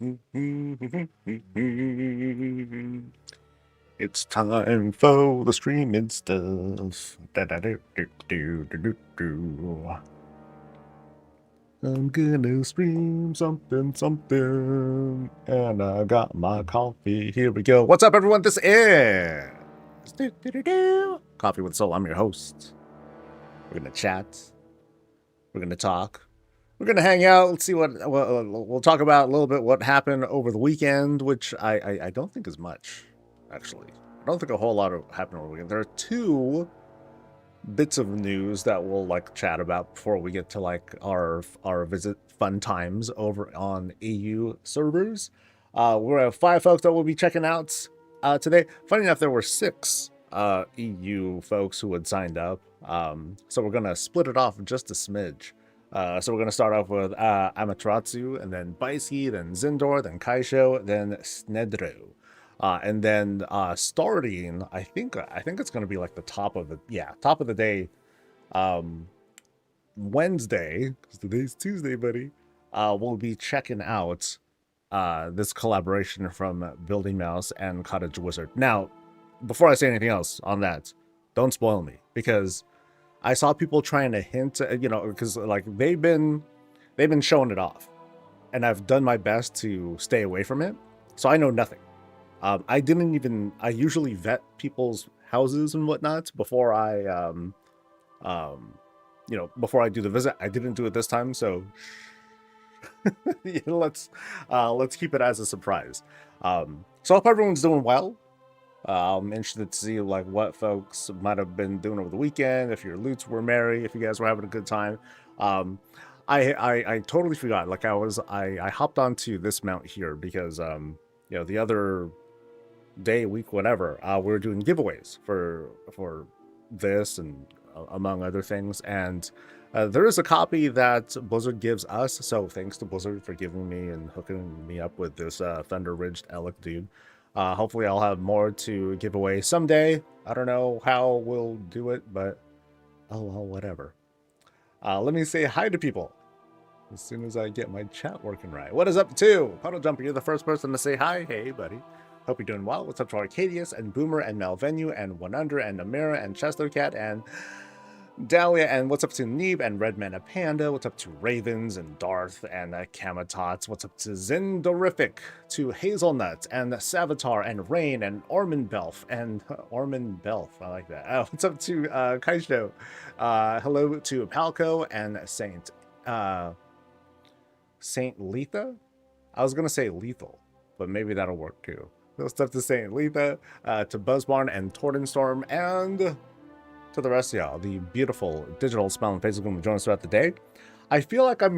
It's time for the streaming stuff. Da-da-do-do-do-do-do-do. I'm gonna stream something, and I got my coffee. Here we go. What's up, everyone? This is Coffee with Soul. I'm your host. We're gonna chat. We're gonna talk. We're gonna hang out. Let's see what we'll talk about a little bit. What happened over the weekend, which I don't think is much, actually. I don't think a whole lot happened over the weekend. There are two bits of news that we'll like chat about before we get to like our visit fun times over on AU servers. We have 5 folks that we'll be checking out today. Funny enough, there were 6 EU folks who had signed up. So we're gonna split it off just a smidge. So we're gonna start off with Amaterasu, and then Baisi, then Zindor, then Kaisho, then Snedro. And then starting, I think it's gonna be like the top of the day, Wednesday, because today's Tuesday, buddy. We'll be checking out this collaboration from Building Mouse and Cottage Wizard. Now, before I say anything else on that, don't spoil me, because I saw people trying to hint, because like they've been showing it off, and I've done my best to stay away from it, so I know nothing. I usually vet people's houses and whatnot before I, before I do the visit. I didn't do it this time, so let's keep it as a surprise. So I hope everyone's doing well. I'm interested to see like what folks might have been doing over the weekend. If your loots were merry, if you guys were having a good time. I totally forgot. Like I hopped onto this mount here because the other day, week, whatever, we were doing giveaways for this and among other things, and there is a copy that Blizzard gives us, so thanks to Blizzard for giving me and hooking me up with this Thunder Ridged Elec dude. Hopefully I'll have more to give away someday. I don't know how we'll do it, but oh well, whatever. Let me say hi to people as soon as I get my chat working right. What is up to Puddle Jumper? You're the first person to say hi. Hey buddy, hope you're doing well. What's up to Arcadius and Boomer and Malvenue and One Under and Namira and Chestercat and Dahlia, and what's up to Neeb and Redman a Panda? What's up to Ravens and Darth and Kamatots? What's up to Zindorific, to Hazelnut and Savitar and Rain and Orman Belf and Orman Belf? I like that. What's up to Kaisho? Hello to Palco and Saint Letha? I was gonna say lethal, but maybe that'll work too. What's up to Saint Letha, to Buzzbarn and Tordenstorm, and to the rest of y'all, the beautiful digital smile and faces going to join us throughout the day. I feel like I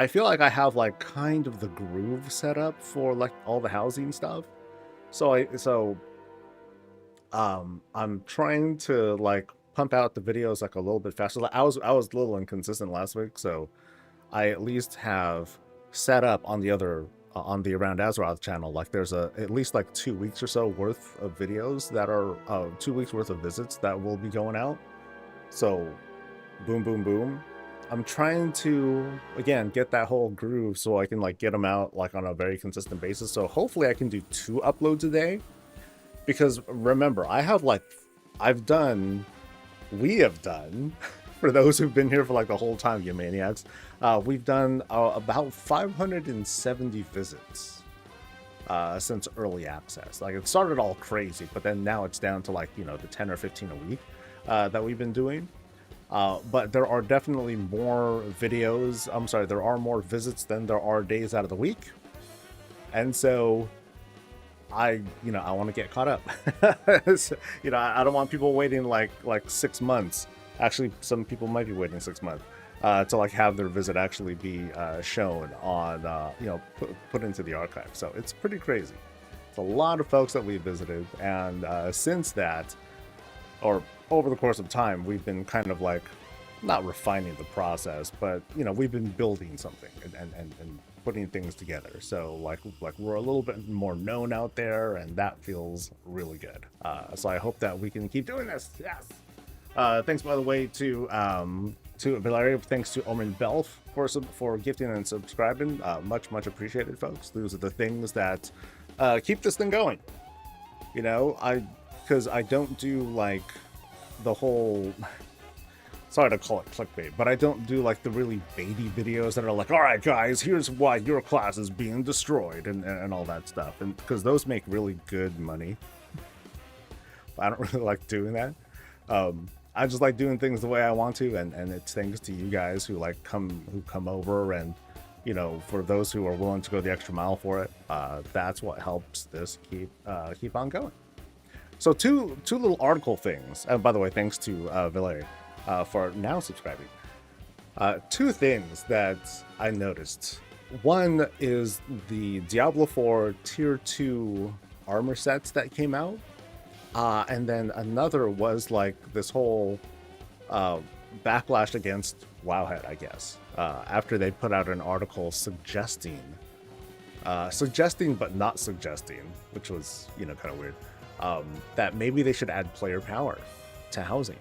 feel like I have like kind of the groove set up for like all the housing stuff. So I'm trying to like pump out the videos like a little bit faster. I was a little inconsistent last week, so I at least have set up on the other on the Around Azeroth channel, like there's at least like 2 weeks or so worth of videos that are 2 weeks worth of visits that will be going out. So boom, boom, boom. I'm trying to again get that whole groove so I can like get them out like on a very consistent basis. So hopefully I can do 2 uploads a day, because remember, we have done for those who've been here for like the whole time, you maniacs, we've done about 570 visits since early access. Like it started all crazy, but then now it's down to like, the 10 or 15 a week that we've been doing. But there are definitely more videos. I'm sorry, there are more visits than there are days out of the week. And so I want to get caught up. So, I don't want people waiting like 6 months. Actually, some people might be waiting 6 months to like have their visit actually be shown on, put into the archive. So it's pretty crazy. It's a lot of folks that we visited, and since that, or over the course of time, we've been kind of like not refining the process, but we've been building something and putting things together. So like we're a little bit more known out there, and that feels really good. So I hope that we can keep doing this. Yes. Thanks, by the way, to Valeria. Thanks to Omen Belf for gifting and subscribing. Much appreciated, folks. Those are the things that keep this thing going. You know, because I don't do like the whole. Sorry to call it clickbait, but I don't do like the really baity videos that are like, all right, guys, here's why your class is being destroyed and all that stuff. And because those make really good money. I don't really like doing that. I just like doing things the way I want to, and it's thanks to you guys who come over, and you know, for those who are willing to go the extra mile for it, that's what helps this keep on going. So two little article things. And by the way, thanks to Valeria for now subscribing. Two things that I noticed. One is the Diablo 4 Tier 2 armor sets that came out. And then another was like this whole backlash against Wowhead, I guess, after they put out an article suggesting but not suggesting, which was, you know, kind of weird, that maybe they should add player power to housing.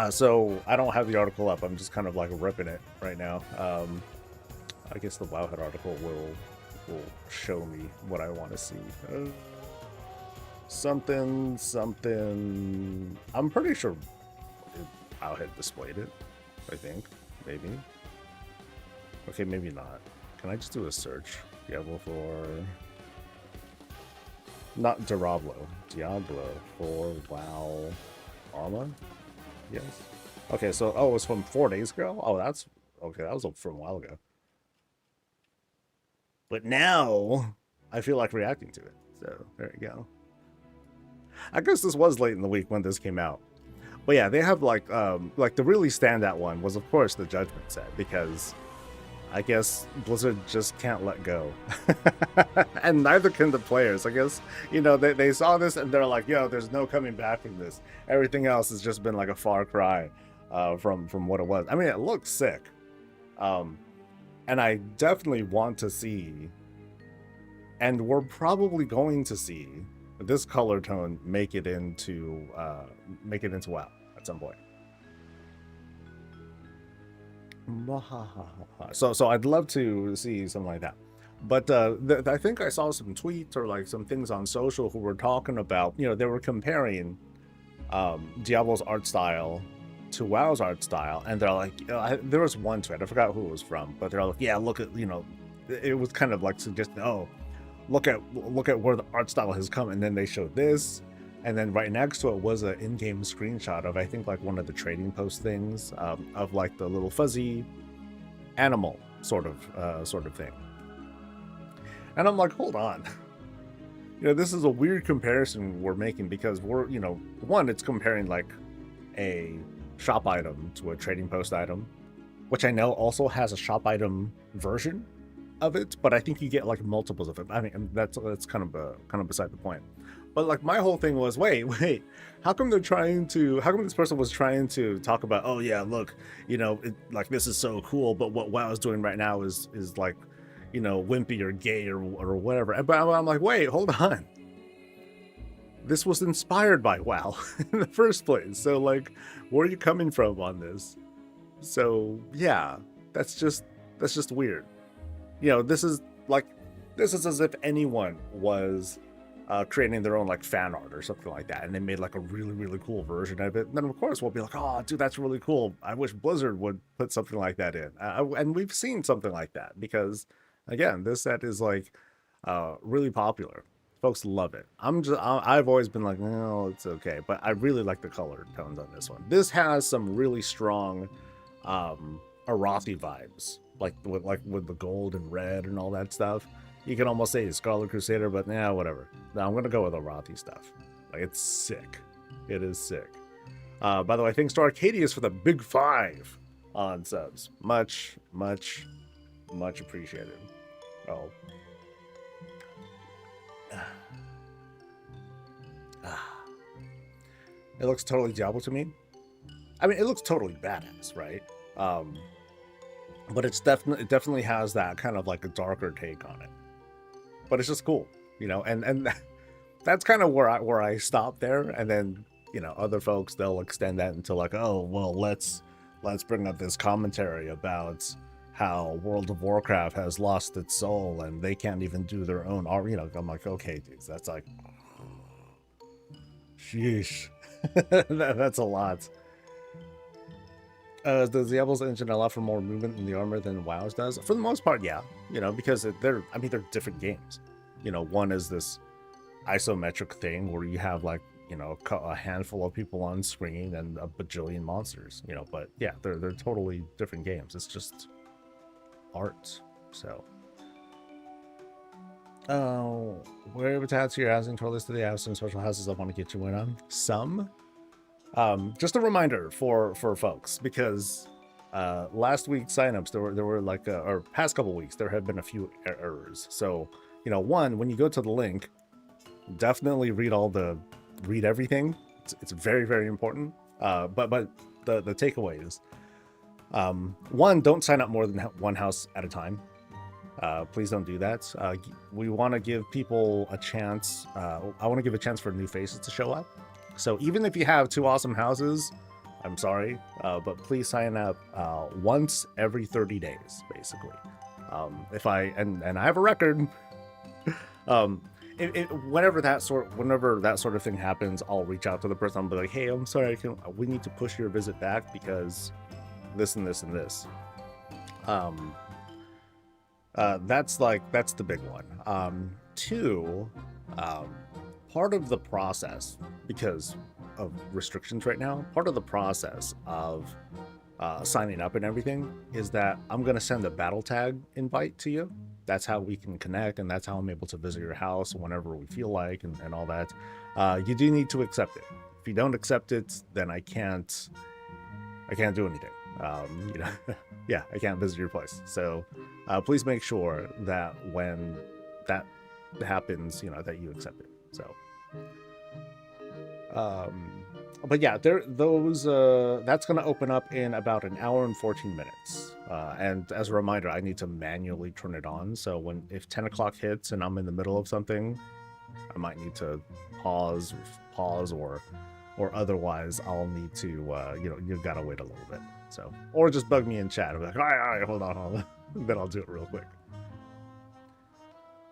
So I don't have the article up. I'm just kind of like ripping it right now. I guess the Wowhead article will show me what I want to see. Something. I'm pretty sure Wowhead displayed it. I think, maybe. Okay, maybe not. Can I just do a search? Diablo for not Diablo for WoW Armor. Yes. Okay, so it was from 4 days ago. Oh, that's okay. That was from a while ago. But now I feel like reacting to it. So there you go. I guess this was late in the week when this came out. But yeah, they have like the really standout one was of course the Judgment set, because I guess Blizzard just can't let go. And neither can the players. I guess, you know, they saw this and they're like, yo, there's no coming back from this. Everything else has just been like a far cry from what it was. I mean, it looks sick. And I definitely want to see, and we're probably going to see, this color tone make it into WoW at some point. So I'd love to see something like that. But I think I saw some tweets or like some things on social who were talking about, you know, they were comparing Diablo's art style to WoW's art style, and they're like, you know, there was one tweet, I forgot who it was from, but they're like, yeah, look at, you know, it was kind of like suggesting, oh, look at where the art style has come, and then they showed this, and then right next to it was an in-game screenshot of, I think, like one of the trading post things of like the little fuzzy animal sort of thing. And I'm like, hold on, you know, this is a weird comparison we're making, because we're, you know, one, it's comparing like a shop item to a trading post item, which I know also has a shop item version of it, but I think you get like multiples of it. I mean, that's kind of beside the point. But like my whole thing was, wait, how come this person was trying to talk about, oh yeah, look, you know, like this is so cool, but what WoW is doing right now is like, you know, wimpy or gay or whatever. But I'm like, wait, hold on. This was inspired by WoW in the first place. So like, where are you coming from on this? So yeah, that's just weird. You know, this is as if anyone was creating their own like fan art or something like that, and they made like a really cool version of it. And then of course we'll be like, oh dude, that's really cool. I wish Blizzard would put something like that in. And we've seen something like that, because again, this set is like really popular. Folks love it. I've always been like, no, it's okay, but I really like the color tones on this one. This has some really strong Arathi vibes, like with the gold and red and all that stuff. You can almost say Scarlet Crusader, but nah, whatever. No, I'm gonna go with Arathi stuff. Like, it's sick. It is sick. By the way, thanks to Arcadius for the big 5 on subs. Much appreciated. Oh. It looks totally Diablo to me. I mean, it looks totally badass, right? But it definitely has that kind of like a darker take on it. But it's just cool, you know. And that's kind of where I stop there. And then you know, other folks, they'll extend that into like, oh, well, let's bring up this commentary about how World of Warcraft has lost its soul and they can't even do their own art. You know, I'm like, okay, dudes, that's like, sheesh. That's a lot. Does Diablo's engine allow for more movement in the armor than WoW's does? For the most part, yeah. You know, because they're different games. You know, one is this isometric thing where you have like, you know, a handful of people on screen and a bajillion monsters. You know, but yeah, they're totally different games. It's just art. So, where to add to your housing tour list today? I have some special houses I want to get you in on. Some. Just a reminder for folks, because last week's signups there were like or past couple weeks there have been a few errors. So, you know, one, when you go to the link, definitely read everything. It's very, very important. But the takeaways, one, don't sign up more than one house at a time. Please don't do that. We want to give people a chance. I want to give a chance for new faces to show up. So even if you have 2 awesome houses, I'm sorry, but please sign up once every 30 days, basically. If I have a record, whenever that sort of thing happens, I'll reach out to the person. I'll be like, hey, I'm sorry, we need to push your visit back because this and this and this. That's the big one. 2, part of the process, because of restrictions right now, part of the process of signing up and everything is that I'm going to send a battle tag invite to you. That's how we can connect, and that's how I'm able to visit your house whenever we feel like, and all that. You do need to accept it. If you don't accept it, then I can't do anything. You know, yeah, I can't visit your place. So please make sure that when that happens, you know, that you accept it. So, but yeah, that's going to open up in about an hour and 14 minutes. And as a reminder, I need to manually turn it on. So if 10 o'clock hits and I'm in the middle of something, I might need to pause or otherwise I'll need to, you know, you've got to wait a little bit. So, or just bug me in chat. I'll be like, all right, hold on. Then I'll do it real quick.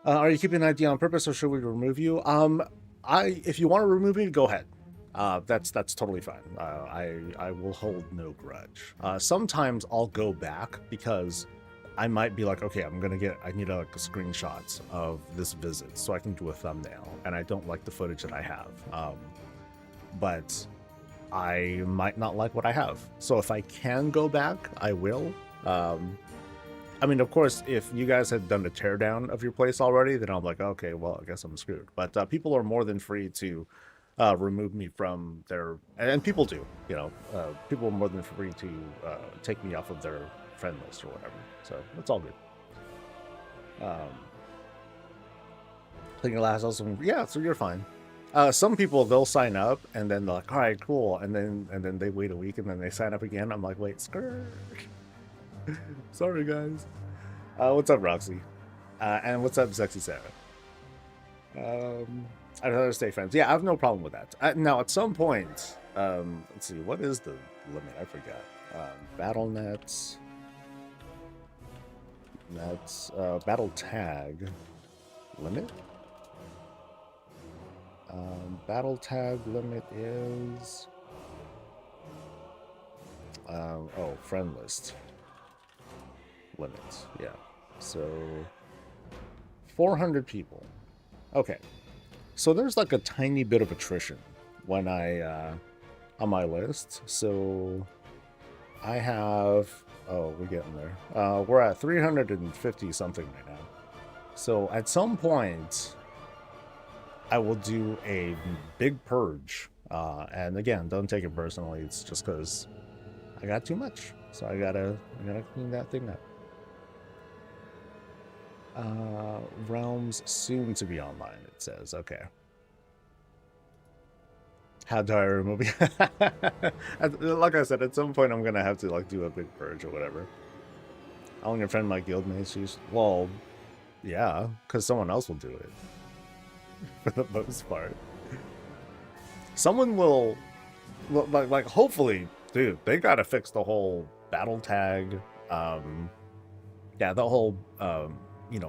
Are you keeping an ID on purpose, or should we remove you? If you want to remove me, go ahead. That's totally fine. I will hold no grudge. Sometimes I'll go back because I might be like, okay, I need a screenshot of this visit so I can do a thumbnail, and I don't like the footage that I have. But I might not like what I have. So if I can go back, I will. I mean, of course, if you guys had done a teardown of your place already, then I'm like, okay, well, I guess I'm screwed. But people are more than free to remove me from their, and people do, you know, people are more than free to take me off of their friend list or whatever. So it's all good. Clean your last house, yeah, so you're fine. Some people, they'll sign up and then they're like, all right, cool, and then they wait a week and then they sign up again. I'm like, wait, skirt. Sorry, guys. What's up, Roxy? And what's up, Sexy Sarah? I'd rather stay friends. Yeah, I have no problem with that. Now, at some point, let's see, what is the limit? I forgot. Battle nets. That's battle tag limit. Battle tag limit is friend list limits. Yeah, so 400 people. Okay, so there's like a tiny bit of attrition when I on my list. So I have, we're getting there. We're at 350 something right now. So at some point I will do a big purge. And again, don't take it personally. It's just because I got too much. So I gotta clean that thing up. Realms soon to be online, it says. Okay. How do I remove it? Like I said, at some point I'm gonna have to like do a big purge or whatever. I want your friend my guildmate. She's, well, yeah, because someone else will do it. For the most part. someone will, like hopefully, dude, they gotta fix the whole battle tag, yeah, the whole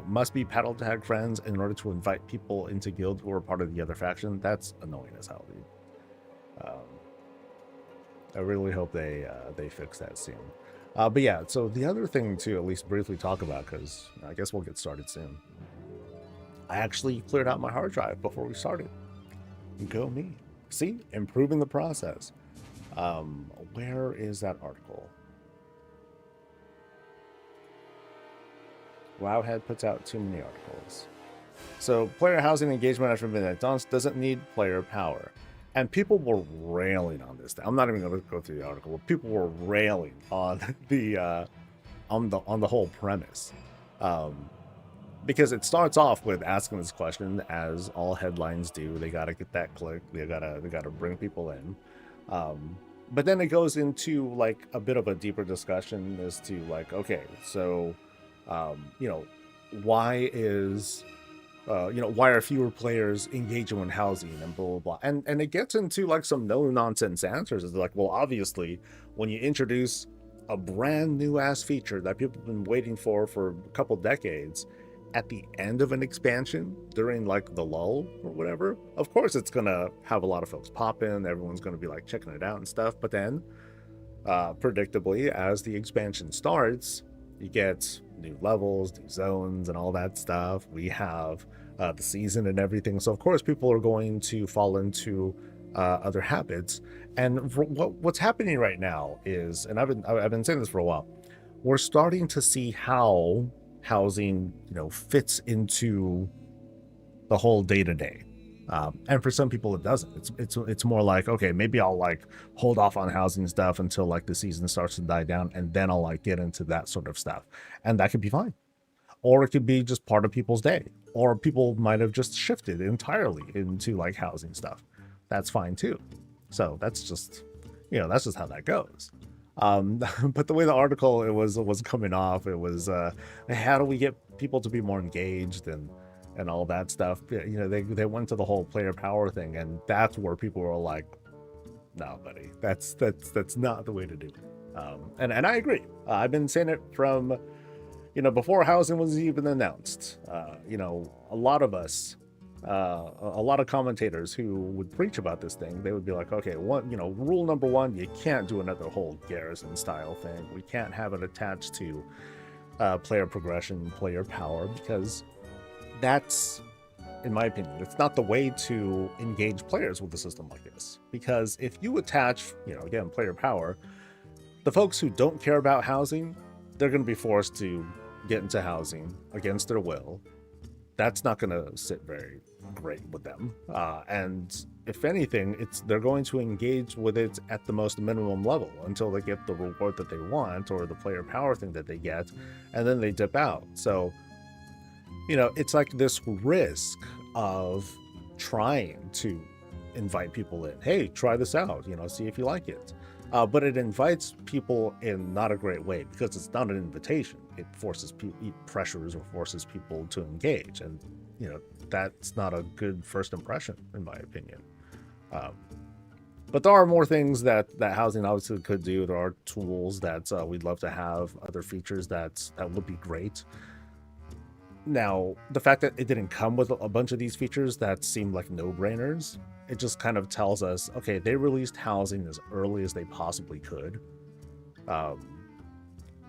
must be battle tag friends in order to invite people into guild who are part of the other faction. That's annoying as hell, dude. I really hope they fix that soon. But yeah, so the other thing to at least briefly talk about, because I guess we'll get started soon. I actually cleared out my hard drive before we started. Go me. See, improving the process. Where is that article? Wowhead puts out too many articles. So player housing engagement after midnight dawns doesn't need player power. And people were railing on this. I'm not even going to go through the article, but people were railing on the whole premise, because it starts off with asking this question, as all headlines do. They got to get that click. They got to bring people in. But then it goes into like a bit of a deeper discussion as to like, okay, so why is why are fewer players engaging in housing and blah, blah, blah. And it gets into like some no nonsense answers. It's like, well, obviously when you introduce a brand new ass feature that people have been waiting for a couple decades at the end of an expansion during like the lull or whatever, of course it's going to have a lot of folks pop in. Everyone's going to be like checking it out and stuff. But then predictably, as the expansion starts, you get new levels, new zones, and all that stuff. We have the season and everything. So of course people are going to fall into other habits. And what's happening right now is, and I've been saying this for a while, we're starting to see how housing fits into the whole day-to-day. And for some people it doesn't. It's more like, okay, maybe I'll like hold off on housing stuff until like the season starts to die down, and then I'll like get into that sort of stuff, and that could be fine. Or it could be just part of people's day, or people might have just shifted entirely into like housing stuff. That's fine too. So that's just how that goes. But the way the article it was coming off, it was how do we get people to be more engaged and all that stuff. They went to the whole player power thing, and that's where people were like, no, buddy, that's not the way to do it. And I agree. I've been saying it from before housing was even announced. A lot of us, a lot of commentators who would preach about this thing, they would be like, okay, rule number one, you can't do another whole garrison style thing. We can't have it attached to player progression, player power, because that's, in my opinion, it's not the way to engage players with a system like this. Because if you attach, again, player power, the folks who don't care about housing, they're going to be forced to get into housing against their will. That's not going to sit very great with them. And if anything, they're going to engage with it at the most minimum level until they get the reward that they want, or the player power thing that they get, and then they dip out. So it's like this risk of trying to invite people in. Hey, try this out, see if you like it. But it invites people in not a great way, because it's not an invitation. It forces people, pressures or forces people to engage. And, that's not a good first impression, in my opinion. But there are more things that housing obviously could do. There are tools that we'd love to have, other features that would be great. Now, the fact that it didn't come with a bunch of these features that seemed like no-brainers, it just kind of tells us, okay, they released housing as early as they possibly could,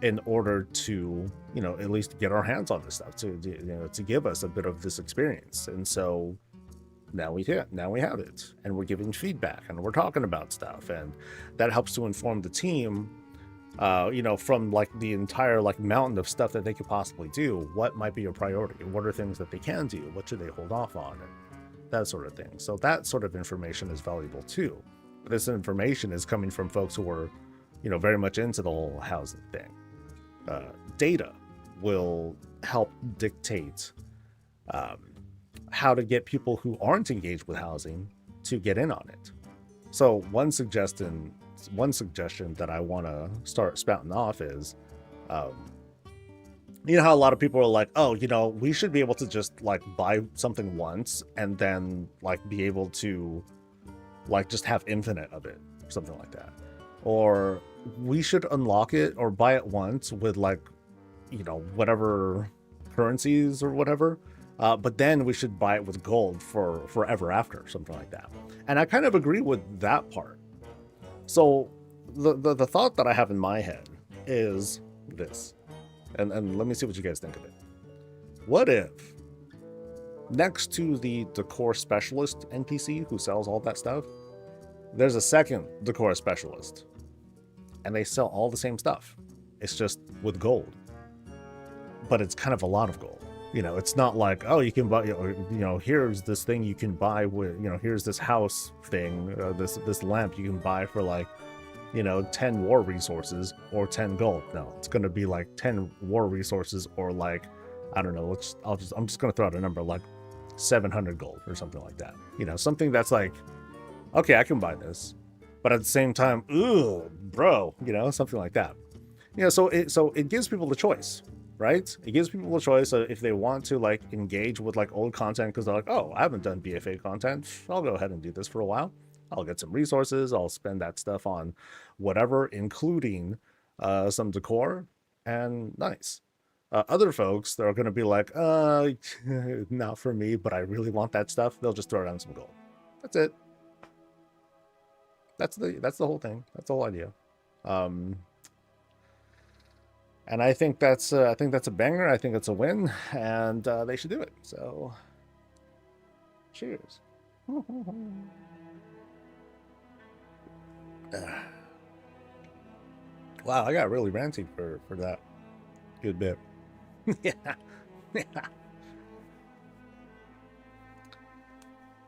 in order to, at least get our hands on this stuff, to give us a bit of this experience. And so now we have it, and we're giving feedback, and we're talking about stuff, and that helps to inform the team. From like the entire like mountain of stuff that they could possibly do, what might be a priority? What are things that they can do? What should they hold off on? And that sort of thing. So that sort of information is valuable too. This information is coming from folks who are, very much into the whole housing thing. Data will help dictate how to get people who aren't engaged with housing to get in on it. So one suggestion that I want to start spouting off is, how a lot of people are like, oh, we should be able to just like buy something once and then like be able to, like just have infinite of it, something like that. Or we should unlock it or buy it once with like, you know, whatever currencies or whatever. But then we should buy it with gold for forever after, something like that. And I kind of agree with that part. So the thought that I have in my head is this, and let me see what you guys think of it. What if next to the decor specialist NPC who sells all that stuff, there's a second decor specialist, and they sell all the same stuff. It's just with gold, but it's kind of a lot of gold. You know, it's not like, oh, you can buy, you know, here's this thing you can buy with, you know, here's this house thing, this lamp you can buy for like, you know, 10 war resources or 10 gold. No, it's going to be like 10 war resources or like, I don't know, I'm just going to throw out a number like 700 gold or something like that. You know, something that's like, okay, I can buy this, but at the same time, ooh, bro, you know, something like that. You know, so it gives people the choice, right? It gives people a choice if they want to like engage with like old content because they're like, oh, I haven't done BFA content. I'll go ahead and do this for a while. I'll get some resources. I'll spend that stuff on whatever, including some decor, and nice. Other folks, they're going to be like, not for me, but I really want that stuff. They'll just throw down some gold. That's it. That's the whole thing. That's the whole idea. And I think that's a banger. I think it's a win, and they should do it. So, cheers. Wow, I got really ranty for that good bit. Yeah.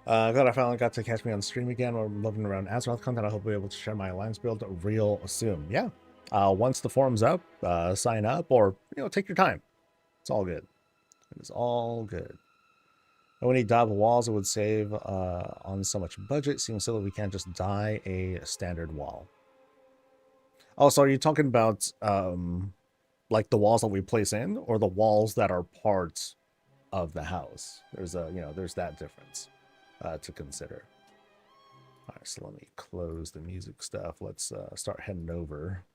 Glad I finally got to catch me on stream again. We're loving around Azeroth content. I hope we'll be able to share my alliance build real soon. Yeah. Once the forum's up, sign up or, you know, take your time. It's all good. It is all good. And when you dye the walls, it would save on so much budget. Seems silly we can't just dye a standard wall. Also, are you talking about like the walls that we place in or the walls that are parts of the house? There's a, you know, there's that difference to consider. All right, so let me close the music stuff. Let's start heading over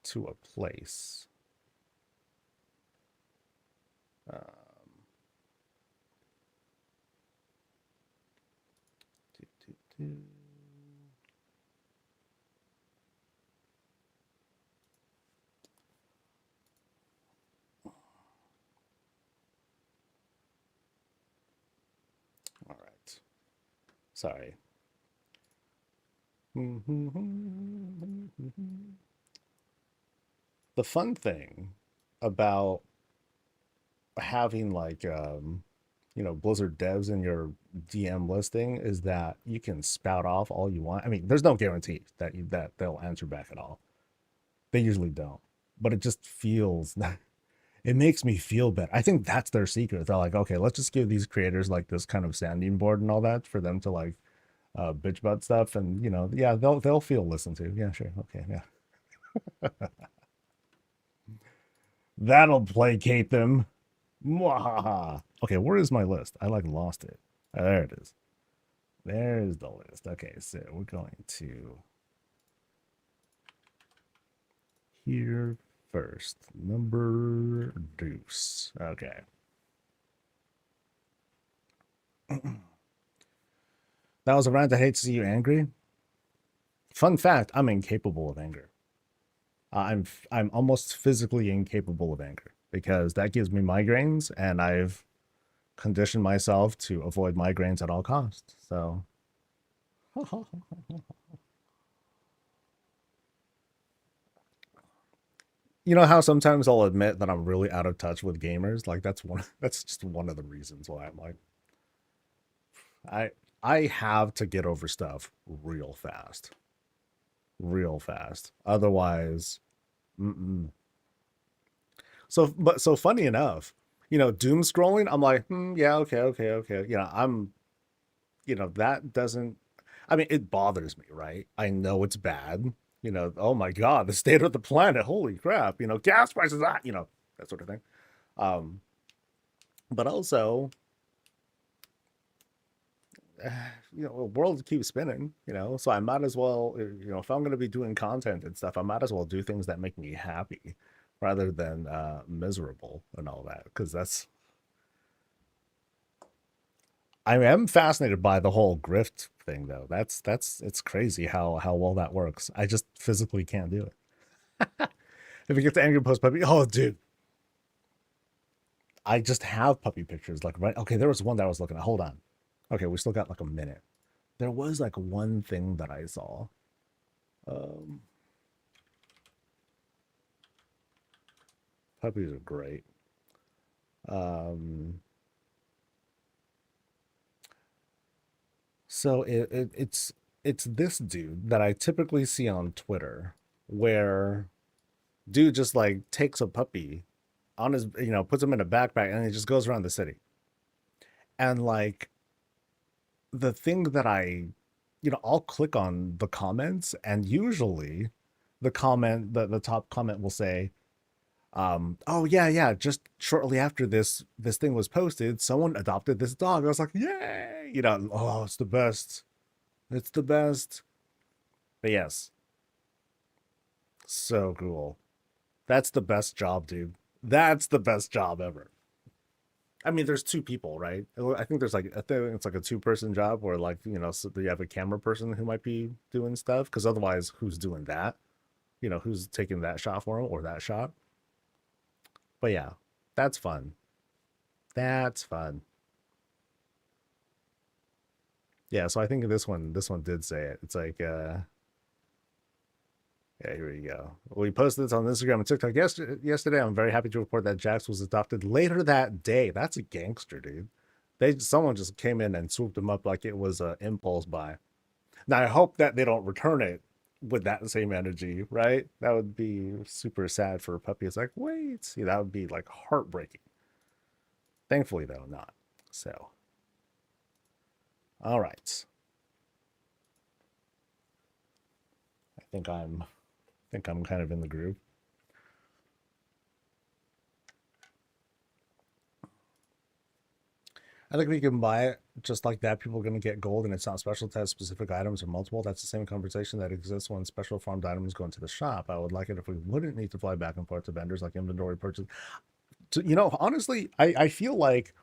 to a place. All right. Sorry. The fun thing about having like you know, Blizzard devs in your DM listing is that you can spout off all you want. I mean, there's no guarantee that that they'll answer back at all. They usually don't, but it just feels it makes me feel better. I think that's their secret. They're like, okay, let's just give these creators like this kind of sounding board and all that for them to like bitch about stuff, and you know, yeah, they'll feel listened to. Yeah, sure, okay, yeah. That'll placate them. Mwahaha. Okay, where is my list? I like lost it. Oh, there it is. There's the list. Okay, so we're going to here first. Number deuce. Okay. That was a rant. I hate to see you angry. Fun fact, I'm incapable of anger. I'm almost physically incapable of anger because that gives me migraines, and I've conditioned myself to avoid migraines at all costs. So you know how sometimes I'll admit that I'm really out of touch with gamers? Like that's just one of the reasons why I'm like I have to get over stuff real fast. Real fast. Otherwise, So funny enough, you know, doom scrolling, I'm like, yeah, okay. You know, you know, that doesn't, I mean, it bothers me, right? I know it's bad. You know, oh my God, the state of the planet, holy crap, you know, gas prices, you know, that sort of thing. But also, the world keeps spinning, so I might as well, if I'm going to be doing content and stuff, I might as well do things that make me happy rather than miserable and all that. Because I am fascinated by the whole grift thing, though. It's crazy how well that works. I just physically can't do it. If you get to angry post puppy, oh, dude, I just have puppy pictures. Like, right? Okay, there was one that I was looking at. Hold on. Okay, we still got like a minute. There was like one thing that I saw. Um, Puppies are great. Um, so it's this dude that I typically see on Twitter, where dude just like takes a puppy on his, puts him in a backpack and he just goes around the city. And like the thing that I'll click on the comments, and usually the top comment will say, oh yeah, just shortly after this thing was posted, someone adopted this dog. I was like, yay, oh, it's the best. It's the best. But yes, so cool. That's the best job, dude. That's the best job ever. I mean, there's two people, right? I think I think it's like a two-person job where, like, so you have a camera person who might be doing stuff, because otherwise, who's doing that? Who's taking that shot for him or that shot? But yeah, that's fun. That's fun. Yeah, so I think this one did say it. It's like, yeah, here we go. We posted this on Instagram and TikTok yesterday. I'm very happy to report that Jax was adopted later that day. That's a gangster, dude. Someone just came in and swooped him up like it was an impulse buy. Now I hope that they don't return it with that same energy, right? That would be super sad for a puppy. It's like, wait, see, that would be like heartbreaking. Thankfully, though, not. So, all right. I think I'm kind of in the groove. I think we can buy it just like that. People are going to get gold, and it's not special to have specific items or multiple. That's the same conversation that exists when special farmed items go into the shop. I would like it if we wouldn't need to fly back and forth to vendors like inventory purchase. Honestly, I feel like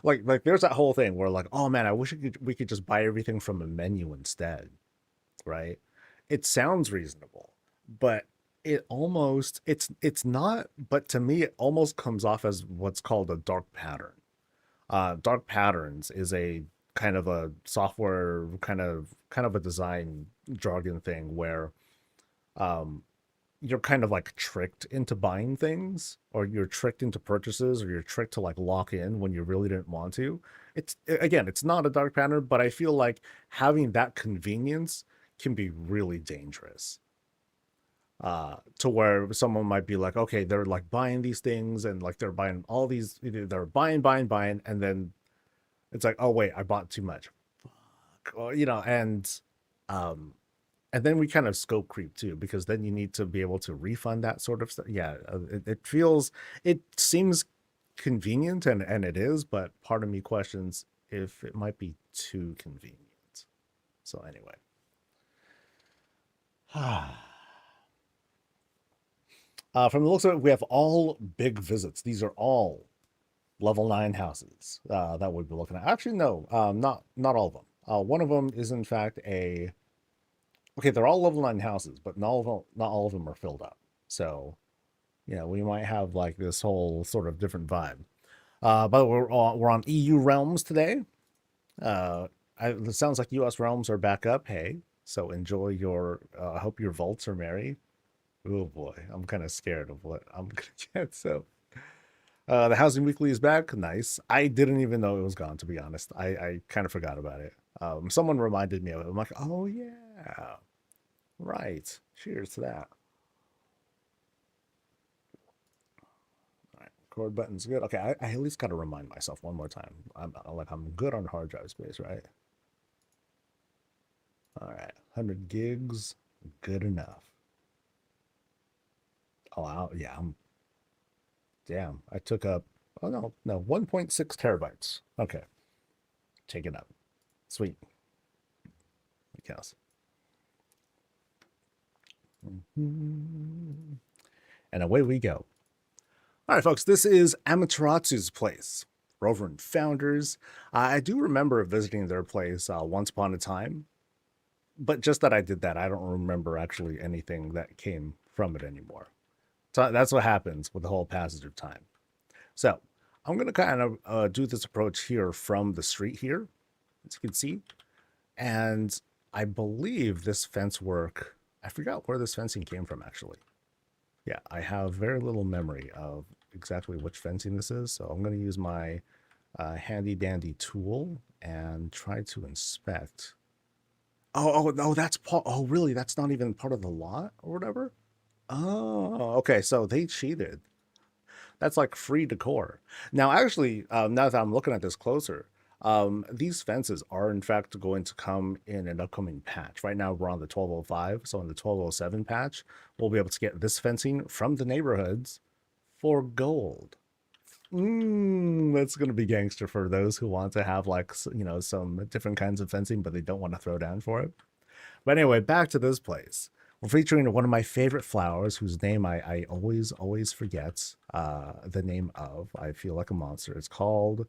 there's that whole thing where, like, oh man, I wish we could just buy everything from a menu instead, right? It sounds reasonable, but it's not. But to me, it almost comes off as what's called a dark pattern. Dark patterns is a kind of a software kind of a design jargon thing where um you're kind of like tricked into buying things, or you're tricked into purchases, or you're tricked to like lock in when you really didn't want to. It's not a dark pattern, but I feel like having that convenience can be really dangerous. To where someone might be like, okay, they're like buying these things, and like they're buying all these, they're buying, and then it's like, oh wait, I bought too much. Well, um, and then we kind of scope creep too, because then you need to be able to refund that sort of stuff. Yeah, it seems convenient, and it is, but part of me questions if it might be too convenient. So anyway, from the looks of it, we have all big visits. These are all level 9 houses that we'd be looking at. Actually, no, not all of them. One of them is in fact a okay. They're all level 9 houses, but not all of them are filled up. So we might have like this whole sort of different vibe. But we're on EU realms today. It sounds like US realms are back up. Hey, so enjoy your. I hope your vaults are merry. Oh boy, I'm kind of scared of what I'm gonna get. So the Housing Weekly is back. Nice. I didn't even know it was gone, to be honest. I kind of forgot about it. Someone reminded me of it. I'm like, oh yeah, right. Cheers to that. All right, record button's good. Okay, I at least got to remind myself one more time. I'm good on hard drive space, right? All right, 100 gigs, good enough. Oh, yeah, damn. I took up. Oh no, 1.6 terabytes. Okay, take it up. Sweet. Chaos. And away we go. All right, folks, this is Amateratsu's place. Rover Founders. I do remember visiting their place once upon a time, but just that I did that, I don't remember actually anything that came from it anymore. So that's what happens with the whole passage of time. So I'm going to kind of do this approach here from the street here, as you can see. And I believe this fence work, I forgot where this fencing came from, actually. Yeah, I have very little memory of exactly which fencing this is. So I'm going to use my handy dandy tool and try to inspect. Oh, that's part. Oh, really? That's not even part of the lot or whatever? Oh, okay. So they cheated. That's like free decor. Now, actually, now that I'm looking at this closer, these fences are in fact going to come in an upcoming patch. Right now, we're on the 1205. So in the 1207 patch, we'll be able to get this fencing from the neighborhoods for gold. That's going to be gangster for those who want to have like, you know, some different kinds of fencing, but they don't want to throw down for it. But anyway, back to this place. We're featuring one of my favorite flowers whose name I always forget the name of. I feel like a monster. It's called...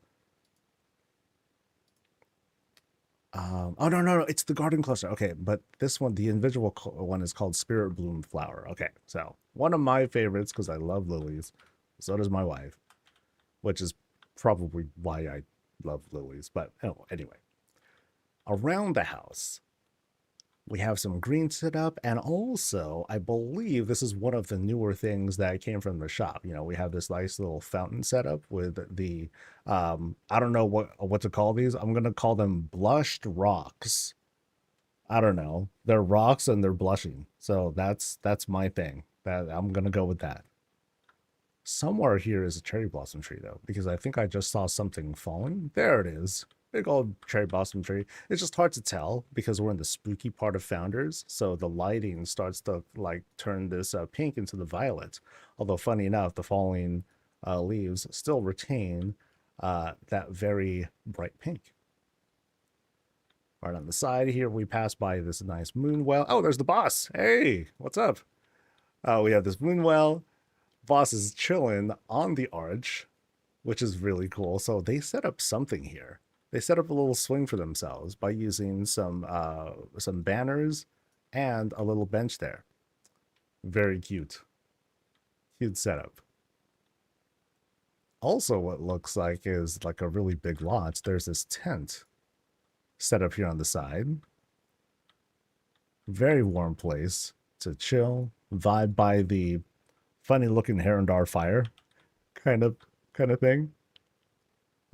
oh, no. It's the garden cluster. Okay, but this one, the individual one is called Spirit Bloom Flower. Okay, so one of my favorites because I love lilies. So does my wife, which is probably why I love lilies. But oh, anyway, around the house, we have some green set up, and also I believe this is one of the newer things that came from the shop. You know, we have this nice little fountain set up with the I don't know what to call these. I'm gonna call them blushed rocks. I don't know. They're rocks and they're blushing. So that's my thing. That I'm gonna go with that. Somewhere here is a cherry blossom tree though, because I think I just saw something falling. There it is. Big old cherry blossom tree. It's just hard to tell because we're in the spooky part of Founders, so the lighting starts to like turn this pink into the violet. Although funny enough, the falling leaves still retain that very bright pink. Right on the side here, we pass by this nice moon well. Oh, there's the boss. Hey, what's up? We have this moon well. Boss is chilling on the arch, which is really cool. So they set up something here. They set up a little swing for themselves by using some banners and a little bench there. Very cute. Cute setup. Also, what looks like is like a really big lot. There's this tent set up here on the side. Very warm place to chill, vibe by the funny looking Herondar fire kind of thing.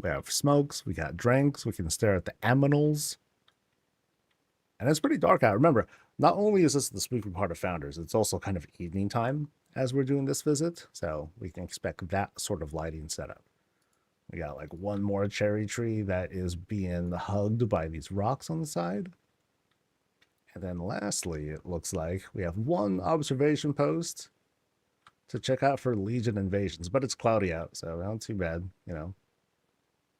We have smokes, we got drinks, we can stare at the aminals. And it's pretty dark out. Remember, not only is this the spooky part of Founders, it's also kind of evening time as we're doing this visit. So we can expect that sort of lighting setup. We got like one more cherry tree that is being hugged by these rocks on the side. And then lastly, it looks like we have one observation post to check out for Legion invasions, but it's cloudy out, so not too bad, you know.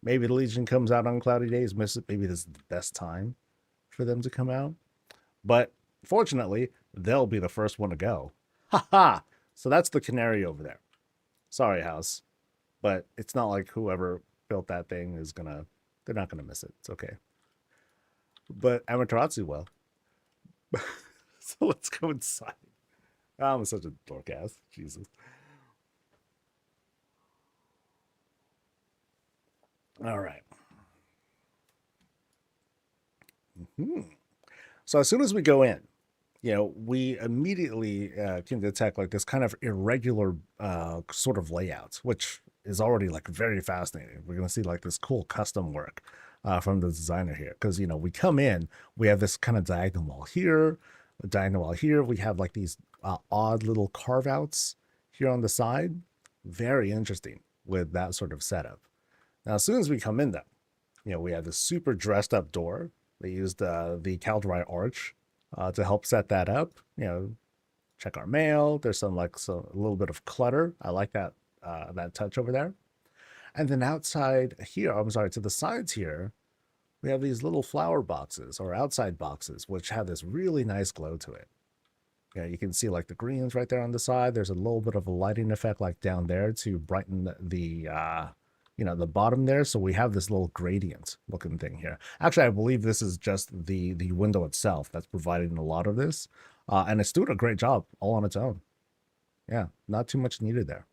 Maybe the Legion comes out on cloudy days. Maybe this is the best time for them to come out. But fortunately, they'll be the first one to go. Ha ha! So that's the canary over there. Sorry, house. But it's not like whoever built that thing is gonna... They're not gonna miss it. It's okay. But Amaterasu will. So let's go inside. I'm such a dork ass. Jesus. All right. So as soon as we go in, you know, we immediately can detect like this kind of irregular sort of layout, which is already like very fascinating. We're going to see like this cool custom work from the designer here. Because, you know, we come in, we have this kind of diagonal wall here, a diagonal wall here. We have like these odd little carve outs here on the side. Very interesting with that sort of setup. Now, as soon as we come in though, you know, we have this super dressed up door. They used the Caldry arch to help set that up. You know, check our mail. There's some like a little bit of clutter. I like that that touch over there. And then outside here, I'm sorry, to the sides here, we have these little flower boxes or outside boxes, which have this really nice glow to it. Yeah, you can see like the greens right there on the side. There's a little bit of a lighting effect like down there to brighten the the bottom there. So we have this little gradient looking thing here. Actually, I believe this is just the window itself that's providing a lot of this. And it's doing a great job all on its own. Yeah, not too much needed there.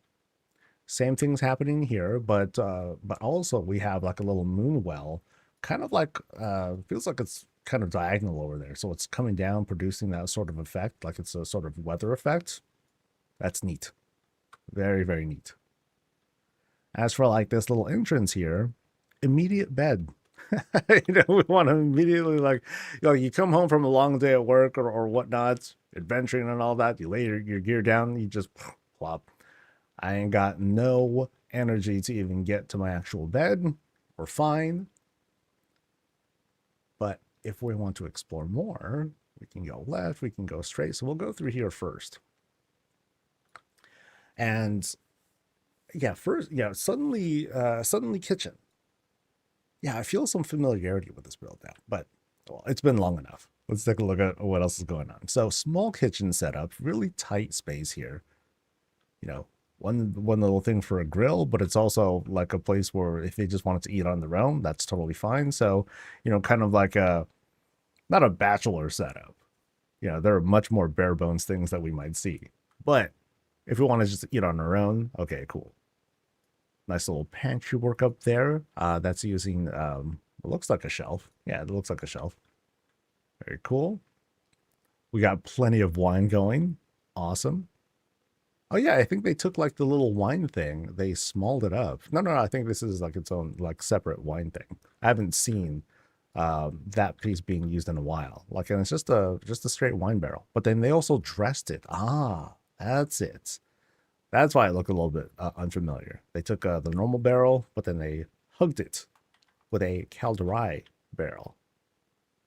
Same thing's happening here, but also we have like a little moon well, kind of like feels like it's kind of diagonal over there. So it's coming down, producing that sort of effect, like it's a sort of weather effect. That's neat. Very, very neat. As for like this little entrance here, immediate bed. We want to immediately you come home from a long day at work or whatnot, adventuring and all that. You lay your gear down, you just plop. I ain't got no energy to even get to my actual bed. We're fine. But if we want to explore more, we can go left, we can go straight. So we'll go through here first. And yeah, suddenly kitchen. Yeah, I feel some familiarity with this build now, but well, it's been long enough. Let's take a look at what else is going on. So small kitchen setup, really tight space here. One little thing for a grill, but it's also like a place where if they just wanted to eat on their own, that's totally fine. So, kind of like not a bachelor setup. There are much more bare bones things that we might see. But if we want to just eat on our own, okay, cool. Nice little pantry work up there. That's using, it looks like a shelf. Yeah, it looks like a shelf. Very cool. We got plenty of wine going. Awesome. Oh yeah, I think they took like the little wine thing, they smalled it up. No, I think this is like its own like separate wine thing. I haven't seen that piece being used in a while. Like, and it's just a straight wine barrel. But then they also dressed it. Ah, that's it. That's why it looked a little bit unfamiliar. They took the normal barrel, but then they hugged it with a calderai barrel.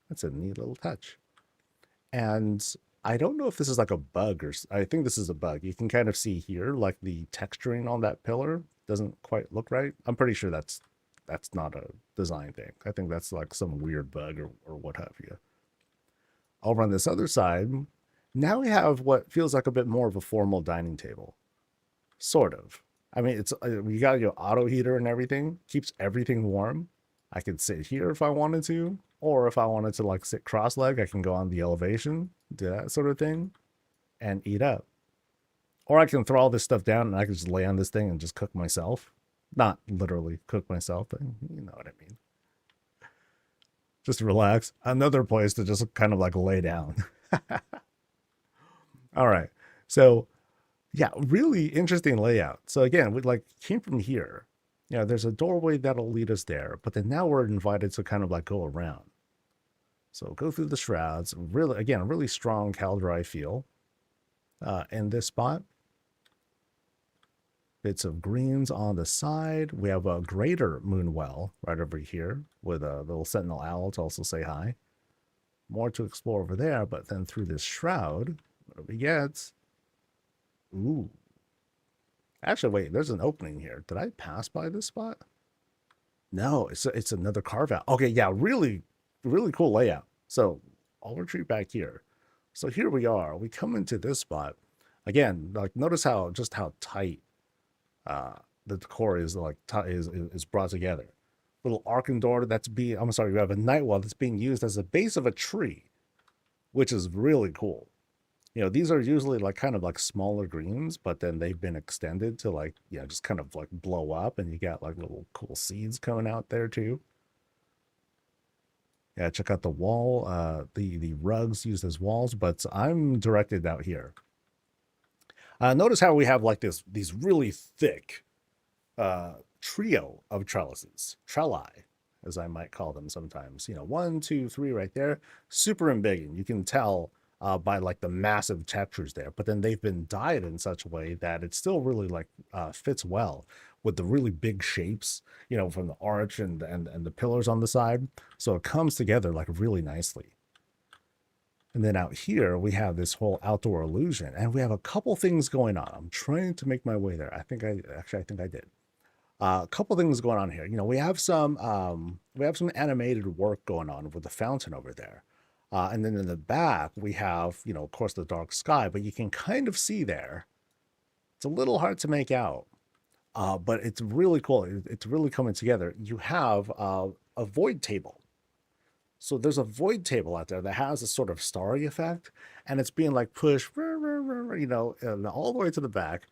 That's a neat little touch. And I don't know if this is like a bug or I think this is a bug. You can kind of see here, like the texturing on that pillar doesn't quite look right. I'm pretty sure that's not a design thing. I think that's like some weird bug or what have you. Over on this other side, now we have what feels like a bit more of a formal dining table. Sort of. I mean, it's we got your auto heater and everything, keeps everything warm. I could sit here if I wanted to, or if I wanted to like sit cross-legged, I can go on the elevation, do that sort of thing, and eat up. Or I can throw all this stuff down and I can just lay on this thing and just cook myself. Not literally cook myself, but you know what I mean. Just relax. Another place to just kind of like lay down. All right. So yeah, really interesting layout. So again, we like came from here. There's a doorway that'll lead us there, but then now we're invited to kind of like go around. So go through the shrouds. Really, again, a really strong calderai feel in this spot. Bits of greens on the side. We have a greater moon well right over here with a little sentinel owl to also say hi. More to explore over there, but then through this shroud, what do we get? Ooh. Actually, wait, there's an opening here. Did I pass by this spot? No, it's another carve out. Okay, yeah, really, really cool layout. So I'll retreat back here. So here we are. We come into this spot. Again, like notice how tight the decor is like is brought together. Little arcing door that's being we have a night well that's being used as a base of a tree, which is really cool. These are usually like kind of like smaller greens, but then they've been extended to like, just kind of like blow up and you got like little cool seeds coming out there too. Yeah, check out the wall, the rugs used as walls, but I'm directed out here. Notice how we have like these really thick trio of trellises, trelli, as I might call them sometimes. 1, 2, 3 right there, super embiggen. You can tell by like the massive textures there, but then they've been dyed in such a way that it still really like fits well with the really big shapes, from the arch and the pillars on the side. So it comes together like really nicely. And then out here we have this whole outdoor illusion, and we have a couple things going on. I'm trying to make my way there. I think I did. A couple things going on here. We have some animated work going on with the fountain over there. And then in the back, we have, of course, the dark sky, but you can kind of see there. It's a little hard to make out, but it's really cool. It's really coming together. You have a void table. So there's a void table out there that has a sort of starry effect, and it's being like pushed, and all the way to the back,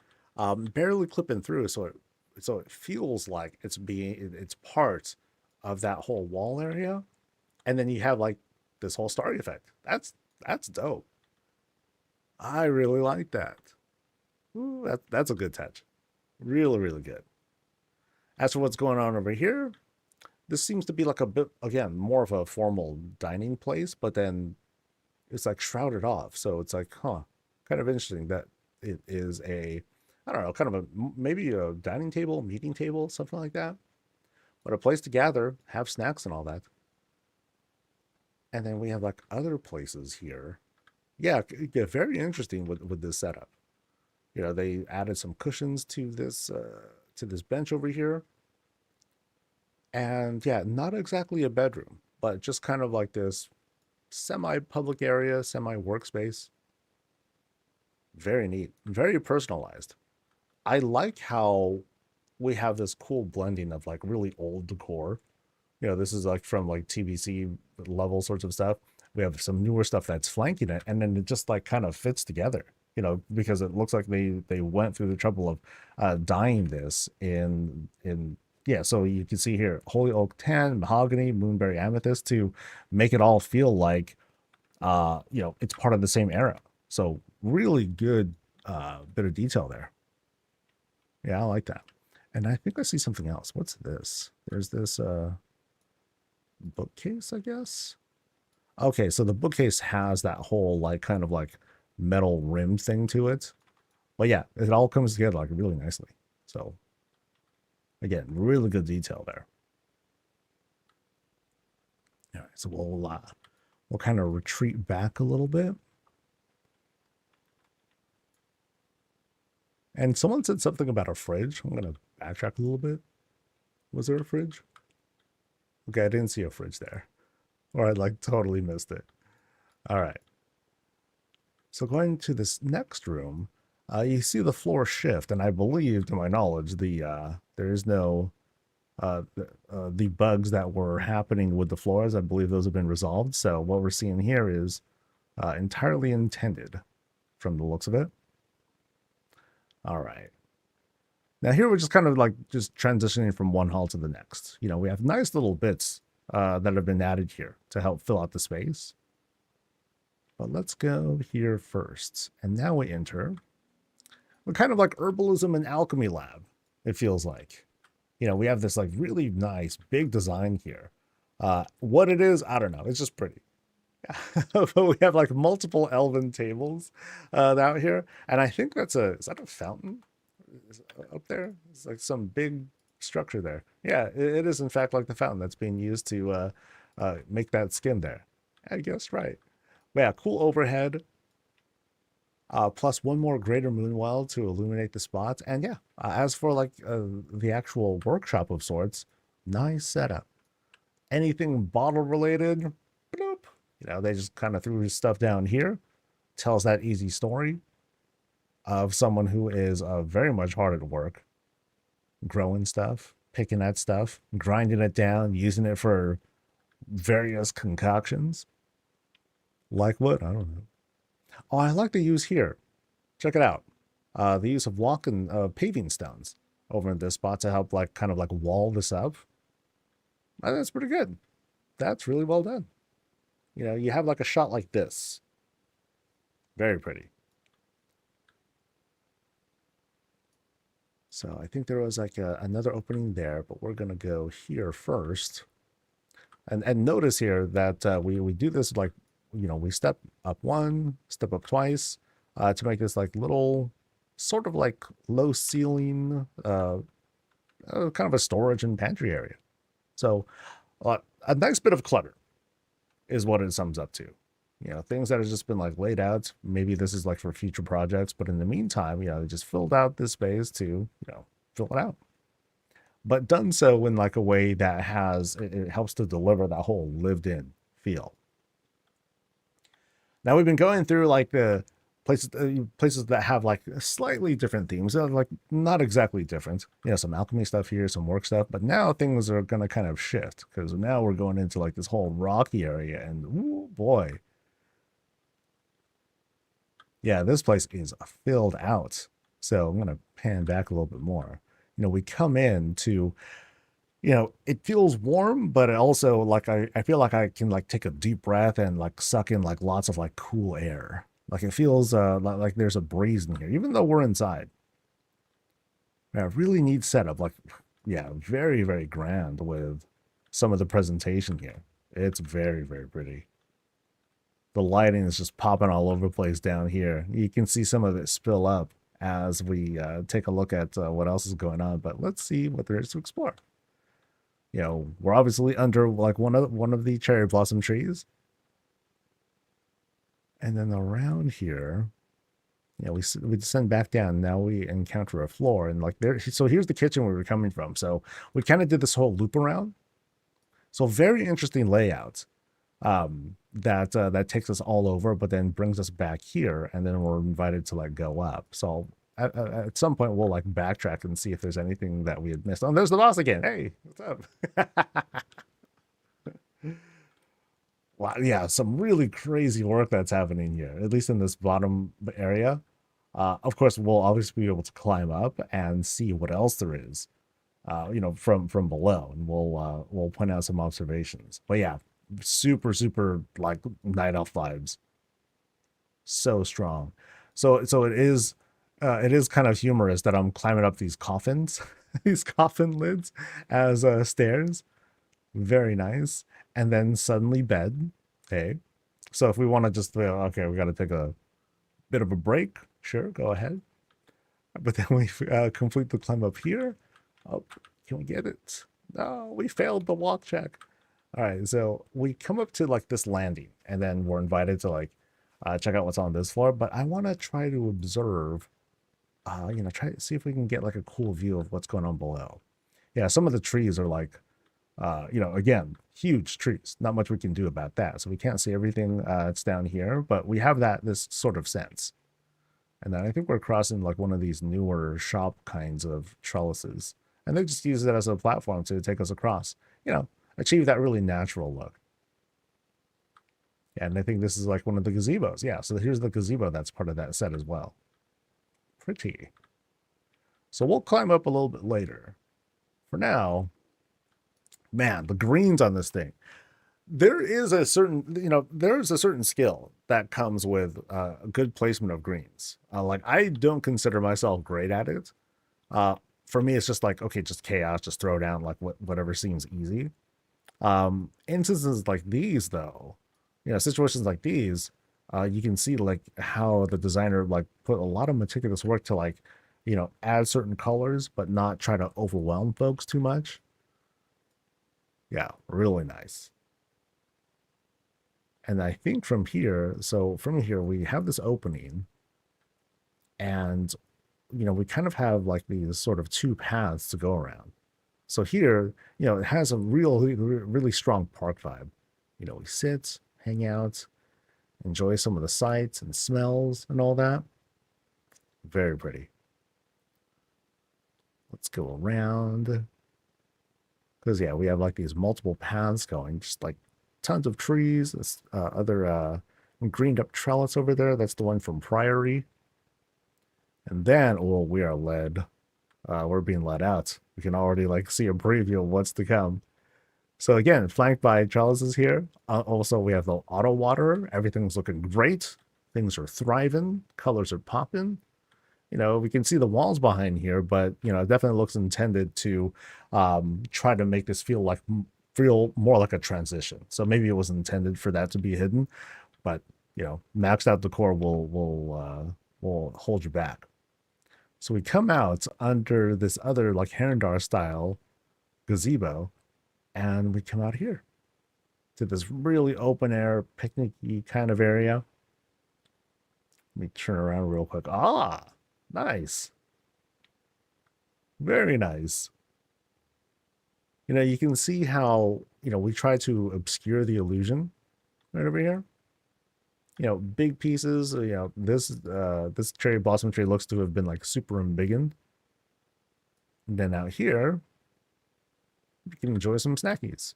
barely clipping through. So it feels like it's part of that whole wall area, and then you have like this whole starry effect. That's dope. I really like that. Ooh, that's a good touch. Really, really good. As for what's going on over here, this seems to be like a bit, again, more of a formal dining place, but then it's like shrouded off. So it's like, kind of interesting that it is I don't know, kind of maybe a dining table, meeting table, something like that. But a place to gather, have snacks and all that. And then we have like other places here. Yeah, yeah, very interesting with this setup. They added some cushions to this bench over here. And yeah, not exactly a bedroom, but just kind of like this semi-public area, semi-workspace. Very neat, very personalized. I like how we have this cool blending of like really old decor. This is like from like TBC level sorts of stuff. We have some newer stuff that's flanking it, and then it just like kind of fits together. Because it looks like they went through the trouble of dyeing this in yeah. So you can see here, holy oak tan, mahogany, moonberry amethyst to make it all feel like it's part of the same era. So really good bit of detail there. Yeah, I like that. And I think I see something else. What's this? There's this bookcase, I guess. Okay, so the bookcase has that whole like kind of like metal rim thing to it. But yeah, it all comes together like really nicely. So again, really good detail there. All right, so we'll kind of retreat back a little bit. And someone said something about a fridge. I'm gonna backtrack a little bit. Was there a fridge? Okay, I didn't see a fridge there. Or I like totally missed it. All right. So going to this next room, you see the floor shift, and I believe, to my knowledge, there is no the bugs that were happening with the floors. I believe those have been resolved. So what we're seeing here is entirely intended, from the looks of it. All right. Now here we're just kind of like just transitioning from one hall to the next. We have nice little bits that have been added here to help fill out the space. But let's go here first. And now we enter. We're kind of like herbalism and alchemy lab, it feels like. We have this like really nice big design here. What it is, I don't know. It's just pretty. But we have like multiple elven tables out here. And I think is that a fountain up there? It's like some big structure there. Yeah, it is in fact like the fountain that's being used to make that skin there. I guess right. Yeah, cool overhead. Plus one more greater moonwell to illuminate the spots. And yeah, as for like the actual workshop of sorts, nice setup. Anything bottle related, bloop. They just kind of threw stuff down here. Tells that easy story of someone who is very much hard at work, growing stuff, picking that stuff, grinding it down, using it for various concoctions. Like what? I don't know. Oh, I like the use here. Check it out. The use of walk and paving stones over in this spot to help like kind of like wall this up. That's pretty good. That's really well done. You have like a shot like this. Very pretty. So I think there was like another opening there, but we're gonna go here first. And notice here that we do this like, we step up one, step up twice to make this like little sort of like low ceiling, kind of a storage and pantry area. So a nice bit of clutter is what it sums up to. Things that have just been like laid out. Maybe this is like for future projects, but in the meantime, they just filled out this space to, fill it out. but done so in like a way that has it helps to deliver that whole lived in feel. Now we've been going through like the places that have like slightly different themes, like not exactly different. You know, some alchemy stuff here, some work stuff, but now things are gonna kind of shift because now we're going into like this whole rocky area, and ooh, boy, yeah, this place is filled out. So I'm gonna pan back a little bit more. You know, we come in to, you know, it feels warm, but it also like I feel like I can like take a deep breath and like suck in like lots of like cool air. Like it feels like there's a breeze in here, even though we're inside. Yeah, really neat setup. Like, yeah, very, very grand with some of the presentation here. It's very, very pretty. The lighting is just popping all over the place down here. You can see some of it spill up as we take a look at what else is going on. But let's see what there is to explore. You know, we're obviously under like one of the cherry blossom trees, and then around here, you know, we descend back down. Now we encounter a floor, and like there. So here's the kitchen where we were coming from. So we kind of did this whole loop around. So very interesting layout. That takes us all over, but then brings us back here, and then we're invited to like go up. So at some point we'll like backtrack and see if there's anything that we had missed. Oh, there's the boss again. Hey, what's up? Wow, yeah, some really crazy work that's happening here, at least in this bottom area. Of course, we'll obviously be able to climb up and see what else there is, you know, from below, and we'll point out some observations. But yeah, super like night elf vibes, so strong. So it is kind of humorous that I'm climbing up these coffins, these coffin lids as stairs. Very nice. And then suddenly bed. Okay. So if we want to just, okay, we got to take a bit of a break. Sure, go ahead. But then we complete the climb up here. Oh, can we get it? No, we failed the walk check. All right, so we come up to like this landing, and then we're invited to like check out what's on this floor. But I want to try to observe, you know, try to see if we can get like a cool view of what's going on below. Yeah, some of the trees are like, you know, again, huge trees. Not much we can do about that. So we can't see everything that's down here, but we have this sort of sense. And then I think we're crossing like one of these newer shop kinds of trellises. And they just use it as a platform to take us across, you know, achieve that really natural look. Yeah, and I think this is like one of the gazebos. Yeah, so here's the gazebo that's part of that set as well. Pretty. So we'll climb up a little bit later. For now, man, the greens on this thing. There is a certain, you know, there's a certain skill that comes with a good placement of greens. Like I don't consider myself great at it. For me, it's just like, okay, just chaos, just throw down like whatever seems easy. Instances like these, though, you know, situations like these, you can see like how the designer like put a lot of meticulous work to like, you know, add certain colors, but not try to overwhelm folks too much. Yeah, really nice. And I think from here, so from here, we have this opening, and, you know, we kind of have like these sort of two paths to go around. So here, you know, it has a really strong park vibe. You know, we sit, hang out, enjoy some of the sights and smells and all that. Very pretty. Let's go around. Because, yeah, we have like these multiple paths going, just like tons of trees. This other greened up trellis over there. That's the one from Priory. And then, oh, we are led. We're being led out. We can already like see a preview of what's to come. So again, flanked by trellises here. Also, we have the auto water. Everything's looking great. Things are thriving. Colors are popping. You know, we can see the walls behind here, but, you know, it definitely looks intended to try to make this feel more like a transition. So maybe it was intended for that to be hidden, but, you know, maxed out decor will hold you back. So we come out under this other like Herondar style gazebo, and we come out here to this really open air picnic-y kind of area. Let me turn around real quick. Ah, nice. Very nice. You can see how, we try to obscure the illusion right over here. Big pieces, this cherry blossom tree looks to have been like super embiggened. And then out here, you can enjoy some snackies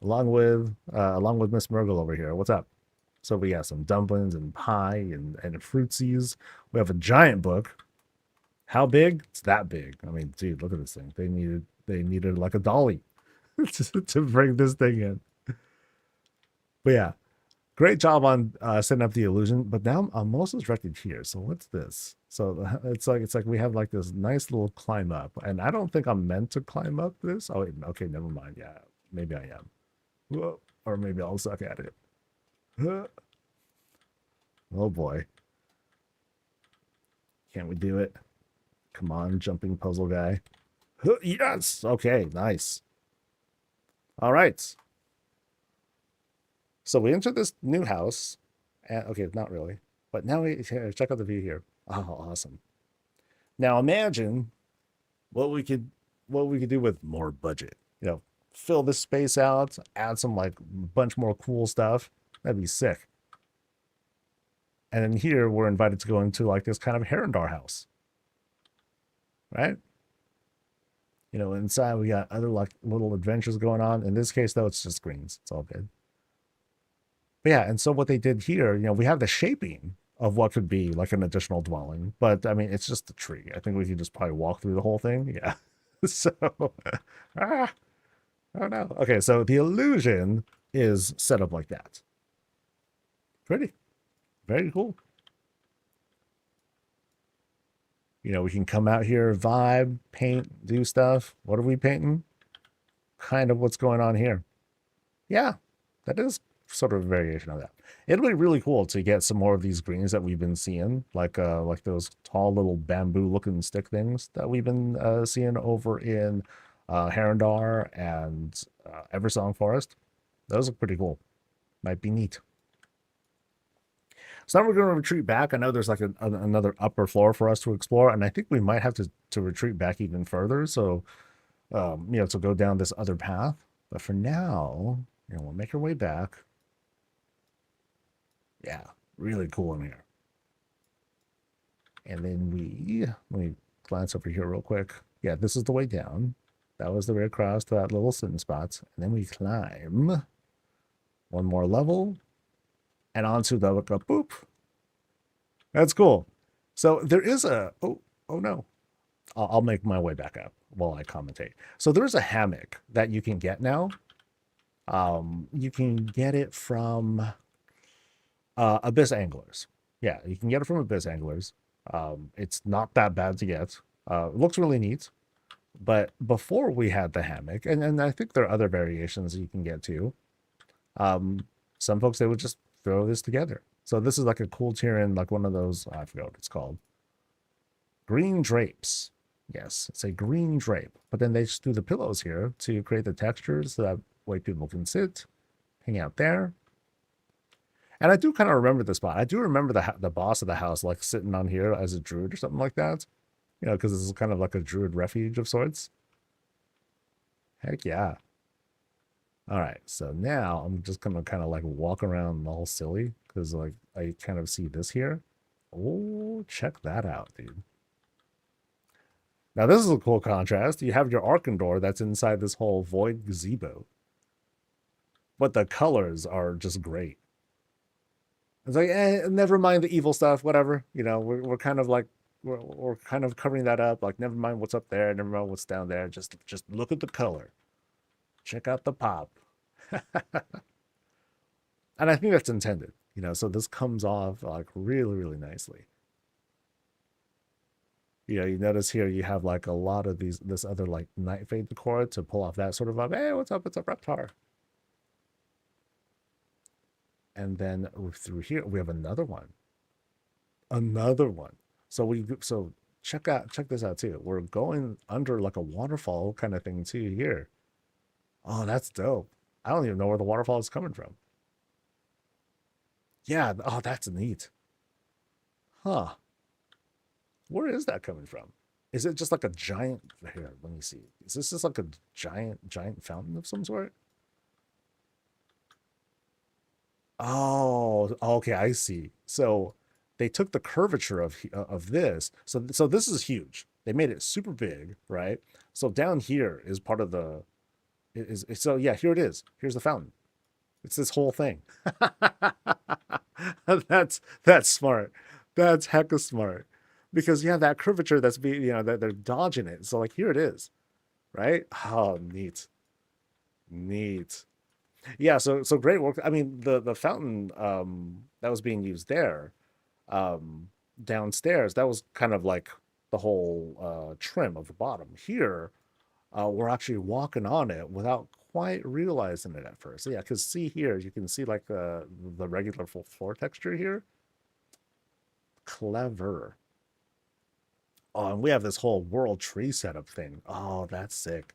along with Miss Murgle over here. What's up? So we got some dumplings and pie and fruitsies. We have a giant book. How big? It's that big. I mean, dude, look at this thing. They needed like a dolly to bring this thing in. But yeah, great job on setting up the illusion. But now I'm also directed here. So what's this? So it's like we have like this nice little climb up, and I don't think I'm meant to climb up this. Oh, wait, okay, never mind. Yeah, maybe I am. Whoa. Or maybe I'll suck at it. Oh boy, can't we do it? Come on, jumping puzzle guy. Yes. Okay, nice. All right. So we enter this new house. And, okay, not really. But now here, check out the view here. Oh, awesome. Now imagine what we could do with more budget. Fill this space out, add some like bunch more cool stuff. That'd be sick. And then here we're invited to go into like this kind of Herondar house. Right? Inside we got other like little adventures going on. In this case, though, it's just greens. It's all good. But yeah, and so what they did here, we have the shaping of what could be like an additional dwelling, but I mean, it's just a tree. I think we could just probably walk through the whole thing. Yeah. So, ah, oh no. Okay, so the illusion is set up like that. Pretty, very cool. We can come out here, vibe, paint, do stuff. What are we painting? Kind of what's going on here. Yeah, that is sort of a variation of that. It'll be really cool to get some more of these greens that we've been seeing, like those tall little bamboo looking stick things that we've been seeing over in Herondar and Eversong Forest. Those look pretty cool. Might be neat. So now we're going to retreat back. I know there's like another upper floor for us to explore, and I think we might have to retreat back even further. So, to go down this other path. But for now, we'll make our way back. Yeah, really cool in here. And then let me glance over here real quick. Yeah, this is the way down. That was the way across to that little sitting spot. And then we climb one more level and onto the look up. Boop. That's cool. So there is oh no. I'll make my way back up while I commentate. So there's a hammock that you can get now. You can get it from Abyss Anglers. Yeah, you can get it from Abyss Anglers. It's not that bad to get. It looks really neat. But before we had the hammock, and I think there are other variations you can get too. Some folks, they would just throw this together. So this is like a cool tier in like one of those, I forgot what it's called. Green drapes. Yes, it's a green drape. But then they just do the pillows here to create the textures so that way people can sit, hang out there. And I do kind of remember the spot. I do remember the boss of the house like sitting on here as a druid or something like that. Because this is kind of like a druid refuge of sorts. Heck yeah. All right, so now I'm just gonna kind of like walk around all silly because like I kind of see this here. Oh, check that out, dude. Now this is a cool contrast. You have your Arkandor that's inside this whole void gazebo. But the colors are just great. It's like, never mind the evil stuff, whatever. We're kind of like we're kind of covering that up. Like, never mind what's up there, never mind what's down there. Just look at the color. Check out the pop. And I think that's intended, so this comes off like really, really nicely. You notice here you have like a lot of this other like Nightfade decor to pull off that sort of vibe. Hey, what's up, Reptar? And then through here we have another one. So check this out too. We're going under like a waterfall kind of thing too here. Oh, that's dope. I don't even know where the waterfall is coming from. Yeah, that's neat. Huh. Where is that coming from? Is it just like a giant? Here, let me see. Is this just like a giant fountain of some sort? Oh, okay, I see. So they took the curvature of this. So this is huge. They made it super big, right? So down here is part of the so yeah, here it is. Here's the fountain. It's this whole thing. That's smart. That's hecka smart. Because yeah, that curvature that's being, that they're dodging it. So like here it is, right? Oh, neat. Neat. Yeah, so great work. I mean, the fountain that was being used there, um downstairs, that was kind of like the whole trim of the bottom. Here, we're actually walking on it without quite realizing it at first. Yeah, because see here, you can see like the regular full floor texture here. Clever. Oh, and we have this whole world tree setup thing. Oh, that's sick.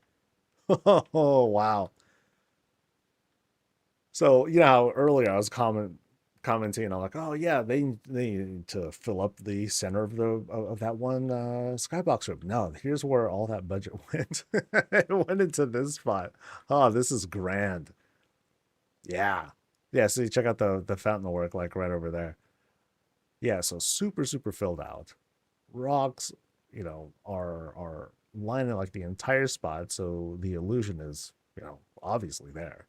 Oh, wow. So, earlier I was commenting on like, oh yeah, they need to fill up the center of that one skybox room. No, here's where all that budget went. It went into this spot. Oh, this is grand. Yeah. Yeah, so you check out the fountain work like right over there. Yeah, so super, super filled out. Rocks, are lining like the entire spot, so the illusion is, obviously there.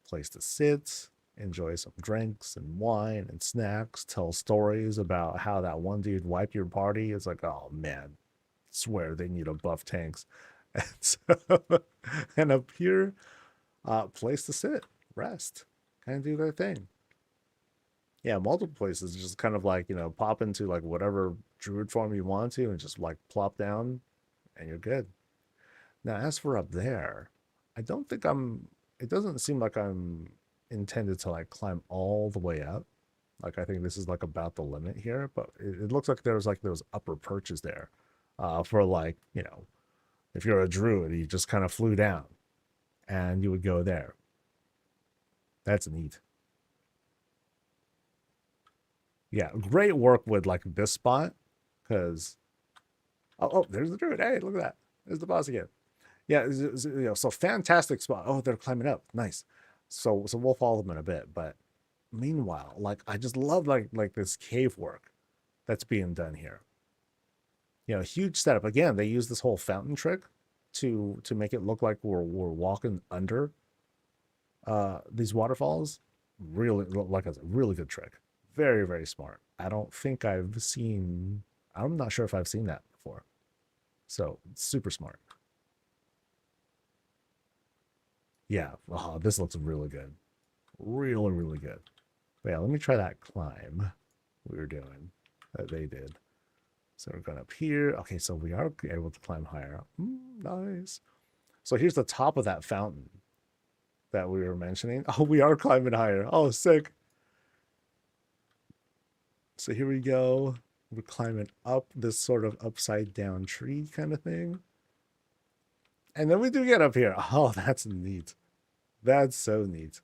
Place to sit, enjoy some drinks and wine and snacks, tell stories about how that one dude wiped your party. It's like, oh man, swear they need a buff tanks. And so, and up here, place to sit, rest, kind of do their thing. Yeah, multiple places, just kind of like, pop into like whatever druid form you want to and just like plop down and you're good. Now, as for up there, I don't think it doesn't seem like I'm intended to like climb all the way up. Like I think this is like about the limit here, but it looks like there's like those upper perches there, for like, if you're a druid, you just kind of flew down and you would go there. That's neat. Yeah, great work with like this spot, because there's the druid. Hey, look at that. There's the boss again. Yeah, so fantastic spot. Oh, they're climbing up. Nice. So we'll follow them in a bit. But meanwhile, like I just love like this cave work that's being done here. Huge setup. Again, they use this whole fountain trick to make it look like we're walking under these waterfalls. Really, like I said, really good trick. Very, very smart. I'm not sure if I've seen that before. So super smart. Yeah, oh, this looks really good. Really, really good. But yeah, let me try that climb we were doing that they did. So we're going up here. Okay, so we are able to climb higher. Nice. So here's the top of that fountain that we were mentioning. Oh, we are climbing higher. Oh, sick. So here we go. We're climbing up this sort of upside down tree kind of thing. And then we do get up here. Oh, that's neat. That's so neat.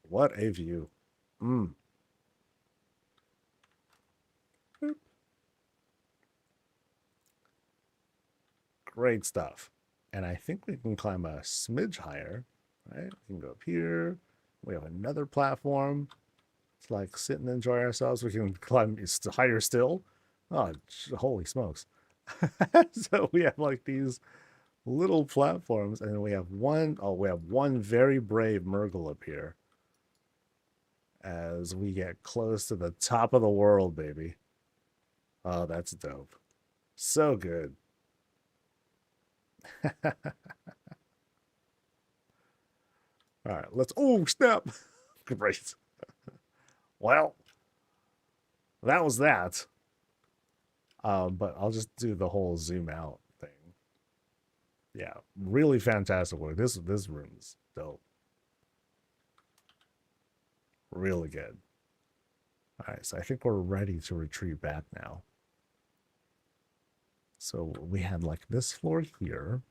What a view. Great stuff. And I think we can climb a smidge higher, right? We can go up here. We have another platform. It's like sit and enjoy ourselves. We can climb higher still. Oh, holy smokes. So we have like these little platforms, and we have one very brave Murgle up here as we get close to the top of the world, baby. Oh, that's dope. So good. All right, oh, snap. Great. Well, that was that. But I'll just do the whole zoom out thing. Yeah, really fantastic work. This room's dope. Really good. All right, so I think we're ready to retreat back now. So we had like this floor here.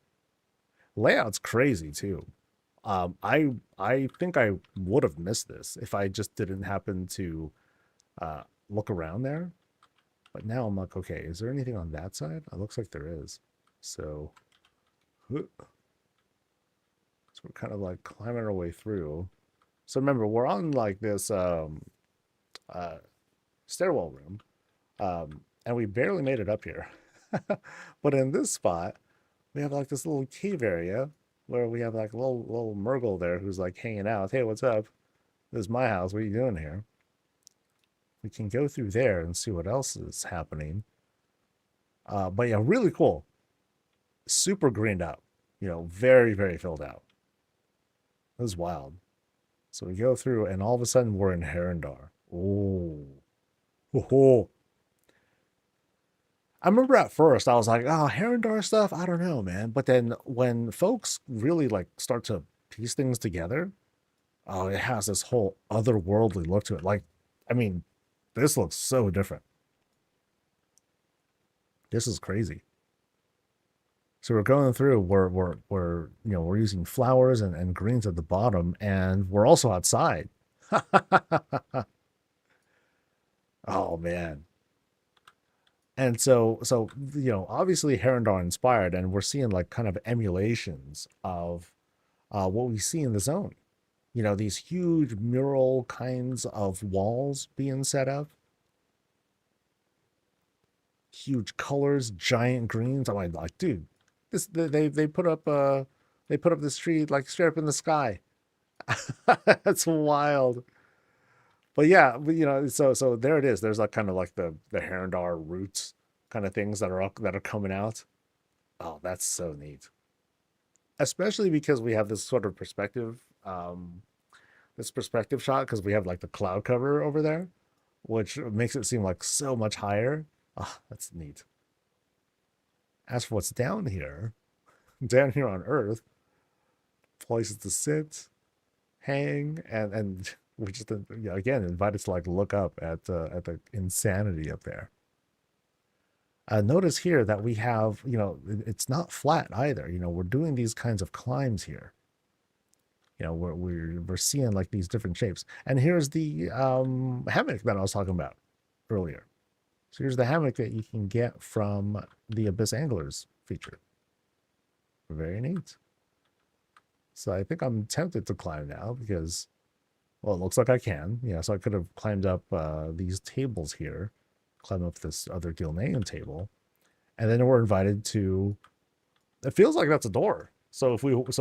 Layout's crazy too. I think I would have missed this if I just didn't happen to look around there. But now I'm like, okay, is there anything on that side? It looks like there is. So, so we're kind of like climbing our way through. So remember, we're on like this uh, stairwell room, and we barely made it up here. But in this spot, we have like this little cave area where we have like a little Murgle there who's like hanging out. Hey, what's up? This is my house. What are you doing here? We can go through there and see what else is happening. But yeah, really cool. Super greened out. Very, very filled out. It was wild. So we go through, and all of a sudden we're in Herondar. Oh, oh. I remember at first I was like, "Oh, Herondar stuff. I don't know, man." But then when folks really like start to piece things together, oh, it has this whole otherworldly look to it. Like, I mean, this looks so different. This is crazy. So we're going through. We're using flowers and greens at the bottom, and we're also outside. Oh man. And so obviously Herondar inspired, and we're seeing like kind of emulations of what we see in the zone. These huge mural kinds of walls being set up, huge colors, giant greens. I'm like, dude, they put up this tree like straight up in the sky. That's wild. But yeah, so there it is. There's like kind of like the Herondar roots kind of things that are coming out. Oh, that's so neat. Especially because we have this sort of this perspective shot because we have like the cloud cover over there, which makes it seem like so much higher. Oh, that's neat. As for what's down here on Earth, places to sit, hang, and we just again invited to like look up at the insanity up there. Notice here that we have, it's not flat either. We're doing these kinds of climbs here. We're seeing like these different shapes. And here's the hammock that I was talking about earlier. So here's the hammock that you can get from the Abyss Anglers feature. Very neat. So I think I'm tempted to climb now because, well, it looks like I can. Yeah, so I could have climbed up these tables here, climb up this other Gilnean table, and then we're invited to. It feels like that's a door. So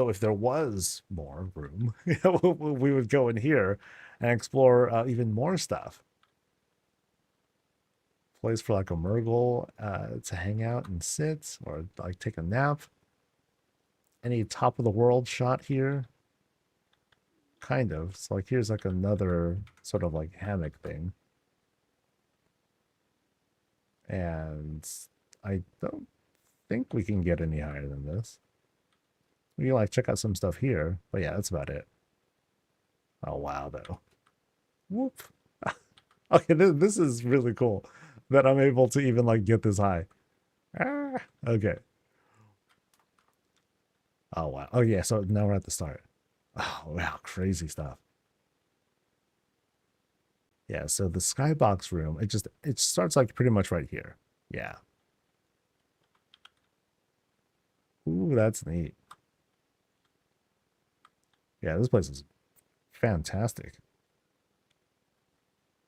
if there was more room, we would go in here and explore even more stuff. Place for like a Murgle to hang out and sit or like take a nap. Any top of the world shot here? Kind of. So like here's like another sort of like hammock thing. And I don't think we can get any higher than this. We can like check out some stuff here, but yeah, that's about it. Oh wow, though. Whoop. Okay, this is really cool that I'm able to even like get this high. Okay. Oh wow. Oh yeah, so now we're at the start. Oh wow, crazy stuff. Yeah, so the skybox room, it starts like pretty much right here. Yeah. Ooh, that's neat. Yeah, this place is fantastic.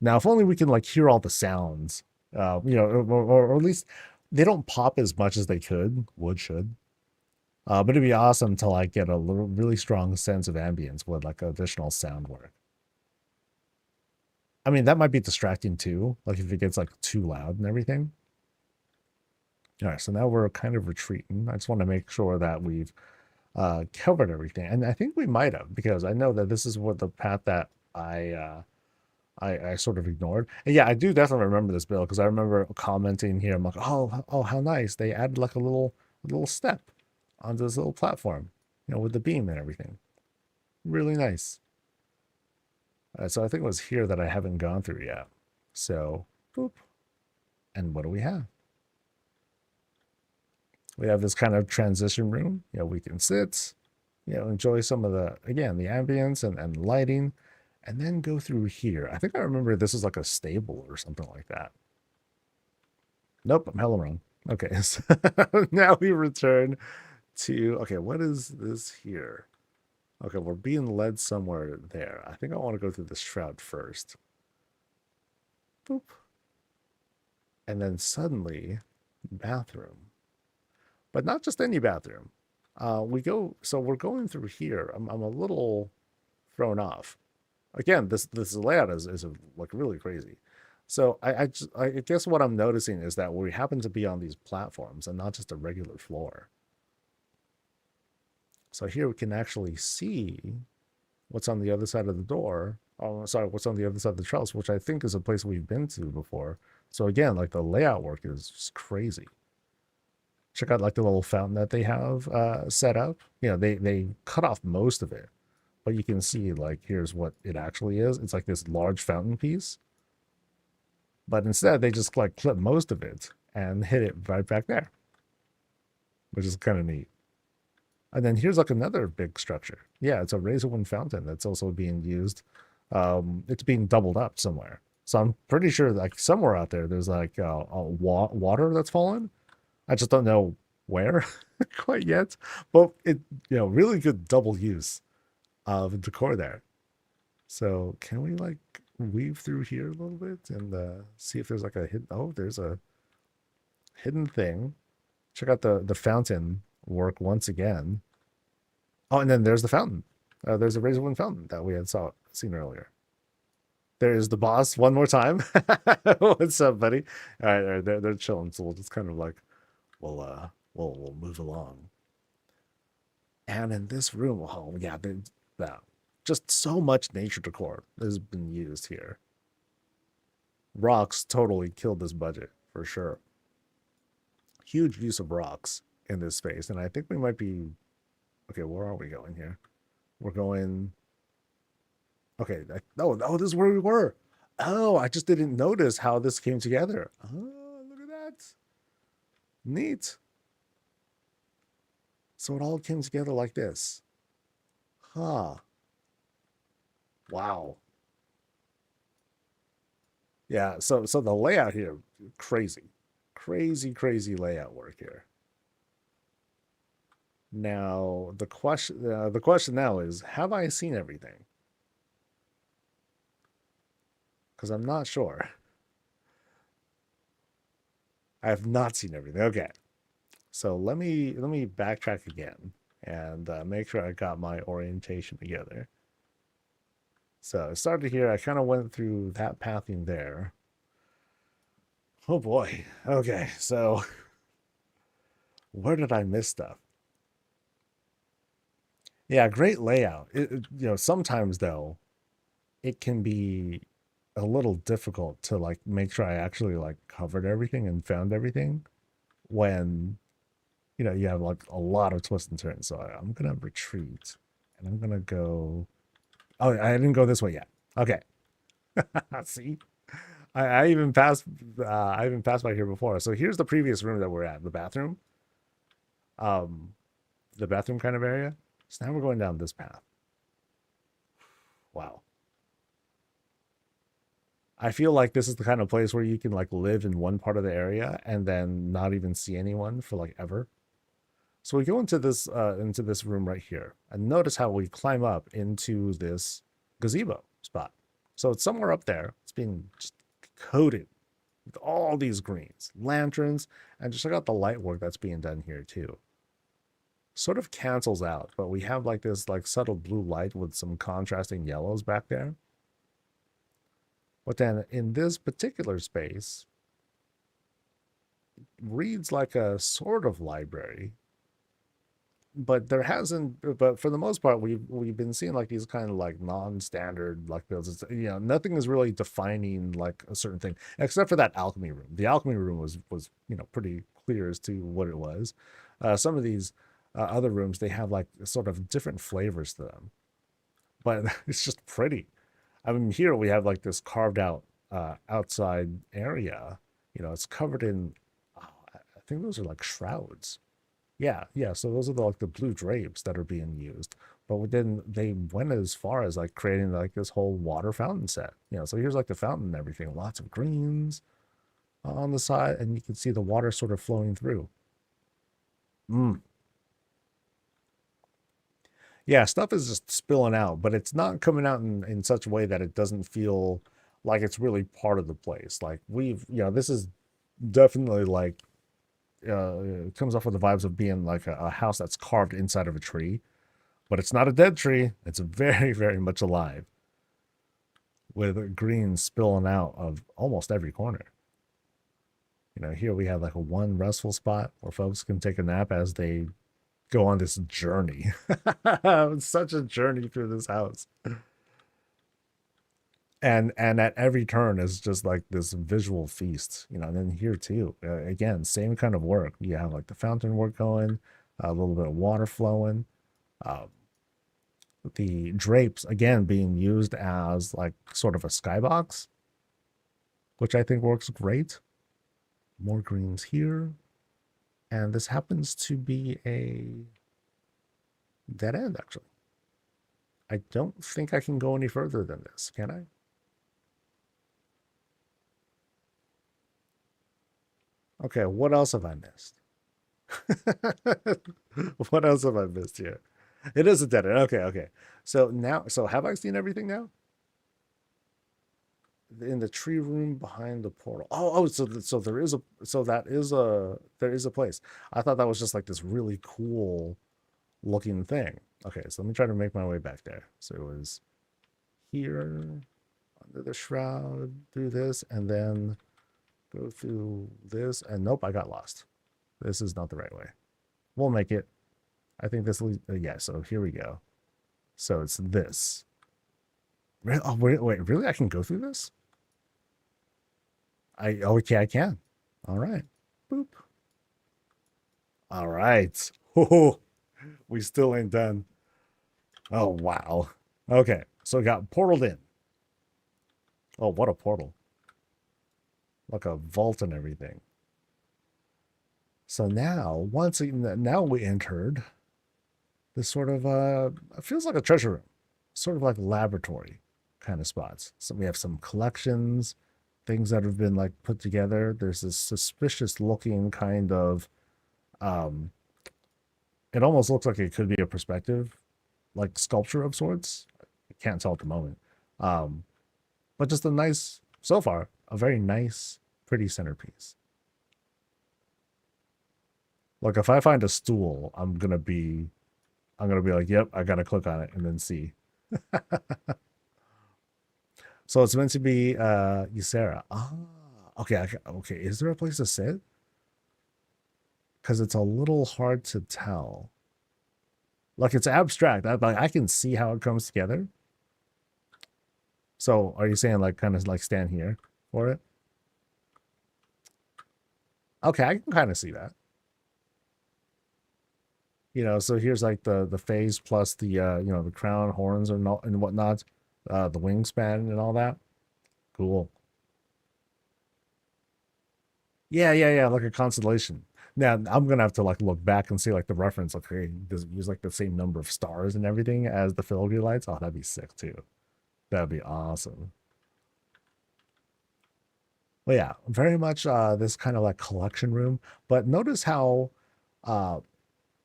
Now, if only we can like hear all the sounds, or at least they don't pop as much as they should. But it'd be awesome to like get a really strong sense of ambience with like additional sound work. I mean, that might be distracting too, like if it gets like too loud and everything. All right, so now we're kind of retreating. I just want to make sure that we've covered everything, and I think we might have because I know that this is what the path that I sort of ignored. And yeah, I do definitely remember this build because I remember commenting here. I'm like, oh, how nice! They added like a little step onto this little platform, with the beam and everything. Really nice. So I think it was here that I haven't gone through yet. So, boop. And what do we have? We have this kind of transition room. We can sit, enjoy some of the ambience and lighting, and then go through here. I think I remember this is like a stable or something like that. Nope, I'm hella wrong. Okay, so now we return to, okay, what is this here? Okay, we're being led somewhere there. I think I want to go through the shroud first. Boop. And then suddenly, bathroom. But not just any bathroom. So we're going through here. I'm a little thrown off. Again, this layout is like really crazy. So I guess what I'm noticing is that we happen to be on these platforms and not just a regular floor. So here we can actually see what's on the other side of the door. Oh, sorry, what's on the other side of the trellis, which I think is a place we've been to before. So again, like the layout work is just crazy. Check out like the little fountain that they have set up. You know, they cut off most of it, but you can see like here's what it actually is. It's like this large fountain piece, but instead they just like clip most of it and hit it right back there, which is kind of neat. And then here's like another big structure. Yeah, it's a razor wind fountain that's also being used. It's being doubled up somewhere. So I'm pretty sure like somewhere out there, there's like water that's fallen. I just don't know where quite yet. But it, really good double use of decor there. So can we like weave through here a little bit and see if there's like a hidden, oh, there's a hidden thing. Check out the fountain work once again. Oh, and then there's the fountain. There's a razor wind fountain that we had seen earlier. There's the boss one more time. What's up, buddy? All right, they're chilling, so we'll just kind of like we'll move along. And in this room, oh yeah, just so much nature decor has been used here. Rocks totally killed this budget for sure. Huge use of rocks in this space, and I think we might be okay. Where are we going here? We're going. Okay, oh, this is where we were. Oh, I just didn't notice how this came together. Oh, look at that. Neat. So it all came together like this. Huh. Wow. Yeah, so the layout here, crazy. Crazy layout work here. Now, the question now is, have I seen everything? Because I'm not sure. I have not seen everything. Okay. So let me backtrack again and make sure I got my orientation together. So I started here. I kind of went through that pathing there. Oh boy. Okay, so where did I miss stuff? Yeah, great layout. Sometimes though, it can be a little difficult to like make sure I actually like covered everything and found everything when you have like a lot of twists and turns. So I'm gonna retreat and I'm gonna go. Oh, I didn't go this way yet. Okay. See, I even passed. I even passed by here before. So here's the previous room that we're at, the bathroom. Um, the bathroom kind of area. So now we're going down this path. Wow. I feel like this is the kind of place where you can like live in one part of the area and then not even see anyone for like ever. So we go into this room right here, and notice how we climb up into this gazebo spot. So it's somewhere up there. It's being just coated with all these greens, lanterns, and just check out the light work that's being done here too. Sort of cancels out, but we have like this like subtle blue light with some contrasting yellows back there. But then in this particular space, it reads like a sort of library, but there hasn't, but for the most part we've been seeing like these kind of like non-standard like builds. Nothing is really defining like a certain thing except for that alchemy room. The alchemy room was pretty clear as to what it was. Some of these other rooms, they have like sort of different flavors to them, but it's just pretty. I mean, here we have like this carved out outside area. It's covered in, oh, I think those are like shrouds. Yeah. So those are like the blue drapes that are being used. But then they went as far as like creating like this whole water fountain set. So here's like the fountain and everything. Lots of greens. on the side, and you can see the water sort of flowing through. Yeah, stuff is just spilling out, but it's not coming out in such a way that it doesn't feel like it's really part of the place. Like this is definitely like it comes off with the vibes of being like a house that's carved inside of a tree, but it's not a dead tree. It's very, very much alive with green spilling out of almost every corner. Here we have like a one restful spot where folks can take a nap as they go on this journey. It's such a journey through this house. And at every turn is just like this visual feast, and then here too, again, same kind of work. You have like the fountain work going, a little bit of water flowing, um, the drapes again being used as like sort of a skybox, which I think works great. More greens here, and this happens to be a dead end. Actually, I don't think I can go any further than this, can I? Okay, what else have I missed? What else have I missed here? It is a dead end. Okay, okay. So have I seen everything now? In the tree room behind the portal. So there is a place. I thought that was just like this really cool looking thing. Okay, so let me try to make my way back there. So it was here under the shroud, do this, and then go through this, and nope, I got lost. This is not the right way. We'll make it. I think this leads, yeah, so here we go. So it's this. Oh, wait, really? I can go through this? Okay, I can. All right. Boop. All right. Oh, we still ain't done. Oh, wow. Okay, so we got portaled in. Oh, what a portal. Like a vault and everything. So now, now we entered this sort of, it feels like a treasure room, sort of like laboratory kind of spots. So we have some collections, things that have been like put together. There's this suspicious looking kind of, um, it almost looks like it could be a perspective, like sculpture of sorts. I can't tell at the moment. Um, but just a nice, so far, a very nice, pretty centerpiece. Like if I find a stool, I'm gonna be like, yep, I gotta click on it and then see. So it's meant to be Ysera. Ah, okay, okay. Is there a place to sit? Because it's a little hard to tell. Like it's abstract. I can see how it comes together. So are you saying like kind of like stand here for it? Okay, I can kind of see that. So here's like the phase plus the the crown, horns and whatnot, the wingspan and all that. Cool. Yeah, like a constellation. Now I'm gonna have to like look back and see like the reference. Okay, does it use like the same number of stars and everything as the filigree lights? Oh, that'd be sick too. That'd be awesome. Well, yeah, very much this kind of like collection room. But notice how uh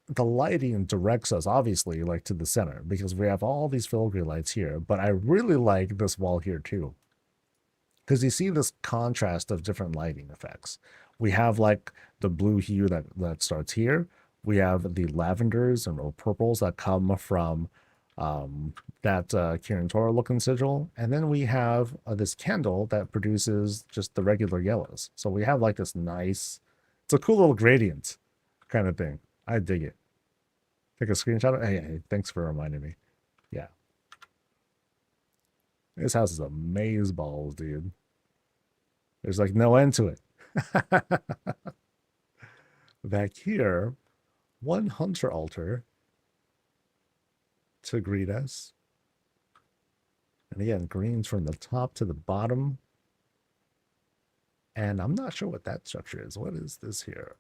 the lighting directs us obviously like to the center because we have all these filigree lights here. But I really like this wall here too, because you see this contrast of different lighting effects. We have like the blue hue that starts here. We have the lavenders and or purples that come from um, that Kirin Tora looking sigil, and then we have this candle that produces just the regular yellows. So we have like this nice, it's a cool little gradient kind of thing. I dig it. Take a screenshot. Hey, thanks for reminding me. Yeah, this house is a maze balls, dude. There's like no end to it. Back here, one hunter altar to greet us. And again, greens from the top to the bottom. And I'm not sure what that structure is. What is this here?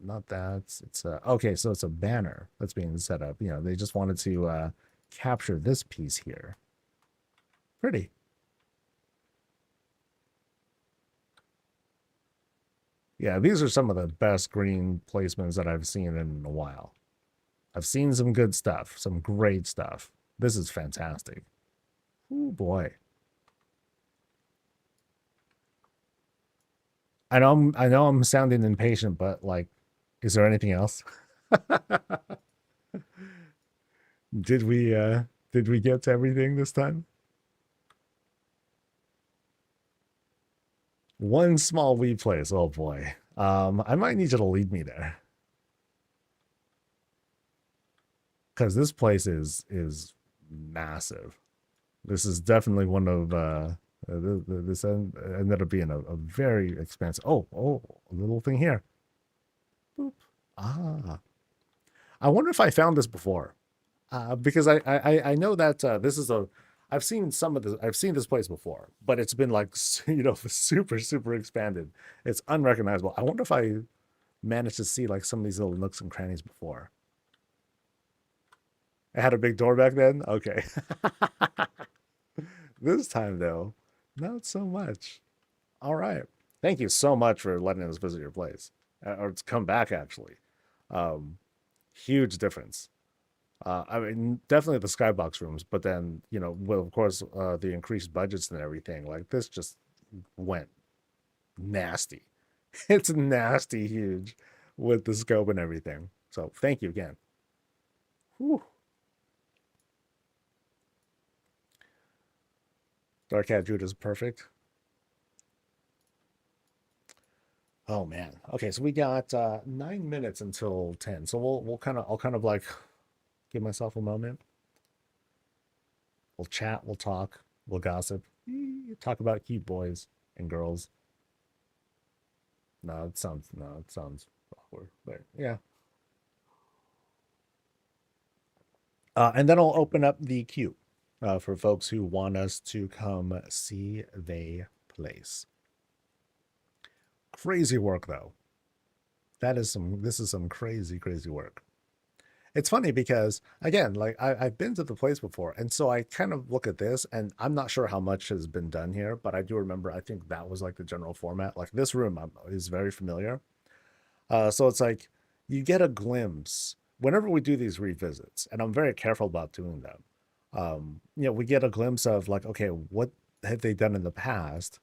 Not that. It's okay. So it's a banner that's being set up. They just wanted to capture this piece here. Pretty. Yeah, these are some of the best green placements that I've seen in a while. I've seen some good stuff, some great stuff. This is fantastic. Oh boy. I know I'm sounding impatient, but like, is there anything else? Did we did we get to everything this time? One small wee place. Oh boy. I might need you to lead me there. Because this place is massive. This is definitely one of this ended up being a very expensive. Oh, a little thing here. Boop. Ah, I wonder if I found this before. Because I know that this is a I've seen this place before, but it's been like super expanded. It's unrecognizable. I wonder if I managed to see like some of these little nooks and crannies before. It had a big door back then. Okay, this time though, not so much. All right, thank you so much for letting us visit your place, or to come back actually. Um, Huge difference. I mean, definitely the skybox rooms, but then well, of course, the increased budgets and everything. Like this just went nasty. It's nasty huge with the scope and everything. So thank you again. Whew. Dark Cat Jude is perfect. Oh man. Okay, so we got 9 minutes until 10. So we'll I'll kind of like give myself a moment. We'll chat, we'll talk, we'll gossip, talk about cute boys and girls. No, it sounds awkward. But yeah. And then I'll open up the queue for folks who want us to come see the place. Crazy work though. This is some crazy work. It's funny because again, like I've been to the place before, and so I kind of look at this, and I'm not sure how much has been done here, but I do remember I think that was like the general format. Like this room is very familiar. So it's like you get a glimpse whenever we do these revisits, and I'm very careful about doing them. We get a glimpse of like, okay, what have they done in the past,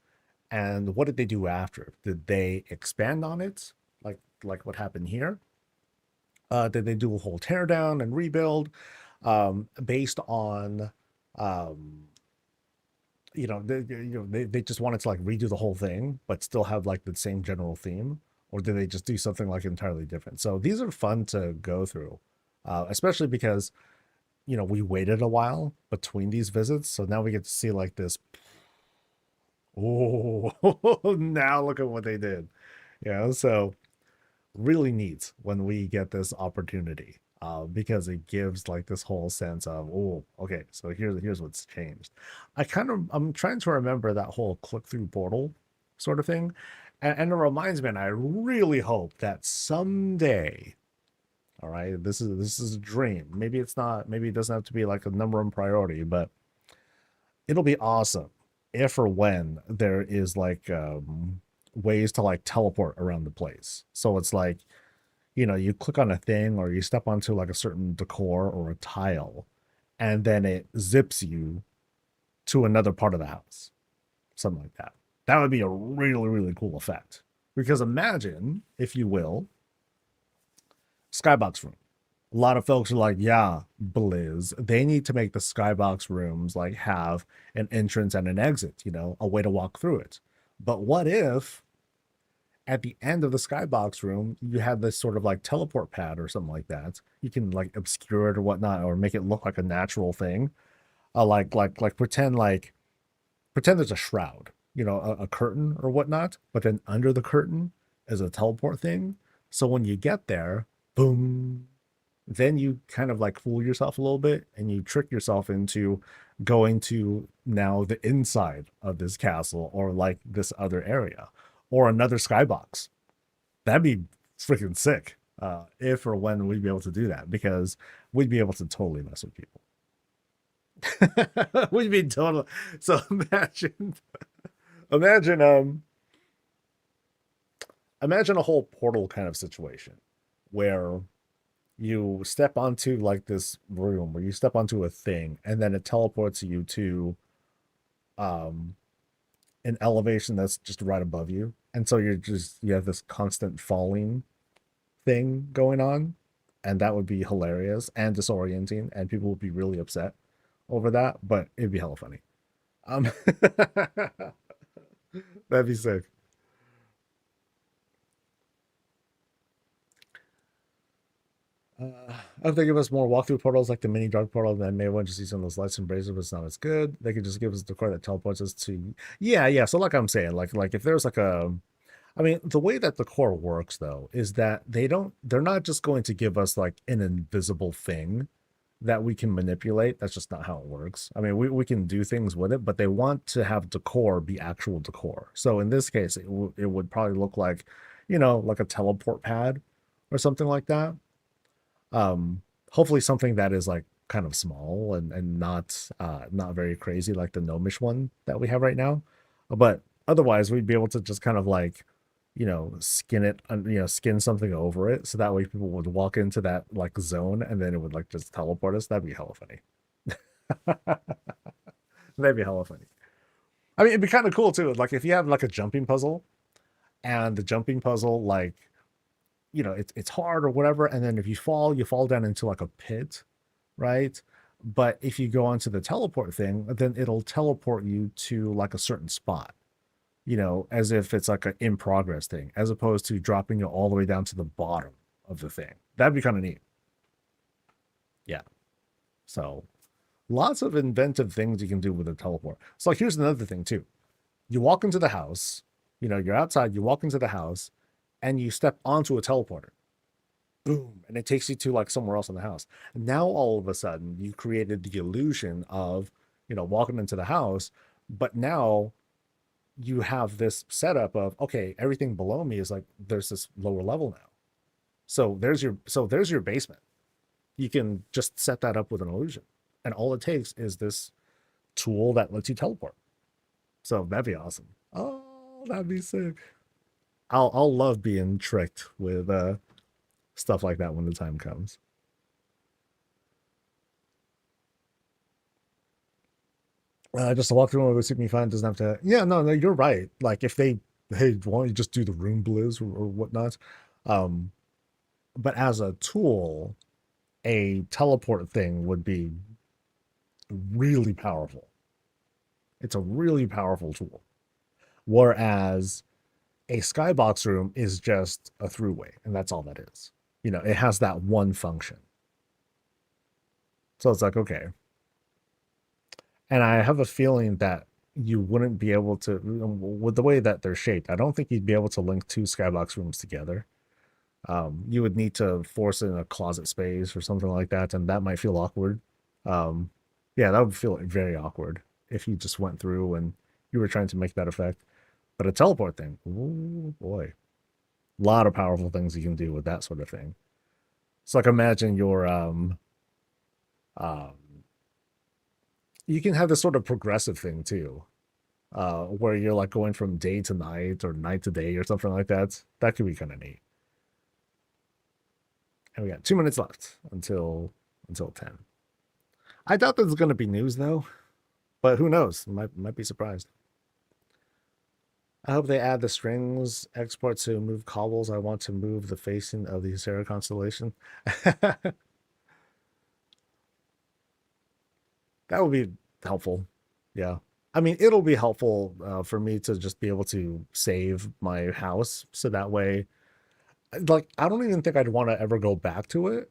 and what did they do after? Did they expand on it, like what happened here? Did they do a whole teardown and rebuild based on um, they just wanted to like redo the whole thing but still have like the same general theme, or did they just do something like entirely different? So these are fun to go through, especially because we waited a while between these visits, so now we get to see like this. Oh, now look at what they did. So really neat when we get this opportunity, because it gives like this whole sense of, oh, okay, so here's what's changed. I'm trying to remember that whole click through portal sort of thing, and it reminds me, and I really hope that someday, all right, this is a dream. Maybe it's not. Maybe it doesn't have to be like a number one priority, but it'll be awesome if or when there is like ways to like teleport around the place. So it's like, you click on a thing or you step onto like a certain decor or a tile, and then it zips you to another part of the house. Something like that. That would be a really cool effect. Because imagine, if you will, skybox room. A lot of folks are like, yeah, Blizz, they need to make the skybox rooms like have an entrance and an exit, a way to walk through it. But what if at the end of the skybox room you have this sort of like teleport pad or something like that? You can like obscure it or whatnot, or make it look like a natural thing. Like pretend there's a shroud, a curtain or whatnot, but then under the curtain is a teleport thing. So when you get there, boom, then you kind of like fool yourself a little bit and you trick yourself into going to now the inside of this castle, or like this other area or another skybox. That'd be freaking sick, if or when we'd be able to do that, because we'd be able to totally mess with people. We'd be total. So imagine imagine a whole portal kind of situation where you step onto like this room, where you step onto a thing, and then it teleports you to um an elevation that's just right above you. And so you have this constant falling thing going on, and that would be hilarious and disorienting, and people would be really upset over that, but it'd be hella funny. Um, that'd be sick. I hope they give us more walkthrough portals like the mini dark portal, then maybe we'll just use some of those lights and braziers, but it's not as good. They could just give us the core that teleports us to, yeah. So like I'm saying, like if there's like a, I mean, the way that the core works though is that they're not just going to give us like an invisible thing that we can manipulate. That's just not how it works. I mean, we can do things with it, but they want to have decor be actual decor. So in this case, it would probably look like, like a teleport pad or something like that. Hopefully something that is like kind of small and not very crazy like the gnomish one that we have right now. But otherwise, we'd be able to just kind of like, skin it, skin something over it, so that way people would walk into that like zone and then it would like just teleport us. That'd be hella funny. That'd be hella funny. I mean, it'd be kind of cool too. Like if you have like a jumping puzzle, and the jumping puzzle, like, it's hard or whatever, and then if you fall down into like a pit, right? But if you go onto the teleport thing, then it'll teleport you to like a certain spot, as if it's like an in progress thing, as opposed to dropping you all the way down to the bottom of the thing. That'd be kind of neat. Yeah. So lots of inventive things you can do with a teleport. So like here's another thing too. You walk into the house, you're outside, you walk into the house, and you step onto a teleporter. Boom, and it takes you to like somewhere else in the house. And now all of a sudden you created the illusion of, walking into the house, but now you have this setup of, okay, everything below me is like there's this lower level now. So there's your basement. You can just set that up with an illusion. And all it takes is this tool that lets you teleport. So that'd be awesome. Oh, that'd be sick. I'll love being tricked with stuff like that when the time comes. Just to walk through would suit me fine. Doesn't have to. Yeah, no, you're right. Like if they, hey, why don't you just do the room blues or whatnot? Um, but as a tool, a teleport thing would be really powerful. It's a really powerful tool. Whereas a skybox room is just a throughway, and that's all that is. It has that one function. So it's like, okay. And I have a feeling that you wouldn't be able to, with the way that they're shaped, I don't think you'd be able to link two skybox rooms together. You would need to force in a closet space or something like that, and that might feel awkward. Um, yeah, that would feel very awkward if you just went through and you were trying to make that effect. But a teleport thing, oh boy, a lot of powerful things you can do with that sort of thing. It's like imagine um, you can have this sort of progressive thing too, where you're like going from day to night or night to day or something like that. That could be kind of neat. And we got 2 minutes left until 10. I doubt there's going to be news though, but who knows? Might be surprised. I hope they add the strings export to move cobbles. I want to move the facing of the Sarah constellation. That would be helpful. Yeah. I mean, it'll be helpful for me to just be able to save my house. So that way, like, I don't even think I'd want to ever go back to it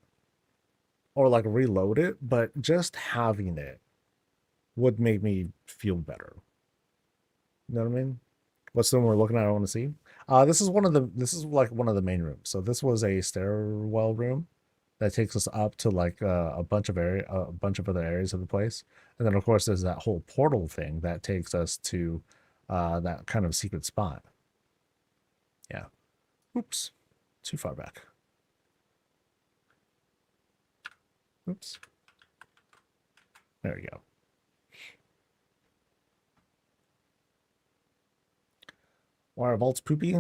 or like reload it, but just having it would make me feel better. You know what I mean? What's the one we're looking at? I want to see. This is like one of the main rooms. So this was a stairwell room that takes us up to like a bunch of other areas of the place, and then of course there's that whole portal thing that takes us to that kind of secret spot. Yeah. Oops. Too far back. Oops. There we go. Why are vaults poopy?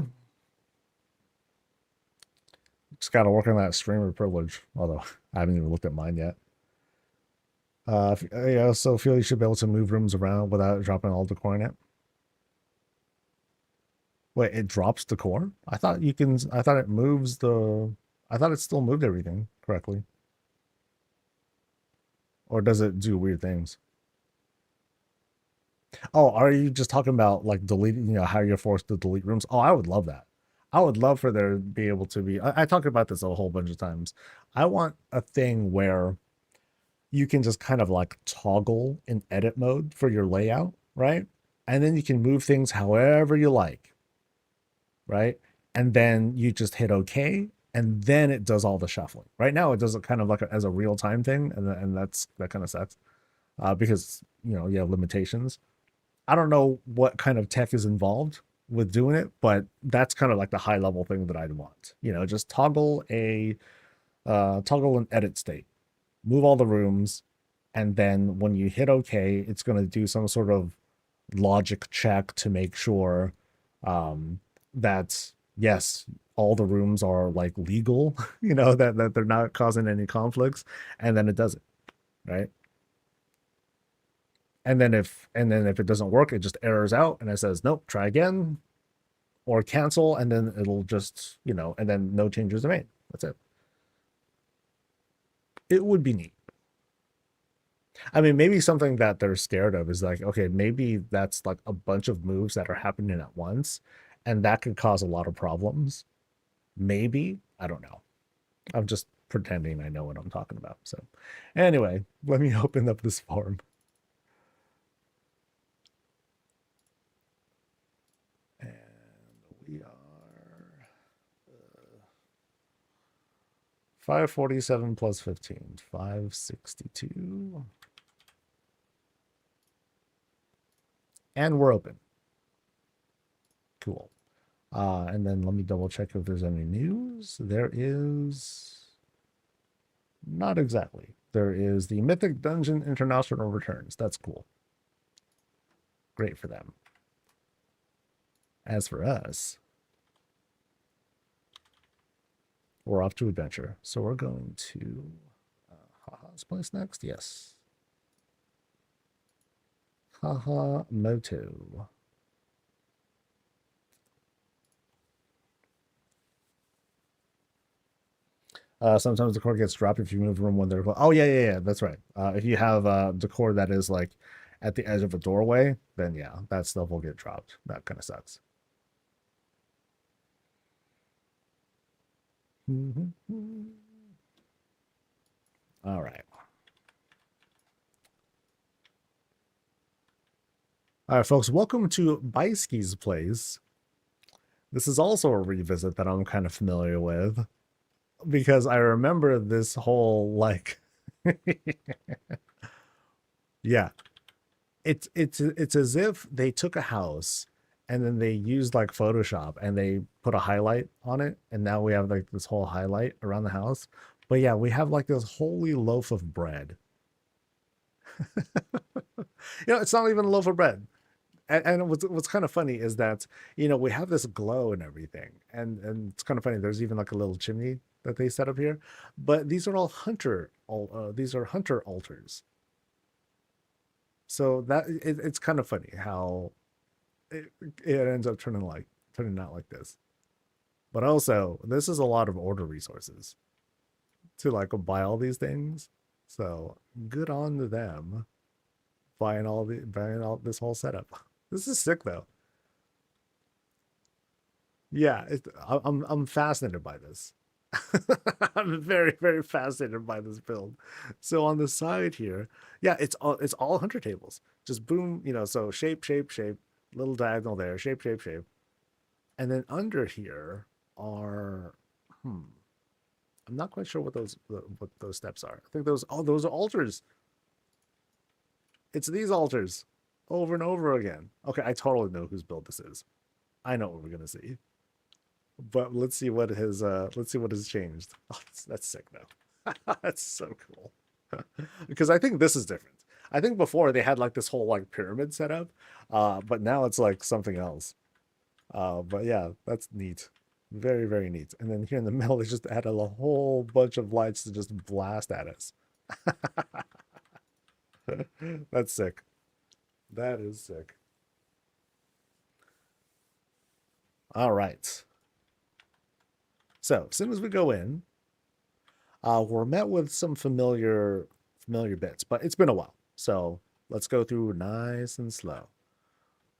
Just got to work on that streamer privilege. Although I haven't even looked at mine yet. I also feel you should be able to move rooms around without dropping all the core in it. Wait, it drops the core? I thought you can. I thought it moves the. I thought it still moved everything correctly. Or does it do weird things? Oh, are you just talking about like deleting, how you're forced to delete rooms? Oh, I would love that. I would love for there to be able to be. I talk about this a whole bunch of times. I want a thing where you can just kind of like toggle in edit mode for your layout, right? And then you can move things however you like, right? And then you just hit OK, and then it does all the shuffling. Right now, it does it kind of like as a real time thing, and that kind of sucks because you have limitations. I don't know what kind of tech is involved with doing it, but that's kind of like the high level thing that I'd want. Just toggle an edit state, move all the rooms, and then when you hit OK, it's going to do some sort of logic check to make sure that yes, all the rooms are like legal, that they're not causing any conflicts, and then it does it, right? And then if it doesn't work, it just errors out and it says nope, try again or cancel, and then it'll just and then no changes are made. That's it. It would be neat. I mean, maybe something that they're scared of is like, okay, maybe that's like a bunch of moves that are happening at once, and that could cause a lot of problems. Maybe, I don't know. I'm just pretending I know what I'm talking about. So anyway, let me open up this form. And we are 547 plus 15, 562. And we're open. Cool. And then let me double check if there's any news. There is not exactly. There is the Mythic Dungeon International returns. That's cool. Great for them. As for us, we're off to adventure. So we're going to Haha's place next. Yes. Haha Moto. Sometimes the core gets dropped if you move the room when they're close. Oh yeah, that's right. If you have decor that is like at the edge of a doorway, then yeah, that stuff will get dropped. That kind of sucks. All right. All right, folks, welcome to Baiski's place. This is also a revisit that I'm kind of familiar with because I remember this whole like yeah. It's as if they took a house and then they used like Photoshop and they put a highlight on it, and now we have like this whole highlight around the house. But yeah, we have like this holy loaf of bread. It's not even a loaf of bread. And what's kind of funny is that we have this glow and everything, and it's kind of funny. There's even like a little chimney that they set up here, but these are all these are hunter altars. So it's kind of funny how it ends up turning out like this. But also, this is a lot of order resources to like buy all these things. So good on to them buying all this whole setup. This is sick though. Yeah, I'm fascinated by this. I'm very, very fascinated by this build. So on the side here, yeah, it's all hunter tables. Just boom, so shape, shape, shape, little diagonal there, shape, shape, shape. And then under here are I'm not quite sure what those steps are. I think those are altars. It's these altars over and over again. Okay, I totally know whose build this is. I know what we're gonna see. But let's see what has changed. Oh, that's sick though. That's so cool. Because I think this is different. I think before they had like this whole like pyramid setup, but now it's like something else. But yeah, that's neat. Very, very neat. And then here in the middle, they just added a whole bunch of lights to just blast at us. That's sick. That is sick. All right. So as soon as we go in, we're met with some familiar bits, but it's been a while. So let's go through nice and slow.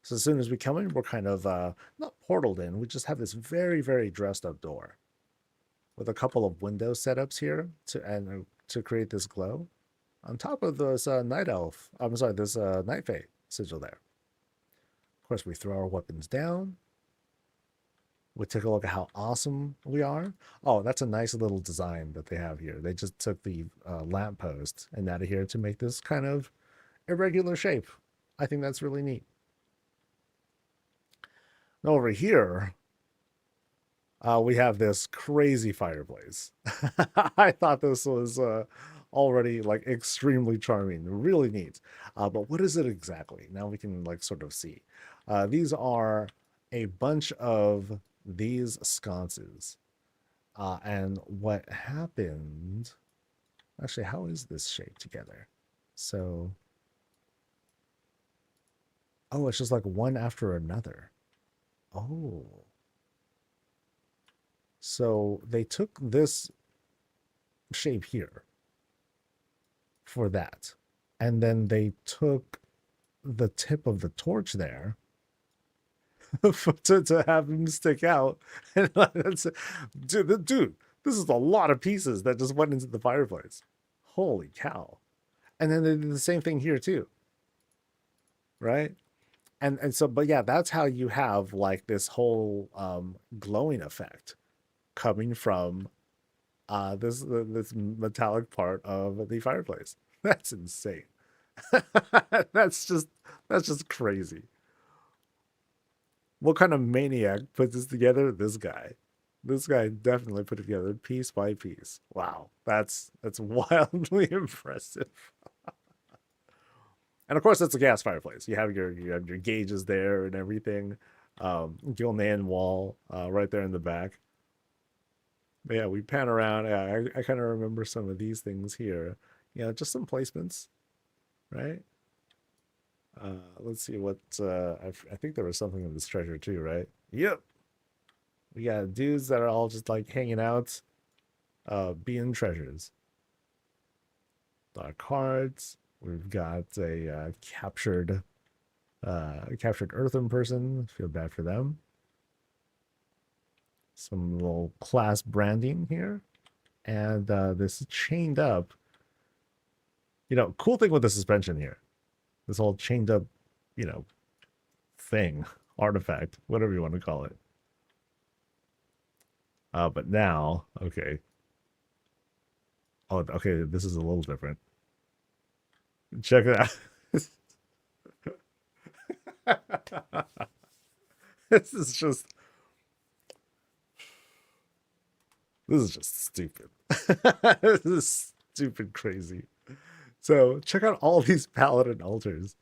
So as soon as we come in, we're kind of not portaled in. We just have this very, very dressed up door with a couple of window setups here to create this glow on top of this night elf. I'm sorry, this night fae sigil there. Of course, we throw our weapons down. We take a look at how awesome we are. Oh, that's a nice little design that they have here. They just took the lamppost and added here to make this kind of irregular shape. I think that's really neat. Now over here, we have this crazy fireplace. I thought this was already like extremely charming, really neat. But what is it exactly? Now we can like sort of see. These are a bunch of these sconces. And what happened, actually, how is this shaped together? So, oh, it's just like one after another. Oh. So they took this shape here for that. And then they took the tip of the torch there to have him stick out. And that's, dude, this is a lot of pieces that just went into the fireplace. Holy cow. And then they did the same thing here too. Right? And so, but yeah, that's how you have like this whole glowing effect coming from this metallic part of the fireplace. That's insane. that's just crazy. What kind of maniac put this together? This guy. This guy definitely put it together piece by piece. Wow, that's wildly impressive. And of course, it's a gas fireplace. You have your gauges there and everything. Gilnan wall right there in the back. But yeah, we pan around. Yeah, I kind of remember some of these things here. Just some placements, right? Let's see what I think there was something in this treasure too, right? Yep. We got dudes that are all just like hanging out, being treasures. Cards. We've got a captured earthen person. Feel bad for them. Some little class branding here, and this chained up. Cool thing with the suspension here. This whole chained up, thing, artifact, whatever you want to call it. But now, okay. Oh, okay. This is a little different. Check it out. This is just stupid. This is stupid crazy. So check out all these paladin altars.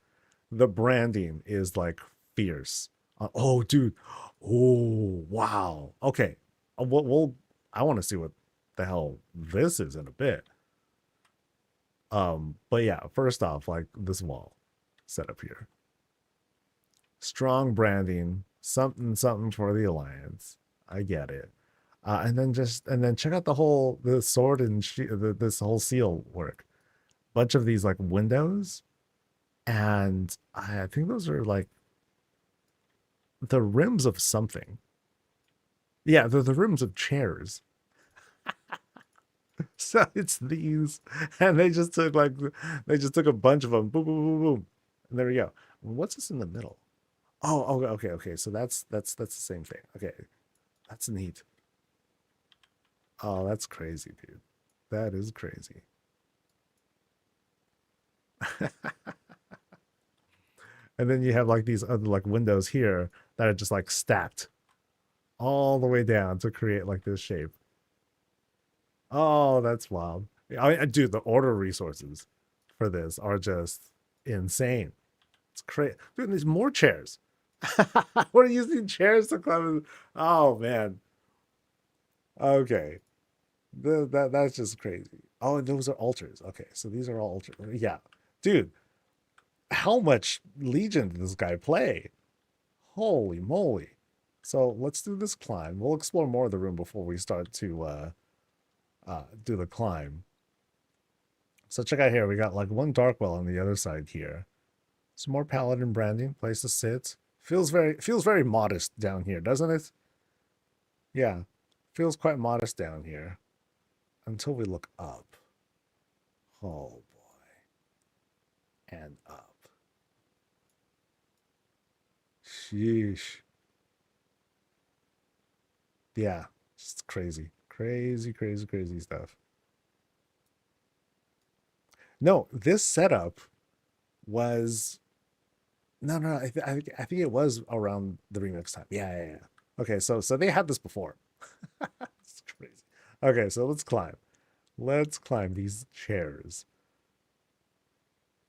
The branding is like fierce. Oh, dude. Oh, wow. Okay. I want to see what the hell this is in a bit. But yeah, first off, like this wall set up here. Strong branding, something for the alliance. I get it. And then check out the sword and this whole seal work. Bunch of these like windows, and I think those are like the rims of something. Yeah, they're the rims of chairs. So it's these, and they just took a bunch of them, boom, boom, boom, boom, and there we go. What's this in the middle? Oh, okay. So that's the same thing. Okay, that's neat. Oh, that's crazy, dude. That is crazy. And then you have like these other like windows here that are just like stacked all the way down to create like this shape. Oh, that's wild. Dude, the order resources for this are just insane. It's crazy. Dude, there's more chairs. What are you using chairs to climb? Oh, man. Okay. That's just crazy. Oh, and those are altars. Okay, so these are all altars. Yeah. Dude, how much Legion did this guy play? Holy moly. So let's do this climb. We'll explore more of the room before we start to do the climb. So check out here. We got like one dark well on the other side here. Some more paladin branding, place to sit. Feels very modest down here, doesn't it? Yeah. Feels quite modest down here. Until we look up. Oh boy. And up. Sheesh. Yeah. Just crazy. Crazy, crazy, crazy stuff. No, this setup was no. I think it was around the remix time. Yeah. Okay, so they had this before. It's crazy. Okay, so let's climb. Let's climb these chairs.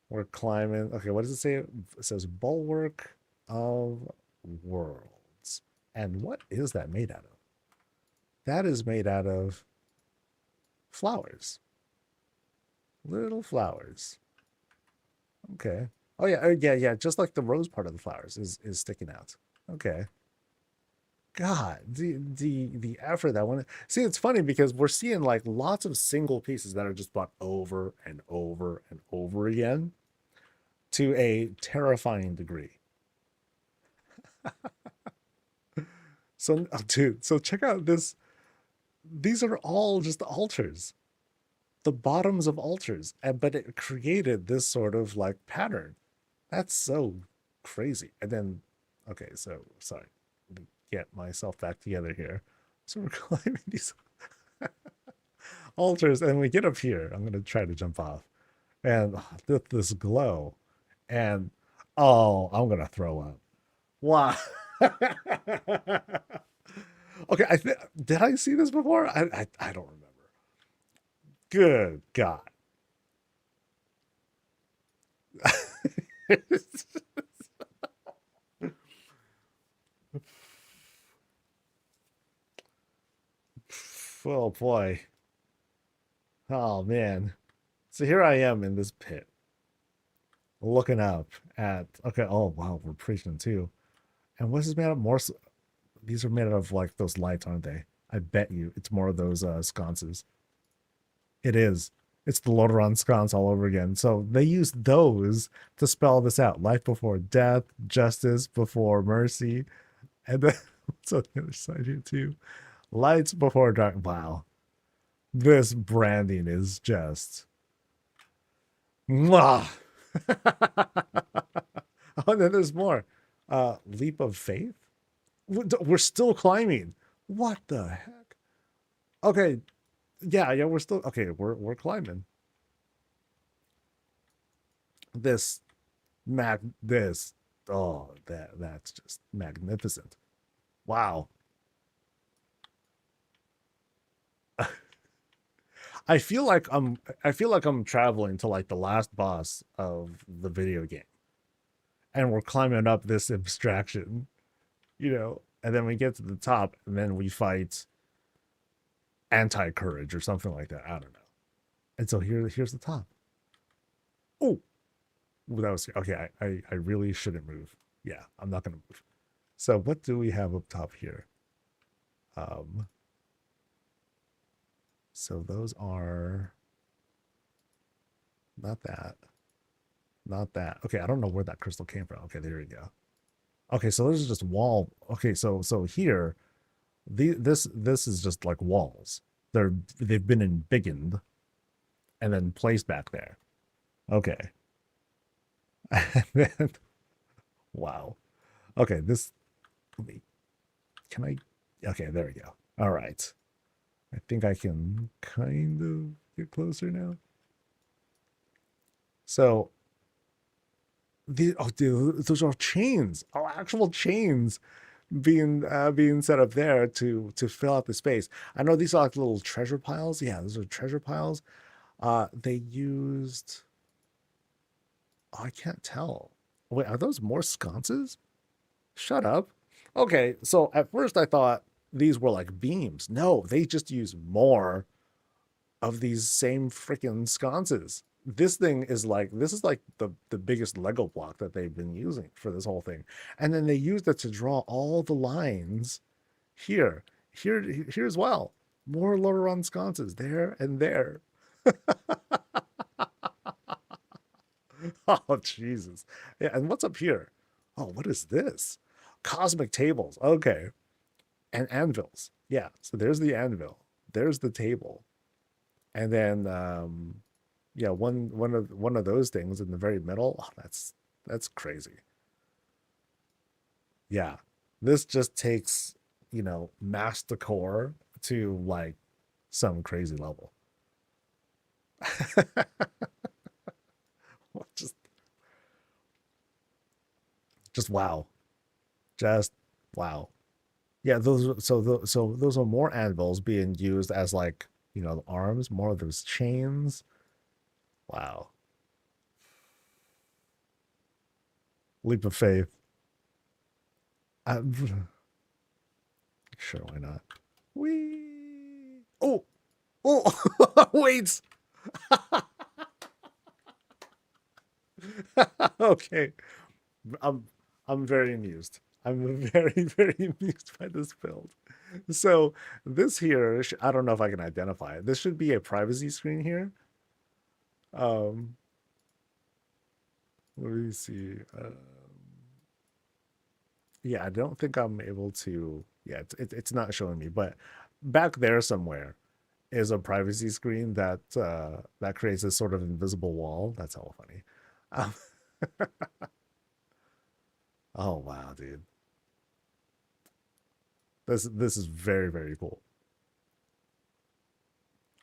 We're climbing. Okay, what does it say? It says Bulwark of Worlds. And what is that made out of? That is made out of flowers. Little flowers. Okay. Oh yeah. Just like the rose part of the flowers is sticking out. Okay. God, the effort that one. See, it's funny because we're seeing like lots of single pieces that are just bought over and over and over again to a terrifying degree. So, oh, dude, so check out this. These are all just altars, the bottoms of altars, and but it created this sort of like pattern. That's so crazy. And then, okay, so sorry, let me get myself back together here. So we're climbing these altars, and we get up here. I'm gonna try to jump off, and this glow, and oh, I'm gonna throw up. Wow. Okay, did I see this before? I don't remember. Good God. Oh boy. Oh man. So here I am in this pit, looking up at okay, oh wow, we're preaching too. And what's this made of? More these are made out of like those lights, aren't they? I bet you it's more of those sconces. It is. It's the Lordaeron sconce all over again. So they use those to spell this out. Life before death, justice before mercy. And then what's on the other side here too? Lights before dark. Wow. This branding is just mwah. Oh, and then there's more. Leap of faith. We're still climbing. What the heck? Okay, yeah, we're still okay. We're climbing. This this oh that's just magnificent. Wow. I feel like I'm traveling to like the last boss of the video game, and we're climbing up this abstraction, and then we get to the top, and then we fight anti-courage or something like that. I don't know. And so here's the top. Oh, that was okay. I really shouldn't move. Yeah, I'm not gonna move. So what do we have up top here? Um, so those are not that, not that. Okay, I don't know where that crystal came from. Okay, there we go. Okay, so this is just wall. Okay, so here, this is just like walls. They've been embiggened and then placed back there. Okay. And then, wow. Okay, this let me can I okay, there we go. All right. I think I can kind of get closer now. So dude, those are chains. Oh, actual chains being set up there to fill out the space. I know these are like little treasure piles. Yeah, those are treasure piles. They used oh, I can't tell. Wait, are those more sconces? Shut up. Okay, so at first I thought these were like beams. No, they just use more of these same freaking sconces. This thing is like, this is like the biggest Lego block that they've been using for this whole thing. And then they used it to draw all the lines here, here as well. More Loreron sconces there and there. Oh, Jesus. Yeah, and what's up here? Oh, what is this? Cosmic tables. Okay. And anvils. Yeah, so there's the anvil. There's the table. And then yeah, one of those things in the very middle. Oh, that's crazy. Yeah. This just takes, mass decor to like some crazy level. just just wow. Just wow. Yeah, those are more anvils being used as like, arms, more of those chains. Wow. Leap of faith. I, sure, why not? Wee. Oh, oh, wait. Okay. I'm I'm very amused. I'm very, very amused by this build. So this here, I don't know if I can identify it. This should be a privacy screen here. Um, let me see. Yeah, I don't think I'm able to. Yeah, it's not showing me, but back there somewhere is a privacy screen that creates this sort of invisible wall. That's all funny. Um, oh wow, dude, this is very, very cool.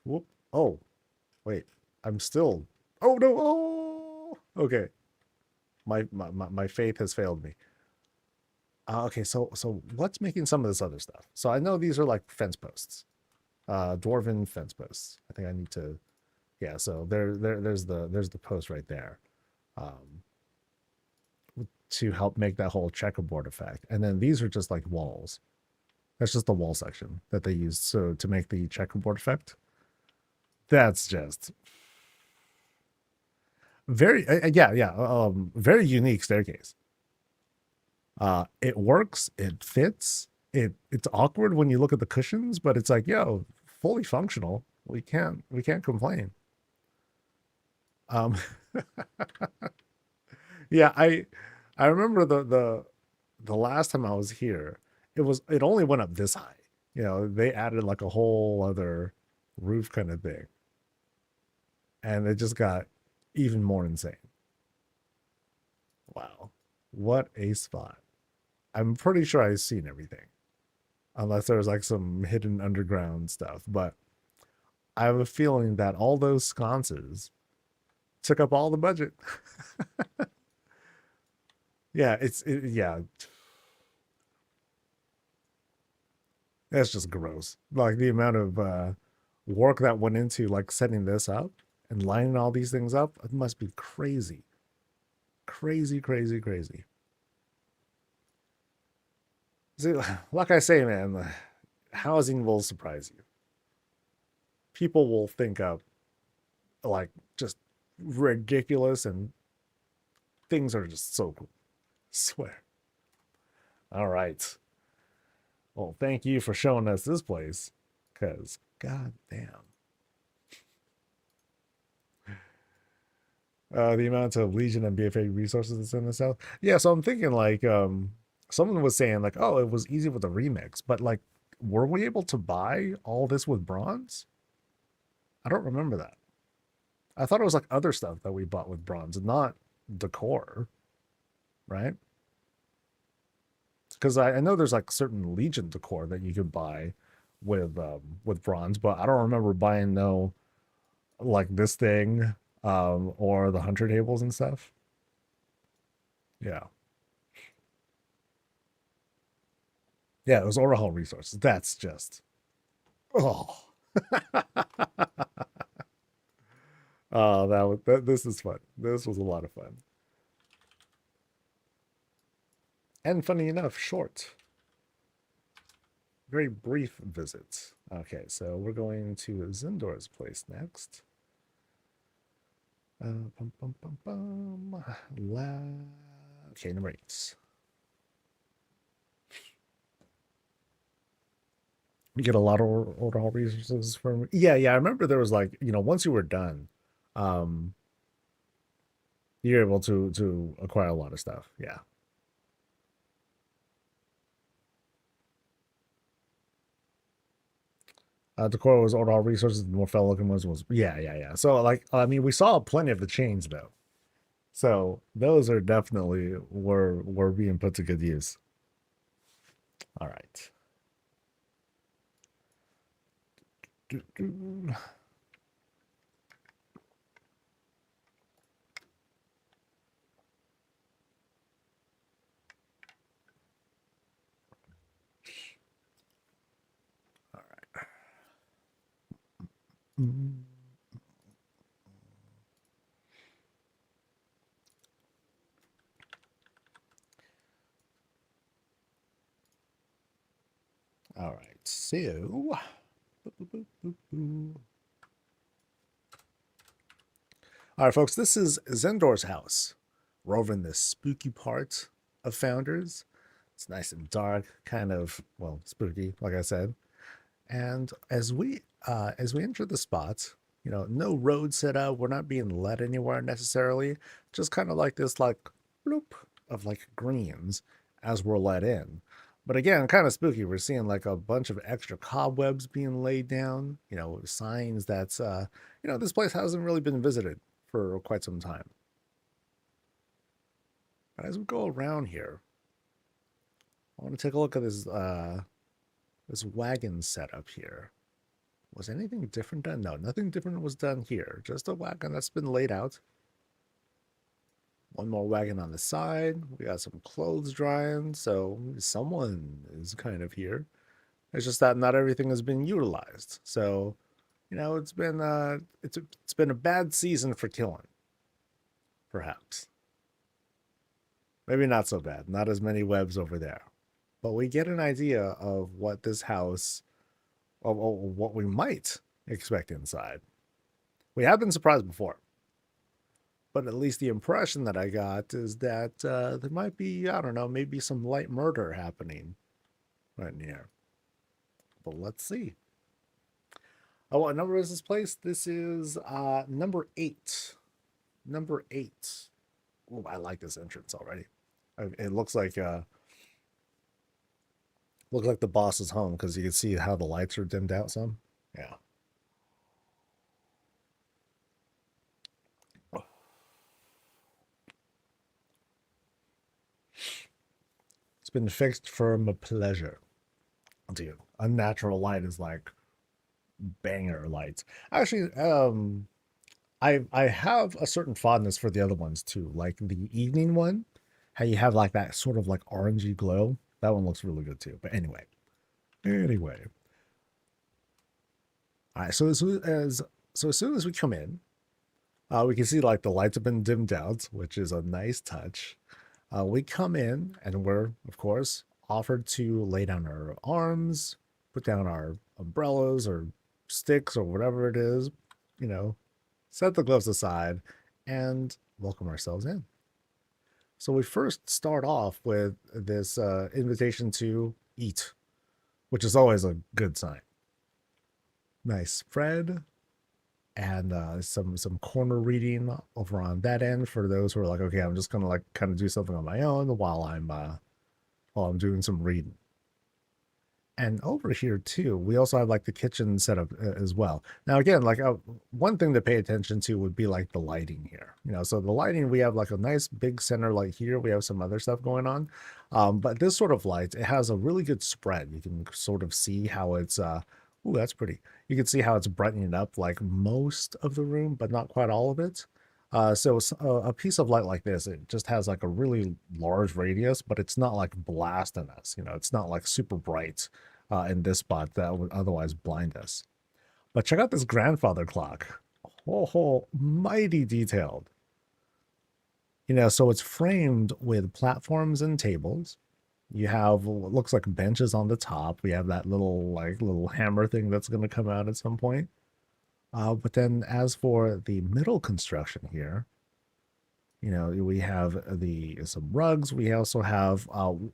Whoop. Oh wait, I'm still. Oh no. Oh, okay. My faith has failed me. Okay, so what's making some of this other stuff? So I know these are like fence posts, dwarven fence posts. I think I need to, yeah. So there's the post right there, um, to help make that whole checkerboard effect. And then these are just like walls. That's just the wall section that they used so to make the checkerboard effect. That's just very yeah, very unique staircase. It works, it fits. It's awkward when you look at the cushions, but it's like, yo, fully functional. We can't complain. Um yeah, I remember the last time I was here, it only went up this high. They added like a whole other roof kind of thing. And it just got even more insane. Wow. What a spot. I'm pretty sure I've seen everything, unless there's like some hidden underground stuff. But I have a feeling that all those sconces took up all the budget. Yeah, yeah, that's just gross. Like the amount of work that went into like setting this up and lining all these things up, it must be crazy. Crazy, crazy, crazy. See, like I say, man, housing will surprise you. People will think of like just ridiculous, and things are just so cool. Swear. All right. Well, thank you for showing us this place, because god damn. The amount of Legion and BFA resources that's in the South. Yeah, so I'm thinking like someone was saying like, oh, it was easy with the remix, but like, were we able to buy all this with bronze? I don't remember that. I thought it was like other stuff that we bought with bronze, not decor, right? Because I know there's like certain Legion decor that you could buy with bronze, but I don't remember buying no like this thing or the hunter tables and stuff. Yeah. Yeah, it was overhaul resources. That's just oh. Oh, this is fun. This was a lot of fun. And funny enough, short. very brief visit. Okay, so we're going to Zendor's place next. Bum, bum, bum, bum. Okay, number 8. You get a lot of overall resources from. Yeah, I remember there was like, once you were done, um, you're able to acquire a lot of stuff. Yeah. Decor was overall resources, the more fellow looking ones was yeah. So like, I mean, we saw plenty of the chains though. So those are definitely were being put to good use. All right. All right. All right. So all right, folks, this is Zendor's house. We're over in the spooky part of Founders. It's nice and dark, kind of, well, spooky, like I said. And as we enter the spot, no road set up. We're not being led anywhere necessarily. Just kind of like this, like bloop of like greens as we're let in. But again, kind of spooky. We're seeing like a bunch of extra cobwebs being laid down. Signs that's this place hasn't really been visited for quite some time. But as we go around here, I want to take a look at this wagon setup here. Was anything different done? No, nothing different was done here. Just a wagon that's been laid out. One more wagon on the side. We got some clothes drying, so someone is kind of here. It's just that not everything has been utilized. So, it's been it's been a bad season for killing. Perhaps. Maybe not so bad. Not as many webs over there. But we get an idea of what this house, of what we might expect inside. We have been surprised before. But at least the impression that I got is that there might be, I don't know, maybe some light murder happening right near. But let's see. Oh, what number is this place? This is number 8. Number 8. Oh, I like this entrance already. It looks like the boss is home because you can see how the lights are dimmed out some. Yeah. It's been fixed for my pleasure. Dude, unnatural light is like banger lights. Actually, I have a certain fondness for the other ones too, like the evening one, how you have like that sort of like orangey glow. That one looks really good too. But anyway. All right, so as soon as we come in, we can see like the lights have been dimmed out, which is a nice touch. We come in and we're, of course, offered to lay down our arms, put down our umbrellas or sticks or whatever it is, set the gloves aside, and welcome ourselves in. So we first start off with this invitation to eat, which is always a good sign. Nice spread, and some corner reading over on that end for those who are like, okay, I'm just gonna like kind of do something on my own while I'm doing some reading. And over here too, we also have like the kitchen set up as well. Now again, like one thing to pay attention to would be like the lighting here. So the lighting, we have like a nice big center light here. We have some other stuff going on, but this sort of light, it has a really good spread. You can sort of see how it's ooh, that's pretty. You can see how it's brightening up like most of the room, but not quite all of it. So a piece of light like this, it just has like a really large radius, but it's not like blasting us. It's not like super bright in this spot that would otherwise blind us. But check out this grandfather clock. Oh, mighty detailed. So it's framed with platforms and tables. You have what looks like benches on the top. We have that little hammer thing that's going to come out at some point. But then as for the middle construction here, we have the some rugs. We also have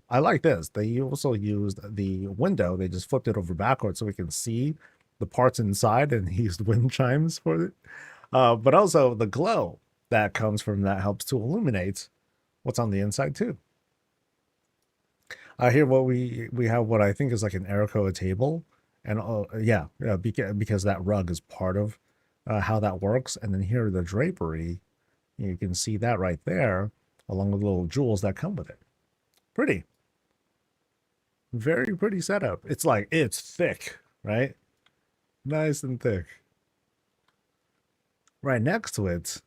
I like this. They also used the window. They just flipped it over backwards so we can see the parts inside, and he used wind chimes for it. But also the glow that comes from that helps to illuminate what's on the inside too. Here what we have what I think is like an Erico table, and because that rug is part of how that works. And then here the drapery, you can see that right there, along with little jewels that come with it. Pretty, very pretty setup. It's thick, right? Nice and thick. Right next to it,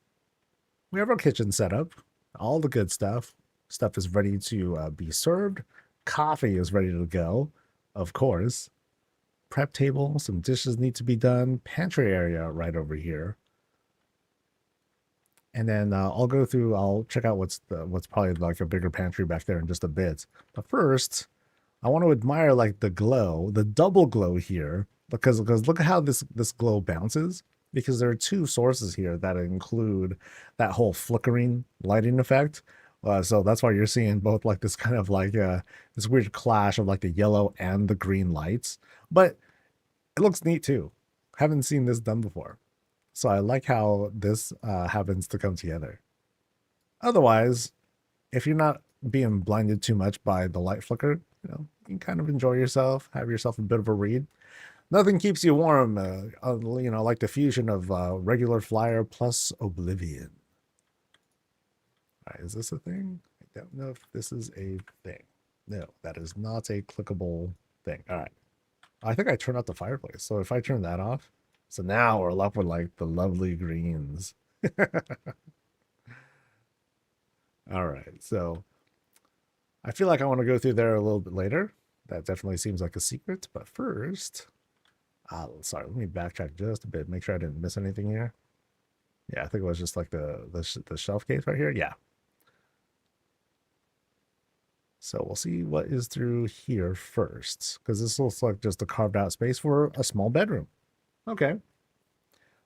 we have our kitchen setup. All the good stuff. Stuff is ready to be served. Coffee is ready to go, of course. Prep table, some dishes need to be done. Pantry area right over here. And then I'll check out what's probably like a bigger pantry back there in just a bit. But first, I want to admire like the glow, the double glow here, because look at how this glow bounces. Because there are two sources here that include that whole flickering lighting effect. So that's why you're seeing both like this kind of like this weird clash of like the yellow and the green lights. But it looks neat too. Haven't seen this done before. So I like how this happens to come together. Otherwise, if you're not being blinded too much by the light flicker, you can kind of enjoy yourself, have yourself a bit of a read. Nothing keeps you warm, like the fusion of regular flyer plus oblivion. All right, is this a thing? I don't know if this is a thing. No, that is not a clickable thing. All right. I think I turned off the fireplace. So if I turn that off, so now we're left with like the lovely greens. All right. So I feel like I want to go through there a little bit later. That definitely seems like a secret. But first, sorry, let me backtrack just a bit. Make sure I didn't miss anything here. Yeah, I think it was just like the shelf case right here. Yeah. So we'll see what is through here first, because this looks like just a carved out space for a small bedroom. Okay.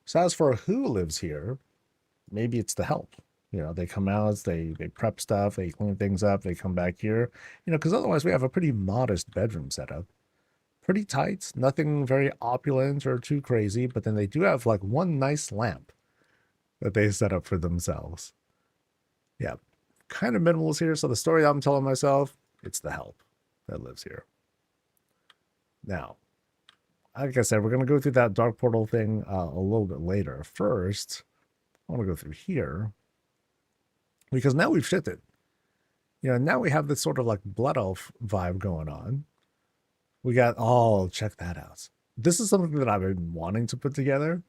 So as for who lives here, maybe it's the help. They come out, they prep stuff, they clean things up, they come back here. Because otherwise we have a pretty modest bedroom setup. Pretty tight, nothing very opulent or too crazy, but then they do have like one nice lamp that they set up for themselves. Yeah, kind of minimalist here. So the story I'm telling myself, it's the help that lives here. Now, like I said, we're going to go through that dark portal thing a little bit later. First, I want to go through here because now we've shifted. Now we have this sort of like blood elf vibe going on. We got, check that out. This is something that I've been wanting to put together,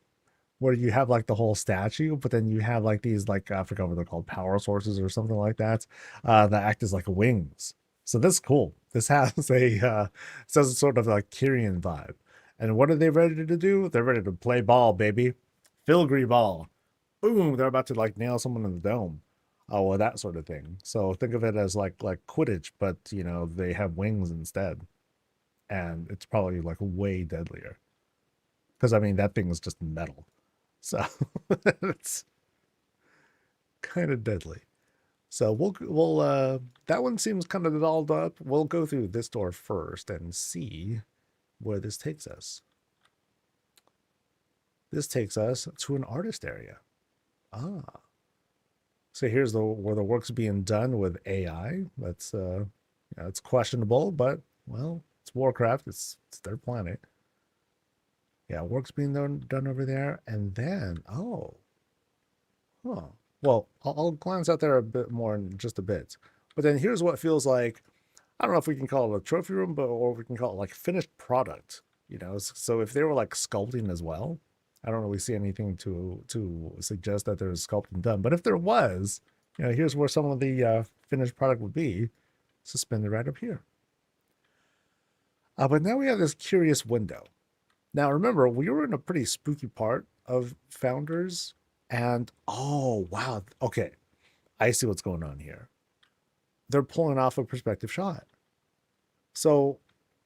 where you have like the whole statue, but then you have like these, like, I forgot what they're called, power sources or something like that, that act as like wings. So this is cool. This has a sort of like Kyrian vibe. And what are they ready to do? They're ready to play ball, baby. Filigree ball. Boom, they're about to like nail someone in the dome. Oh, well, that sort of thing. So think of it as like Quidditch, but they have wings instead. And it's probably like way deadlier. Because I mean that thing is just metal. So it's kind of deadly. So we'll that one seems kind of dolled up. We'll go through this door first and see where this takes us. This takes us to an artist area. So here's where the work's being done with AI. That's it's questionable, but well, it's Warcraft. It's their planet. Yeah, work's being done over there. And then, well, I'll glance out there a bit more in just a bit. But then here's what feels like, I don't know if we can call it a trophy room, or we can call it like finished product. So if they were like sculpting as well, I don't really see anything to suggest that there's sculpting done. But if there was, here's where some of the finished product would be, suspended right up here. But now we have this curious window. Now, remember, we were in a pretty spooky part of Founders, and oh, wow. Okay, I see what's going on here. They're pulling off a perspective shot. So,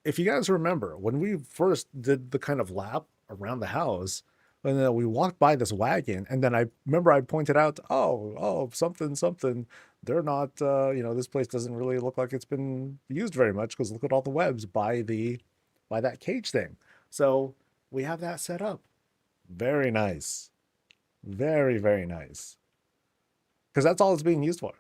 if you guys remember, when we first did the kind of lap around the house, and then we walked by this wagon, and then I remember I pointed out, something, something. They're not, this place doesn't really look like it's been used very much because look at all the webs by that cage thing. So we have that set up. Very nice. Very, very nice. Because that's all it's being used for.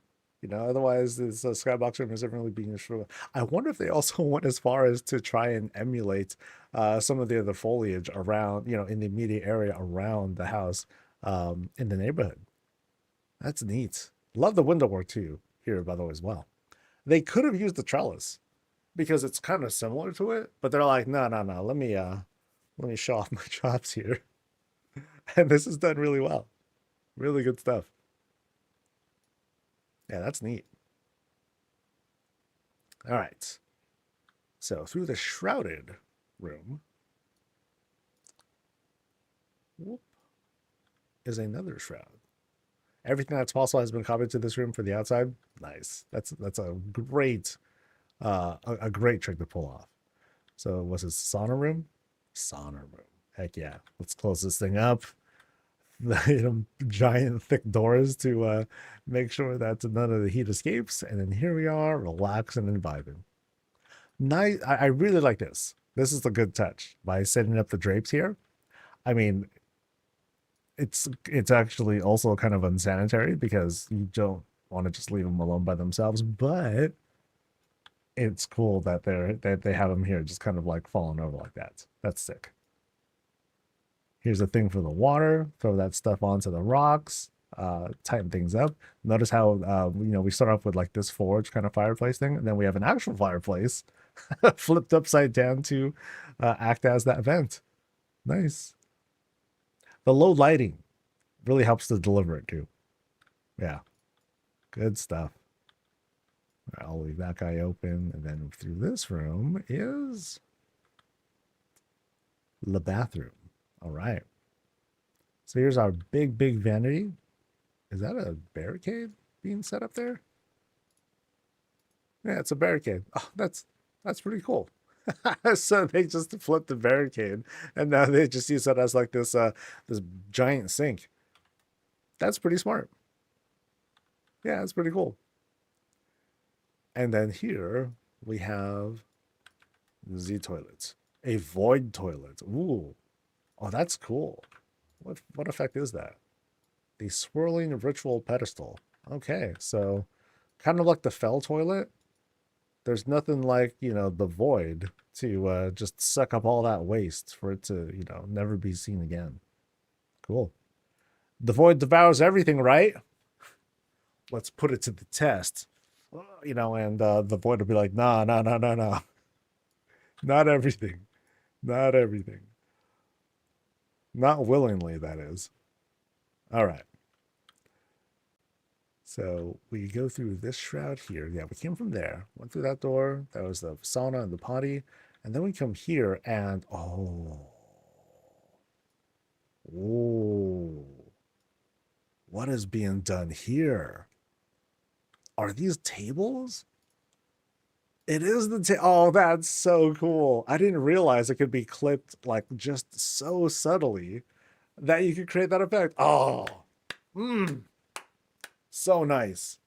Otherwise, this skybox room isn't really being used for. I wonder if they also went as far as to try and emulate some of the other foliage around, in the immediate area around the house, in the neighborhood. That's neat. Love the window work too here, by the way, as well. They could have used the trellis because it's kind of similar to it, but they're like, no, no, no. Let me show off my chops here, and this is done really well. Really good stuff. Yeah, that's neat. All right. So through the shrouded room is another shroud. Everything that's possible has been copied to this room for the outside. Nice. That's a great a great trick to pull off. So what's this, sauna room? Sauna room. Heck yeah. Let's close this thing up. The giant thick doors to make sure that none of the heat escapes. And then here we are, relaxing and vibing. Nice. I really like this. This is a good touch by setting up the drapes here. I mean, it's actually also kind of unsanitary because you don't want to just leave them alone by themselves, but it's cool that they have them here just kind of like falling over like that. That's sick. Here's a thing for the water. Throw that stuff onto the rocks. Tighten things up. Notice how we start off with like this forge kind of fireplace thing, and then we have an actual fireplace flipped upside down to act as that vent. Nice. The low lighting really helps to deliver it too. Yeah, good stuff. All right, I'll leave that guy open, and then through this room is the bathroom. All right. So here's our big, big vanity. Is that a barricade being set up there? Yeah, it's a barricade. Oh, that's pretty cool. So they just flipped the barricade, and now they just use it as like this giant sink. That's pretty smart. Yeah, that's pretty cool. And then here we have the toilets, a void toilet. Ooh, oh, that's cool. What effect is that? The swirling ritual pedestal. Okay, so kind of like the fell toilet. There's nothing like, the void to just suck up all that waste for it to, never be seen again. Cool. The void devours everything, right? Let's put it to the test. And the void will be like, nah, nah, nah, nah, nah. Not everything. Not everything. Not willingly, that is. All right. So we go through this shroud here. Yeah, we came from there. Went through that door. That was the sauna and the potty. And then we come here and, oh. What is being done here? Are these tables? It is the oh, that's so cool. I didn't realize it could be clipped like just so subtly that you could create that effect. Oh, so nice.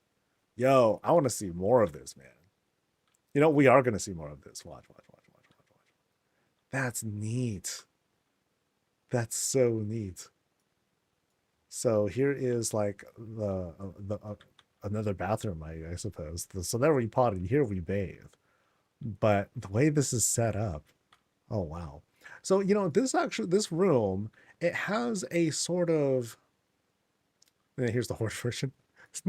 Yo, I want to see more of this, man. We are going to see more of this. Watch, watch, watch, watch, watch, watch. That's neat. That's so neat. So here is like the another bathroom, I suppose. So there we potted, here we bathe. But the way this is set up, oh wow. So this room, it has a sort of, here's the horde version. It's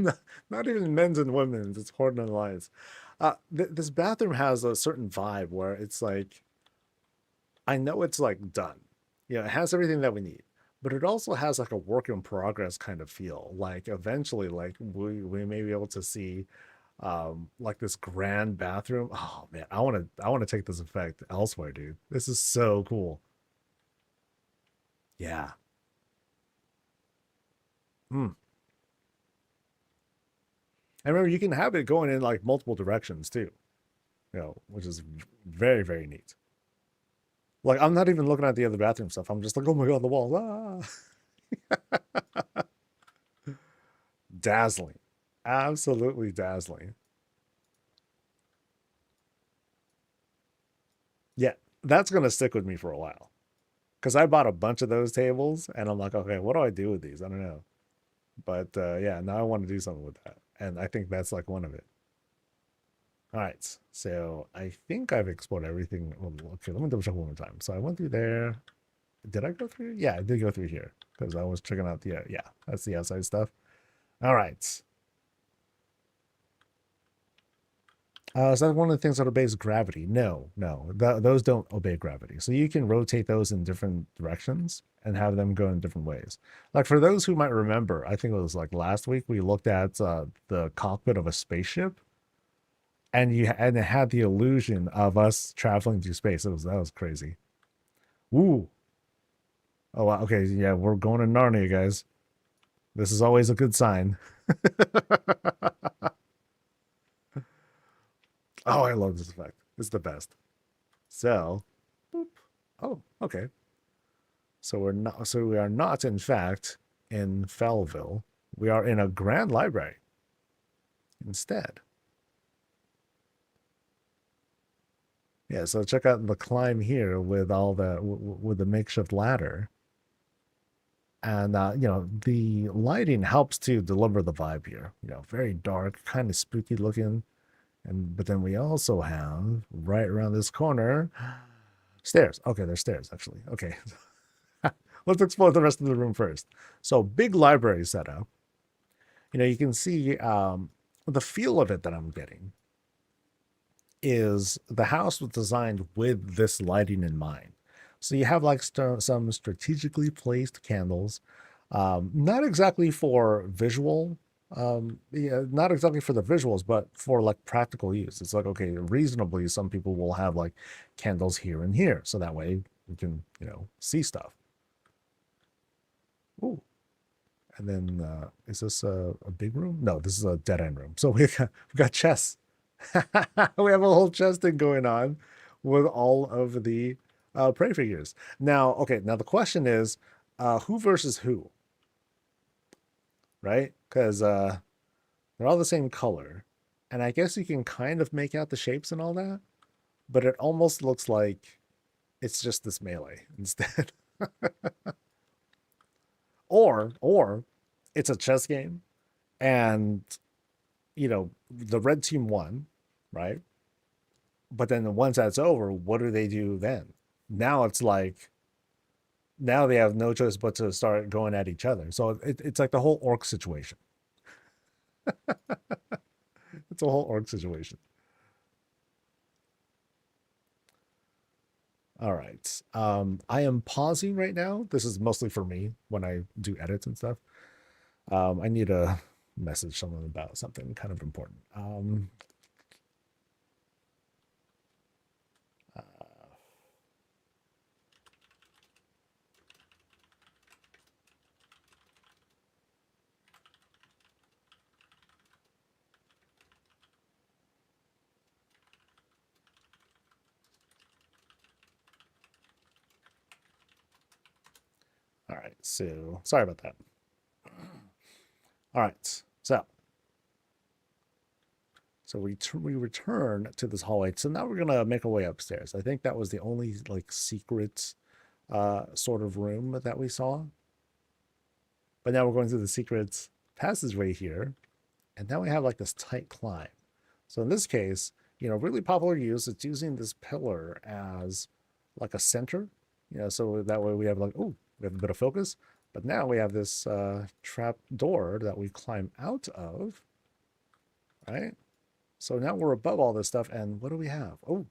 not even men's and women's, it's horde and alliance. This bathroom has a certain vibe where it's like, I know it's like done. It has everything that we need, but it also has like a work in progress kind of feel. Like eventually, like we may be able to see like this grand bathroom. Oh man, I want to take this effect elsewhere, dude. This is so cool. Yeah. And remember, you can have it going in like multiple directions too. which is very, very neat. Like, I'm not even looking at the other bathroom stuff. I'm just like, oh my god, the walls. Ah. Dazzling. Absolutely dazzling. Yeah, that's going to stick with me for a while. Because I bought a bunch of those tables, and I'm like, okay, what do I do with these? I don't know. But yeah, now I want to do something with that. And I think that's like one of it. All right, so I think I've explored everything. Well, okay, let me double check one more time. So I went through there. Did I go through? Yeah, I did go through here because I was checking out the, yeah, that's the outside stuff. All right. So that's one of the things that obeys gravity. No, no, those don't obey gravity. So you can rotate those in different directions and have them go in different ways. Like for those who might remember, I think it was like last week we looked at the cockpit of a spaceship, and it had the illusion of us traveling through space. That was crazy. Ooh. Oh wow. Okay. Yeah, we're going to Narnia, guys. This is always a good sign. Oh, I love this effect. It's the best. So, boop. Oh, okay. So we're not. So we are not, in fact, in Fellville. We are in a grand library instead. Yeah. So check out the climb here with all the with the makeshift ladder, and the lighting helps to deliver the vibe here. Very dark, kind of spooky looking, but then we also have right around this corner stairs. Okay, there's stairs actually. Okay. Let's explore the rest of the room first. So big library setup. You can see the feel of it that I'm getting is the house was designed with this lighting in mind. So you have like some strategically placed candles, not exactly for visual, yeah, not exactly for the visuals, but for like practical use. It's like, okay, reasonably, some people will have like candles here and here, so that way you can, see stuff. Ooh. And then is this a big room? No, this is a dead end room. So we got chests. We have a whole chesting going on with all of the prey figures. Now, okay, now the question is who versus who, right? Because they're all the same color. And I guess you can kind of make out the shapes and all that, but it almost looks like it's just this melee instead. Or it's a chess game and the red team won, right? But then once that's over, what do they do then? Now it's like now they have no choice but to start going at each other. So it's like the whole orc situation. It's a whole orc situation. All right. I am pausing right now. This is mostly for me when I do edits and stuff. I need to message someone about something kind of important. All right. So sorry about that. All right. So we return to this hallway. So now we're gonna make our way upstairs. I think that was the only like secret sort of room that we saw. But now we're going through the secret passageway here, and now we have like this tight climb. So in this case, really popular use, it's using this pillar as like a center. So that way we have like, oh, we have a bit of focus. But now we have this trap door that we climb out of, right? So now we're above all this stuff, and what do we have? Oh,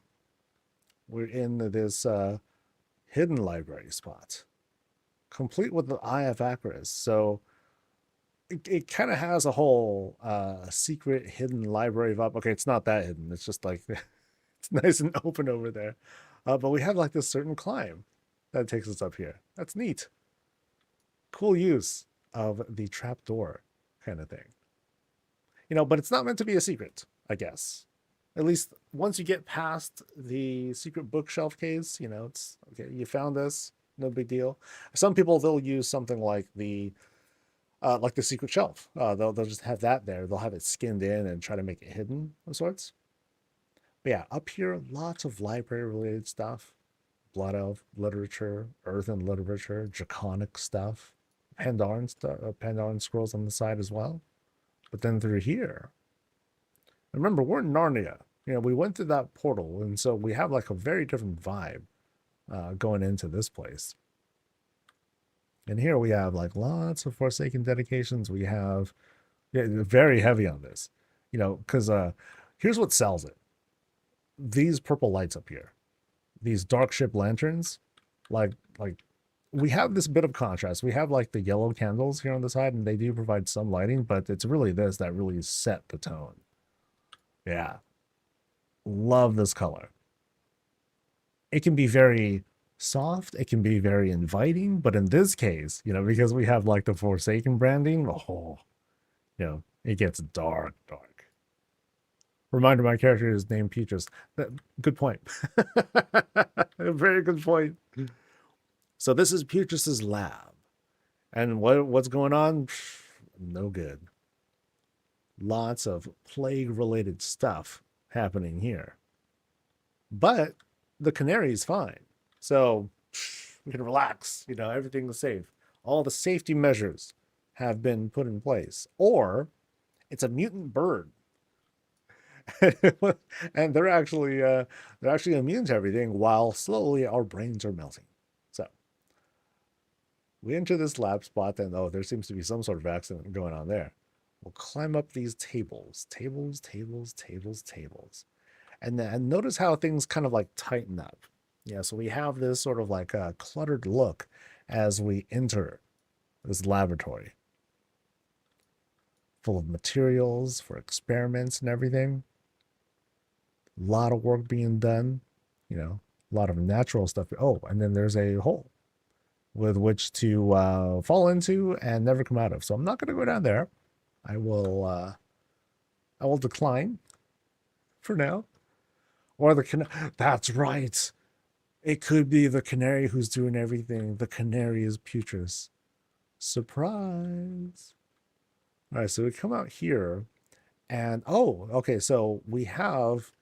we're in this hidden library spot, complete with the Eye of Acris. So it kind of has a whole secret hidden library vibe. Okay, it's not that hidden. It's just like it's nice and open over there. But we have like this certain climb that takes us up here. That's neat. Cool use of the trap door kind of thing. But it's not meant to be a secret, I guess. At least once you get past the secret bookshelf case, you know, it's okay. You found this, no big deal. Some people they'll use something like the secret shelf. They'll just have that there. They'll have it skinned in and try to make it hidden of sorts. But yeah, up here, lots of library related stuff. Blood elf literature, earthen literature, draconic stuff, Pandaran stuff, Pandaran scrolls on the side as well. But then through here, remember we're in Narnia. You know, we went through that portal, and so we have like a very different vibe going into this place. And here we have like lots of Forsaken dedications. We have very heavy on this, you know, because here's what sells it. These purple lights up here, these dark ship lanterns, like we have this bit of contrast. We have like the yellow candles here on the side, and they do provide some lighting, but it's really this that really set the tone. Yeah, love this color. It can be very soft, it can be very inviting, but in this case, you know, because we have like the Forsaken branding, oh, you know, it gets dark, dark. Reminder, my character is named Peaches. Good point. Very good point. So this is Peaches' lab. And what's going on? No good. Lots of plague-related stuff happening here. But the canary's fine. So we can relax. You know, everything's safe. All the safety measures have been put in place. Or it's a mutant bird. And they're actually immune to everything while slowly our brains are melting. So we enter this lab spot, and oh, there seems to be some sort of accident going on there. We'll climb up these tables. And then notice how things kind of like tighten up. Yeah, so we have this sort of like a cluttered look as we enter this laboratory. Full of materials for experiments and everything. A lot of work being done, you know, a lot of natural stuff. Oh, and then there's a hole with which to fall into and never come out of. So I'm not going to go down there. I will decline for now. Or that's right. It could be the canary who's doing everything. The canary is Putris. Surprise. All right, so we come out here and oh, okay, so we have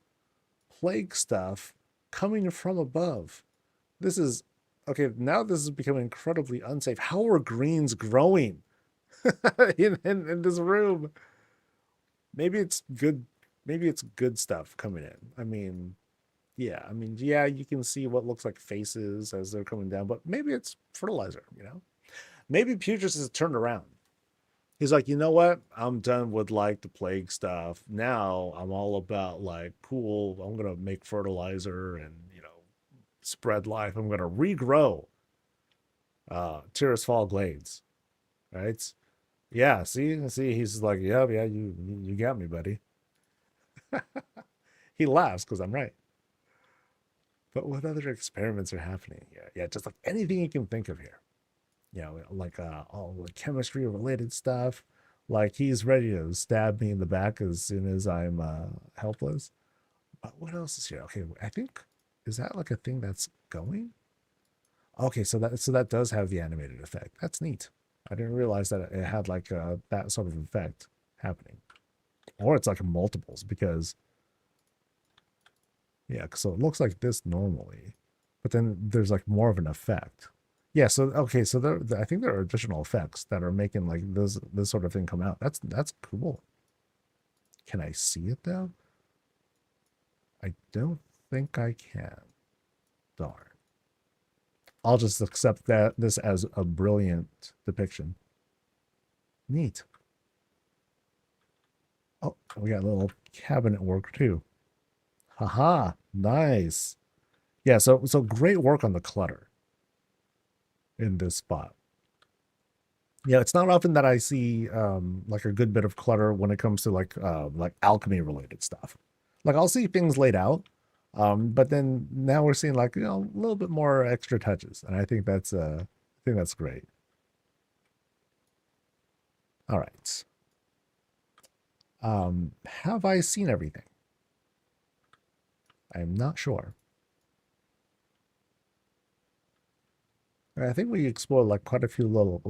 plague stuff coming from above. This is okay. Now this is becoming incredibly unsafe. How are greens growing in this room? Maybe it's good. Maybe it's good stuff coming in. I mean, yeah. You can see what looks like faces as they're coming down, but maybe it's fertilizer. You know, maybe Putris is turned around. He's like, you know what? I'm done with like the plague stuff. Now I'm all about like, cool. I'm gonna make fertilizer and spread life. I'm gonna regrow Tirisfal Glades. Right? Yeah, see, he's like, yeah, you got me, buddy. He laughs because I'm right. But what other experiments are happening here? Yeah, just like anything you can think of here. Like all the chemistry related stuff. Like he's ready to stab me in the back as soon as I'm helpless. But what else is here? Okay, I think is that like a thing that's going? Okay, so that does have the animated effect. That's neat. I didn't realize that it had like that sort of effect happening, or it's like multiples because yeah. So it looks like this normally, but then there's like more of an effect. Yeah, so okay, so I think there are additional effects that are making like this sort of thing come out. That's cool. Can I see it though? I don't think I can. Darn. I'll just accept this as a brilliant depiction. Neat. Oh, we got a little cabinet work too. Haha, nice. Yeah, so great work on the clutter in this spot. Yeah, it's not often that I see like a good bit of clutter when it comes to like alchemy related stuff. Like I'll see things laid out, but then now we're seeing like a little bit more extra touches, and I think that's great. All right. Have I seen everything? I'm not sure. I think we explored like quite a few little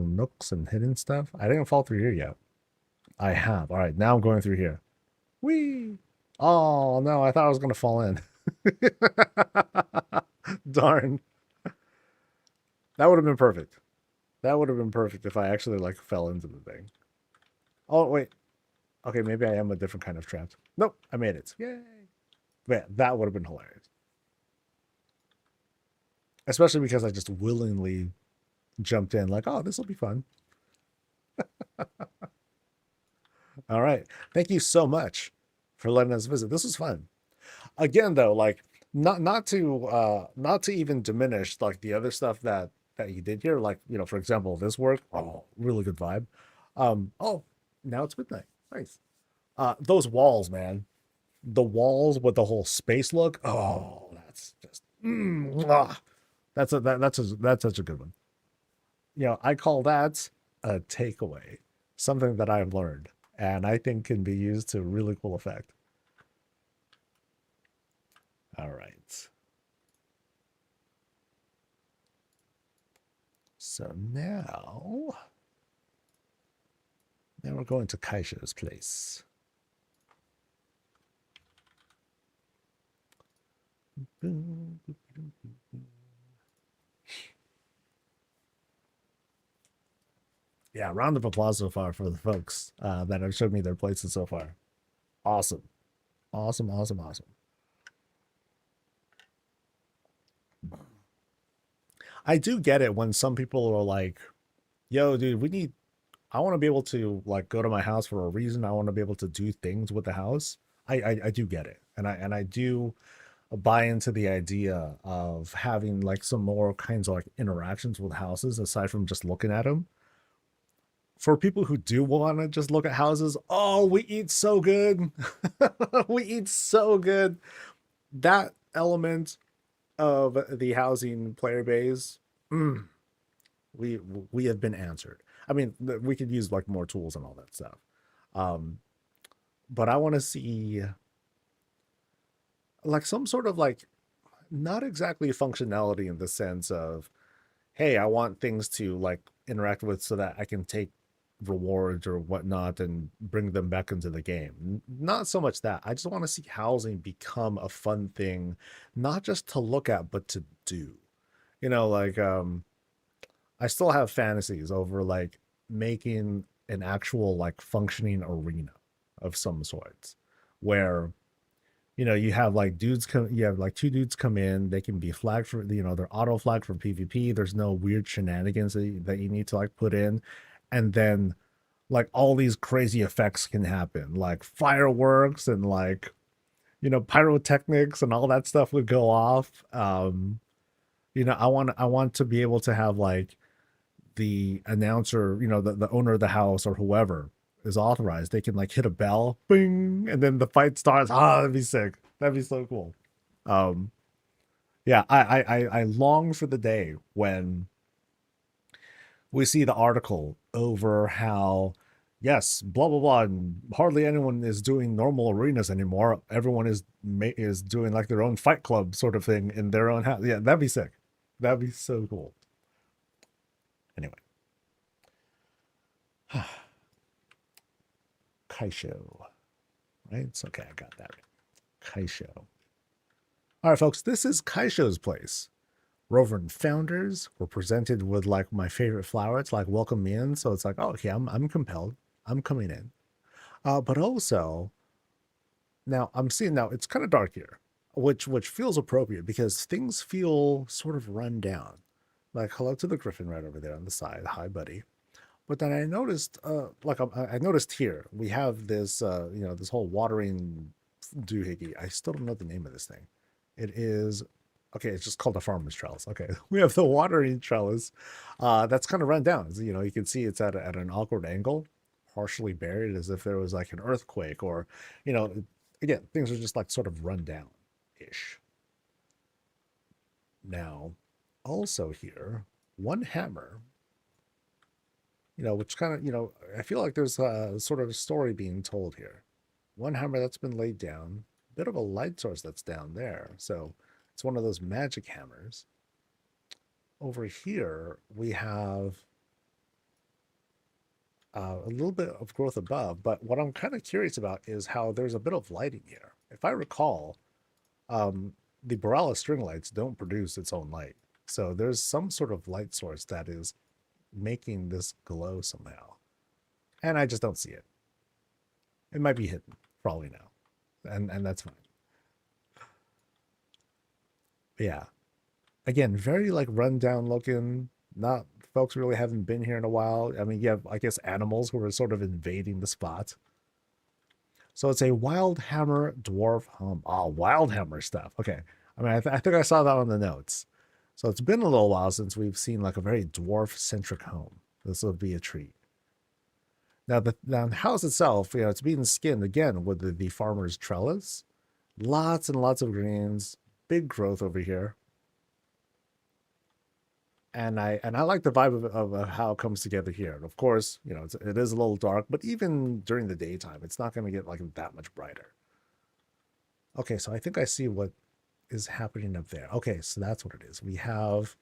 nooks and hidden stuff. I didn't fall through here yet. I have. All right, now I'm going through here. Whee! Oh no, I thought I was gonna fall in. Darn. That would have been perfect. That would have been perfect if I actually like fell into the thing. Oh wait. Okay, maybe I am a different kind of trapped. Nope, I made it. Yay! Yeah, that would have been hilarious. Especially because I just willingly jumped in like, oh, this will be fun. All right. Thank you so much for letting us visit. This was fun. Again, though, like not to even diminish like the other stuff that you did here. Like, for example, this work. Oh, really good vibe. Oh, now it's midnight. Nice. Those walls, man. The walls with the whole space look. Oh, that's just that's such a good one. I call that a takeaway, something that I've learned and I think can be used to really cool effect. All right. So now we're going to Kaisha's place. Yeah, round of applause so far for the folks that have showed me their places so far. Awesome. Awesome, awesome, awesome. I do get it when some people are like, yo, dude, I want to be able to like go to my house for a reason. I want to be able to do things with the house. I do get it. And I do buy into the idea of having like some more kinds of like interactions with houses aside from just looking at them. For people who do want to just look at houses, oh, we eat so good. We eat so good. That element of the housing player base, mm, we we have been answered. I mean, we could use like more tools and all that stuff. Um, but I want to see like some sort of like not exactly functionality in the sense of, hey, I want things to like interact with so that I can take rewards or whatnot and bring them back into the game. Not so much that. I just want to see housing become a fun thing, not just to look at, but to do. Like I still have fantasies over like making an actual like functioning arena of some sorts where you have like you have like two dudes come in, they can be flagged for, they're auto flagged for PvP. There's no weird shenanigans that you need to like put in. And then like all these crazy effects can happen, like fireworks and like, pyrotechnics and all that stuff would go off. I want to be able to have like the announcer, the owner of the house or whoever is authorized, they can like hit a bell, bing, and then the fight starts. Ah, that'd be sick. That'd be so cool. Um, yeah, I long for the day when we see the article over how, yes, blah blah blah, and hardly anyone is doing normal arenas anymore. Everyone is doing like their own fight club sort of thing in their own house. Yeah, that'd be sick. That'd be so cool. Anyway. Kaisho. Right? It's okay, I got that right. Kaisho. All right, folks, this is Kaisho's place. Rovern founders were presented with like my favorite flower to like welcome me in. So it's like, oh, okay, I'm compelled. I'm coming in. But also, now I'm seeing now it's kind of dark here, which feels appropriate because things feel sort of run down. Like hello to the griffin right over there on the side. Hi, buddy. But then I noticed, I noticed here we have this, this whole watering doohickey. I still don't know the name of this thing. It is okay. It's just called a farmer's trellis. Okay, we have the watering trellis. That's kind of run down. You can see it's at an awkward angle, partially buried, as if there was like an earthquake, or, you know, again, things are just like sort of run down ish. Now, also here, one hammer, which kind of, I feel like there's a sort of a story being told here. One hammer that's been laid down, bit of a light source that's down there. So it's one of those magic hammers. Over here, we have a little bit of growth above, but what I'm kind of curious about is how there's a bit of lighting here. If I recall, um, the Borealis string lights don't produce its own light. So there's some sort of light source that is making this glow somehow. And I just don't see it. It might be hidden for all we know. And that's fine. But yeah. Again, very like rundown looking. Not folks really haven't been here in a while. I mean, you have, I guess, animals who are sort of invading the spot. So it's a wild hammer dwarf home. Oh, wild hammer stuff. Okay. I mean, I think I saw that on the notes. So it's been a little while since we've seen like a very dwarf centric home. This will be a treat. Now the house itself, you know, it's being skinned again with the farmer's trellis. Lots and lots of greens, big growth over here. And I like the vibe of how it comes together here. And of course, you know, it is a little dark, but even during the daytime, it's not going to get like that much brighter. Okay, so I think I see what is happening up there. Okay, so that's what it is. We have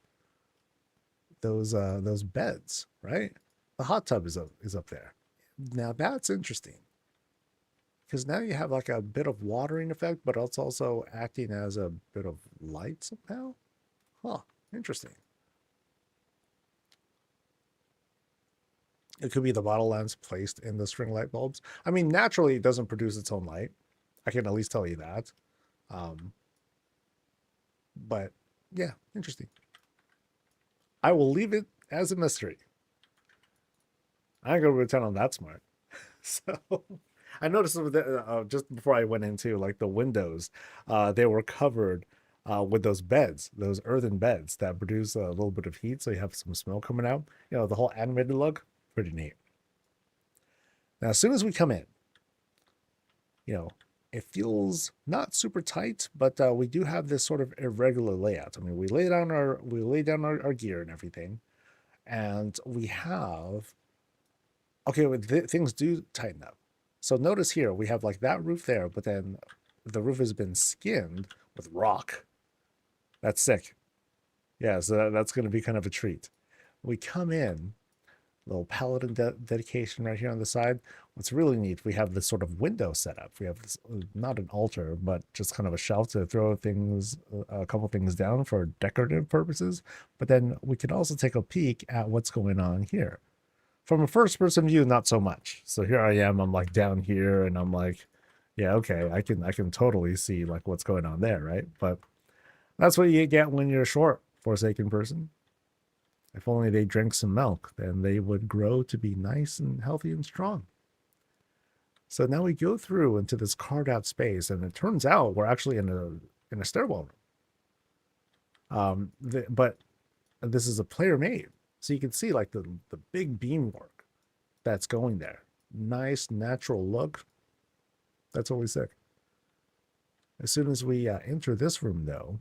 those beds, right? The hot tub is up there. Now that's interesting because now you have like a bit of watering effect, but it's also acting as a bit of light somehow. Huh, interesting. It could be the bottle lamps placed in the string light bulbs. I mean, naturally, it doesn't produce its own light. I can at least tell you that. But yeah, interesting. I will leave it as a mystery. I ain't gonna pretend I'm that smart. So I noticed just before I went into like the windows, they were covered with those beds, those earthen beds that produce a little bit of heat, so you have some smoke coming out. You know, the whole animated look, pretty neat. Now, as soon as we come in, you know, it feels not super tight, but we do have this sort of irregular layout. I mean, we lay down our gear and everything, and we have okay, things do tighten up. So notice here we have like that roof there, but then the roof has been skinned with rock. That's sick. Yeah, so that's going to be kind of a treat. We come in, little paladin dedication right here on the side. What's really neat, we have this sort of window set up. We have this, not an altar, but just kind of a shelf to throw things, a couple things down for decorative purposes. But then we can also take a peek at what's going on here. From a first person view, not so much. So here I am, I'm like down here and I'm like, yeah, okay, I can totally see like what's going on there, right? But that's what you get when you're a short Forsaken person. If only they drank some milk, then they would grow to be nice and healthy and strong. So now we go through into this carved out space, and it turns out we're actually in a stairwell room. But this is a player made. So you can see like the big beamwork that's going there. Nice natural look. That's always sick. As soon as we enter this room though,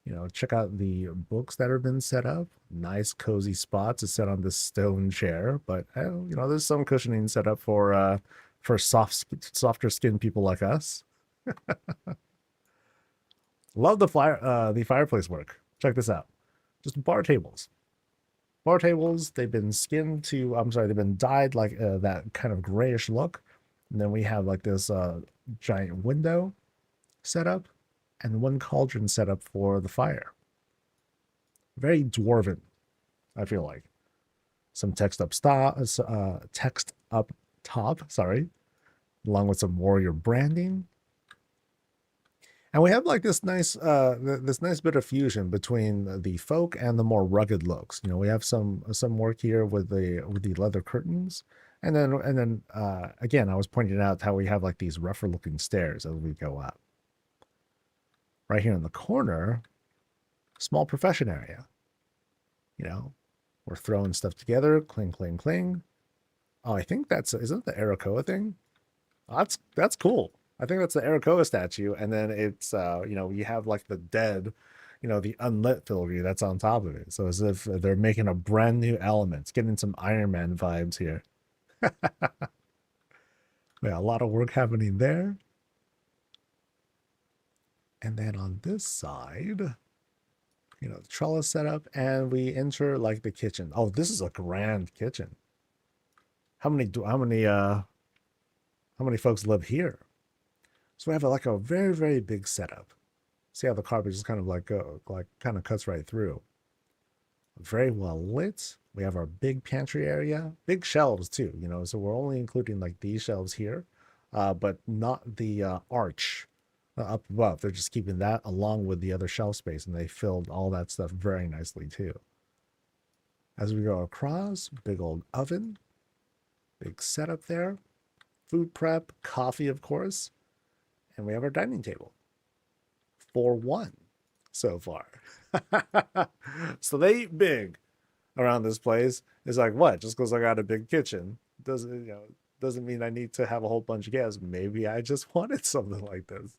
you know, check out the books that have been set up. Nice cozy spot to sit on this stone chair, but you know, there's some cushioning set up for softer skinned people like us. Love the fireplace work. Check this out. Just bar tables. Bar tables, they've been skinned to, I'm sorry, they've been dyed like that kind of grayish look. And then we have like this giant window set up and one cauldron set up for the fire. Very dwarven, I feel like. Some text up top, sorry, along with some warrior branding. And we have like this nice bit of fusion between the folk and the more rugged looks. You know, we have some work here with the leather curtains, and then again, I was pointing out how we have like these rougher looking stairs as we go up. Right here in the corner, small profession area. You know, we're throwing stuff together, cling, cling, cling. Oh, I think isn't the Arakoa thing? Oh, that's cool. I think that's the Arakoa statue, and then it's you know, you have like the dead, you know, the unlit filigree that's on top of it. So as if they're making a brand new element. It's getting some Iron Man vibes here. Yeah, a lot of work happening there. And then on this side, the trellis setup, and we enter like the kitchen. Oh, this is a grand kitchen. How many folks live here? So we have like a very, very big setup. See how the carpet just kind of kind of cuts right through. Very well lit. We have our big pantry area, big shelves too, so we're only including like these shelves here, but not the arch up above. They're just keeping that along with the other shelf space, and they filled all that stuff very nicely too. As we go across, big old oven, big setup there, food prep, coffee, of course, and we have our dining table for one so far. So they eat big around this place. It's like, what? Just because I got a big kitchen doesn't mean I need to have a whole bunch of guests. Maybe I just wanted something like this.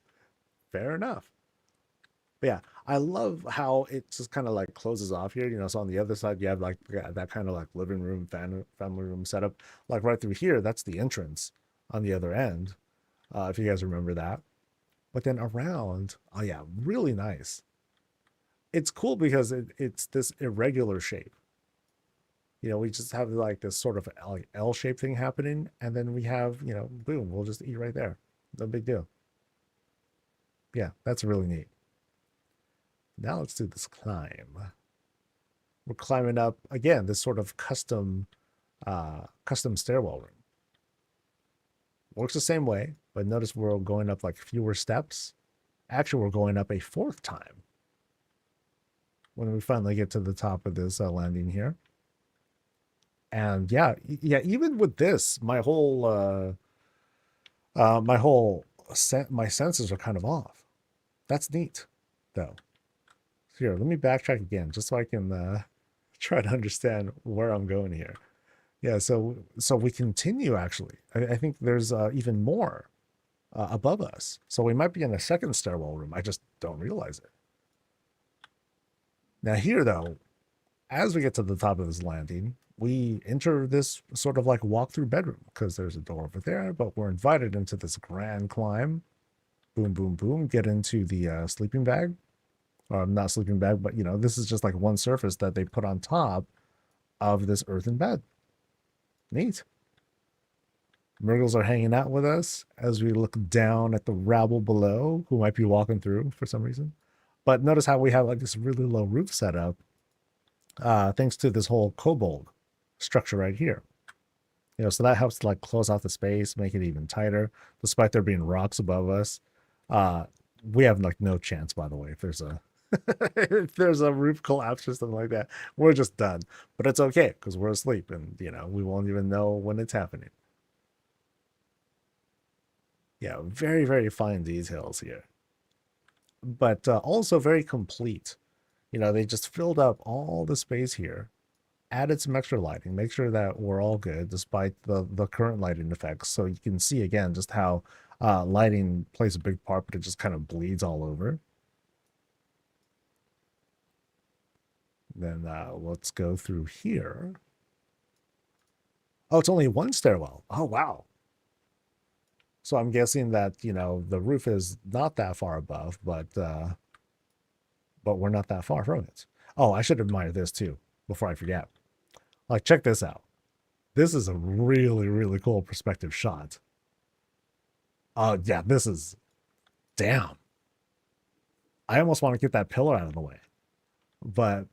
Fair enough. But yeah, I love how it just kind of like closes off here. So on the other side, you have like that kind of like living room, family room setup. Like right through here, that's the entrance on the other end, if you guys remember that. But then around, oh yeah, really nice. It's cool because it's this irregular shape. We just have like this sort of like L-shaped thing happening, and then we have, boom, we'll just eat right there. No big deal. Yeah, that's really neat. Now let's do this climb. We're climbing up again, this sort of custom stairwell room. Works the same way, but notice we're going up like fewer steps. Actually, we're going up a fourth time when we finally get to the top of this landing here. And yeah, even with this, my senses are kind of off. That's neat, though. Here, let me backtrack again, just so I can try to understand where I'm going here. Yeah, so we continue, actually. I think there's even more above us. So we might be in a second stairwell room. I just don't realize it. Now here, though, as we get to the top of this landing, we enter this sort of like walk-through bedroom, because there's a door over there, but we're invited into this grand climb. Boom, boom, boom. Get into the sleeping bag. Not sleeping bag, but this is just like one surface that they put on top of this earthen bed. Neat. Murgles are hanging out with us as we look down at the rabble below, who might be walking through for some reason. But notice how we have like this really low roof setup, thanks to this whole kobold structure right here. So that helps to like close off the space, make it even tighter, despite there being rocks above us. We have like no chance, by the way, if there's a if there's a roof collapse or something like that. We're just done. But it's okay, because we're asleep, and we won't even know when it's happening. Yeah, very, very fine details here, but also very complete. They just filled up all the space here, added some extra lighting, make sure that we're all good despite the current lighting effects. So you can see again just how lighting plays a big part, but it just kind of bleeds all over. Then let's go through here. Oh, it's only one stairwell. Oh, wow. So I'm guessing that, the roof is not that far above, but we're not that far from it. Oh, I should admire this too, before I forget. Like, check this out. This is a really, really cool perspective shot. Oh, yeah, this is... Damn. I almost want to get that pillar out of the way. But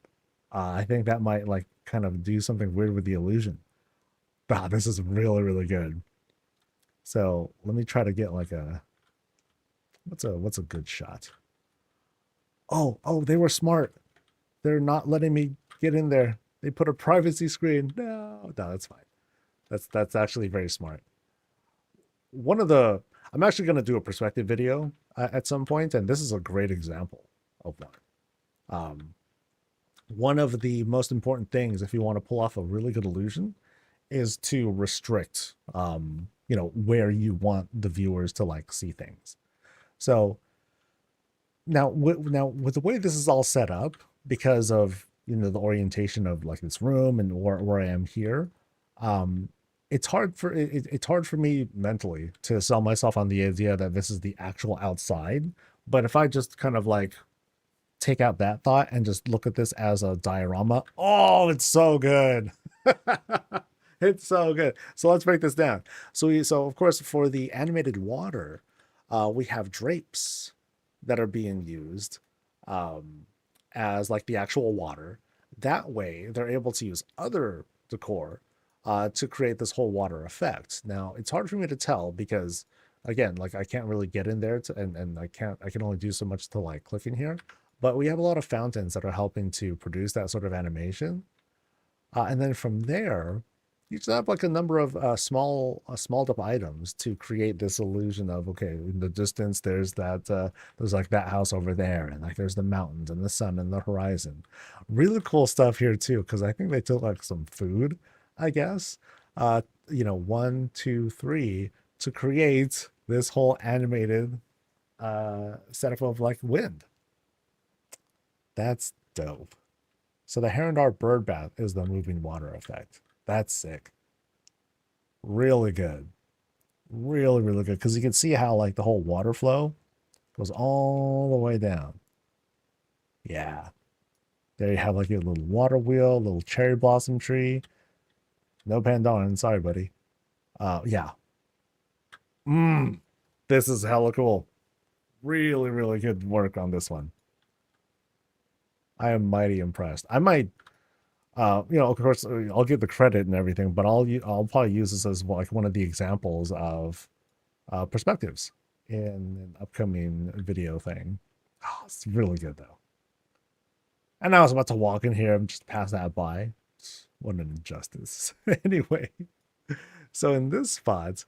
I think that might, like, kind of do something weird with the illusion. Wow, this is really, really good. So let me try to get like a... What's a good shot? Oh, they were smart. They're not letting me get in there. They put a privacy screen. No, that's fine. That's actually very smart. I'm actually going to do a perspective video at some point, and this is a great example of one. One of the most important things, if you want to pull off a really good illusion, is to restrict, where you want the viewers to like see things. So now with the way this is all set up, because of the orientation of like this room and where I am here, it's hard for me mentally to sell myself on the idea that this is the actual outside But if I just kind of like take out that thought and just look at this as a diorama, oh, it's so good. It's so good. So let's break this down. So of course for the animated water, we have drapes that are being used um, as like the actual water. That way, they're able to use other decor to create this whole water effect. Now, it's hard for me to tell because, again, like I can't really get in there and I can only do so much to like click in here. But we have a lot of fountains that are helping to produce that sort of animation. And then from there, you just have like a number of small up items to create this illusion of, okay, in the distance there's like that house over there, and like there's the mountains and the sun and the horizon. Really cool stuff here too, because I think they took like some food, I guess. One, two, three, to create this whole animated setup of like wind. That's dope. So the Herondar bird bath is the moving water effect. That's sick. Really good. Really, really good. Because you can see how like the whole water flow goes all the way down. Yeah. There you have like your little water wheel, little cherry blossom tree. No Pandarin. Sorry, buddy. Yeah. This is hella cool. Really, really good work on this one. I am mighty impressed. I might of course, I'll give the credit and everything, but I'll probably use this as like one of the examples of perspectives in an upcoming video thing. Oh, it's really good though. And I was about to walk in here and just pass that by. What an injustice. Anyway, so in this spot,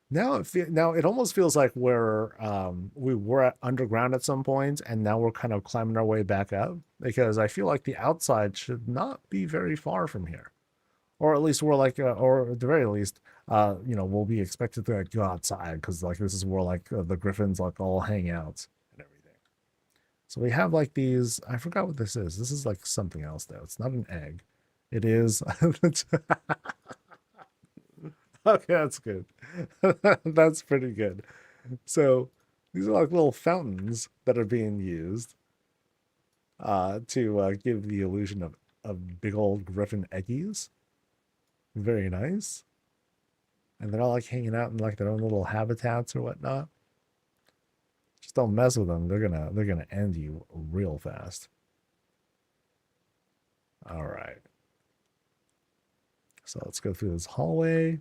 now it almost feels like we were underground at some point, and now we're kind of climbing our way back up because I feel like the outside should not be very far from here, or at least we're like, or at the very least, we'll be expected to like, go outside because like this is where like the griffins like all hang out and everything. So we have like these. I forgot what this is. This is like something else though. It's not an egg. It is. Okay, that's good. That's pretty good. So these are like little fountains that are being used to give the illusion of big old griffin eggies. Very nice. And they're all like hanging out in like their own little habitats or whatnot. Just don't mess with them. They're gonna end you real fast. All right. So let's go through this hallway.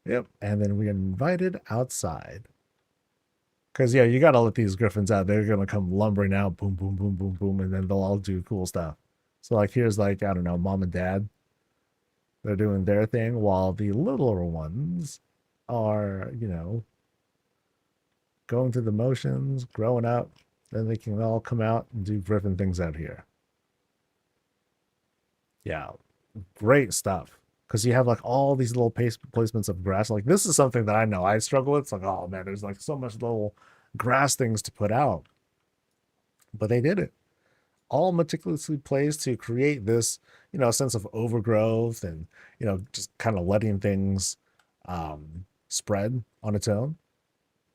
Yep. And then we get invited outside. Because, yeah, you got to let these griffins out. They're going to come lumbering out. Boom, boom, boom, boom, boom. And then they'll all do cool stuff. So, like, here's, like, I don't know, mom and dad. They're doing their thing while the littler ones are, going through the motions, growing up. Then they can all come out and do griffin things out here. Yeah. Great stuff. Because you have like all these little placements of grass. Like this is something that I know I struggle with. It's like, oh man, there's like so much little grass things to put out. But they did it. All meticulously placed to create this, sense of overgrowth and, just kind of letting things spread on its own.